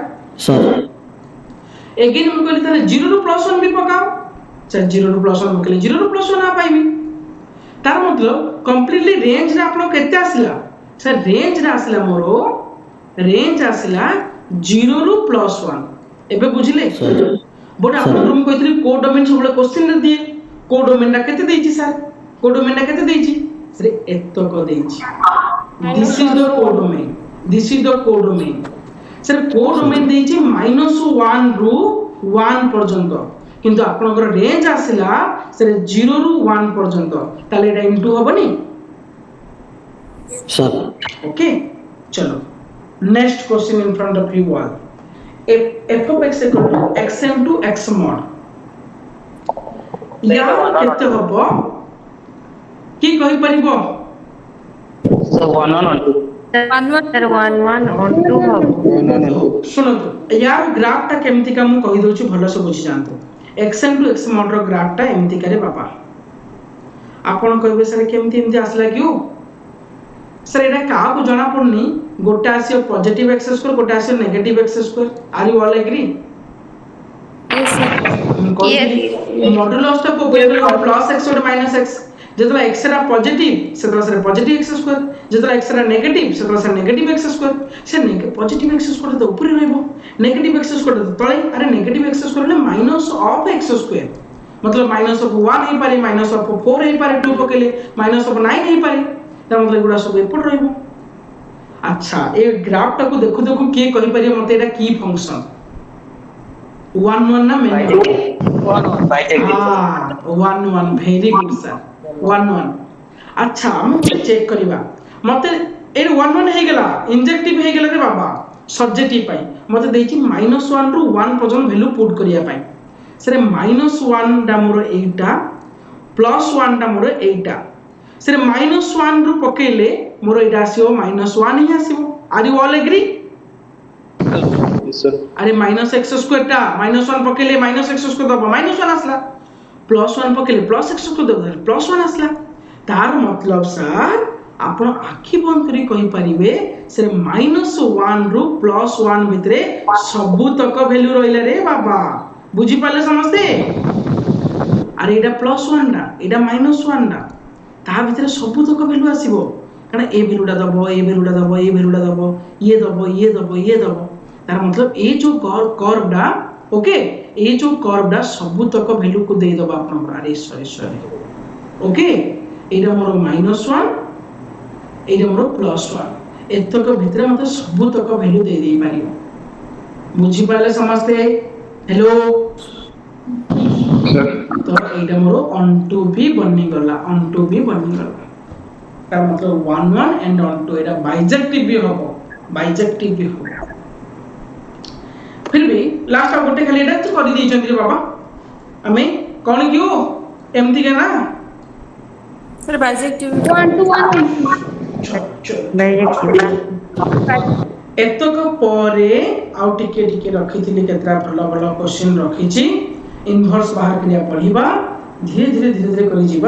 एगेन हम कहली तारे 0 रु +1 भी पकाओ सर 0 रु +1 पकले 0 रु +1 आ पाइबी तार मतलब कंप्लीटली रेंज रे आपन केते आसिला सर रेंज रे आसिला मोरो रेंज आसिला 0 रु +1 एबे बुझिले बट आपन रूम कहतरी को डोमेन सबले क्वेश्चन रे दिए को डोमेन ना केते देछि सर को डोमेन ना केते देछि सर एतो को देछि दिस इज द को डोमेन सर को डोमेन देछि -1 रु 1 पर्यंत किंतु आपनकर रेंज आसिला सर 0 रु 1 पर्यंत ताले एटा इनटू हबनी सर ओके चलो next question in front of you all f of x equal to x into x mod या केते हबो की कहि परिबो सर 1 1 2 सर 1 1 on 2 हबो सुनतो यार ग्राफ ता केमति का मु कहि दोछु भलो से बुझि जानतो x into x mod रो ग्राफ ता एमति करे बाबा आपण कहबे सर केमति एमति आसला क्यों सर एटा का को जाना पड़नी गोटा आसी पॉजिटिव एक्स स्क्वायर गोटा आसी negative x square are you all agree Yes, sir. Modulus ता को प्लस x और माइनस x जेतला x रा पॉजिटिव सेतला सर पॉजिटिव x स्क्वायर जेतला x रा नेगेटिव सेतला सर नेगेटिव x स्क्वायर से पॉजिटिव x स्क्वायर तो ऊपर रहबो नेगेटिव x स्क्वायर तो तळे अरे नेगेटिव x स्क्वायर ले माइनस ऑफ x स्क्वायर मतलब माइनस ऑफ 1 हे पारे माइनस ऑफ 4 हे पारे 2 पकेले माइनस ऑफ 9 हे पारे ता मतलब गुडा सब एपट रहबो अच्छा ए ग्राफ टा को देखो देखो के कहि परियो मते एटा की फंक्शन 1 1 ना मैंने 1 1 by take 1 1 very good sir 1 1 अच्छा हम चेक करिबा मते ए 1 1 हे गेला इंजेक्टिव हे गेला रे बाबा सब्जेक्टिव पाई मते देछि -1 रु 1 पर्यंत वैल्यू पुट करिया पाई सर -1 डा मोर एटा +1 डा मोर एटा सर -1 रु पकेले मोर एटा आसीओ -1 ही आसीओ are you all agree sir अरे -x स्क्वायर टा -1 पकेले -x स्क्वायर दबो -1 आसला +1 पकेले +x स्क्वायर दबो +1 आसला तार मतलब सर आपण आखी बंद करी कहि परिबे सर -1 रु +1 भितरे सबु तक वैल्यू रहिला रे बाबा बुझी पाले समझते अरे एटा +1 डा एटा -1 डा ता भितरे सबु तक वैल्यू आसीबो कारण ए वैल्यूटा दबो ए वैल्यूटा दबो ए वैल्यूटा दबो ये दबो ये दबो ये दबो तार मतलब ए जो कर्व डा ओके ए जो कर्व डा सबु तक वैल्यू को दे दबो आपन अरे सॉरी ओके एटा मोर -1 एटा मोर +1 एतक भितरे मतलब सबु तक वैल्यू दे दे पारियो बुझी पाले समझते हेलो तो एटा मोर ऑन टू भी बनी गला ऑन टू भी बनी गला तार मतलब 1 1 and on to Etah bijective भी होबो बाइजेक्टिव भी होबो फिर भी लास्ट अब गोटे खाली एटा तो कर दी चंद्र बाबा हमें कोन क्यों एमती के ना सर बाइजेक्टिव 1 to 1. एतक परे आउ टिके टिके रखिथिली केतरा भलो भलो क्वेश्चन रखिछि इनवर्स बाहर करिया पढिबा धीरे धीरे करि जीवा।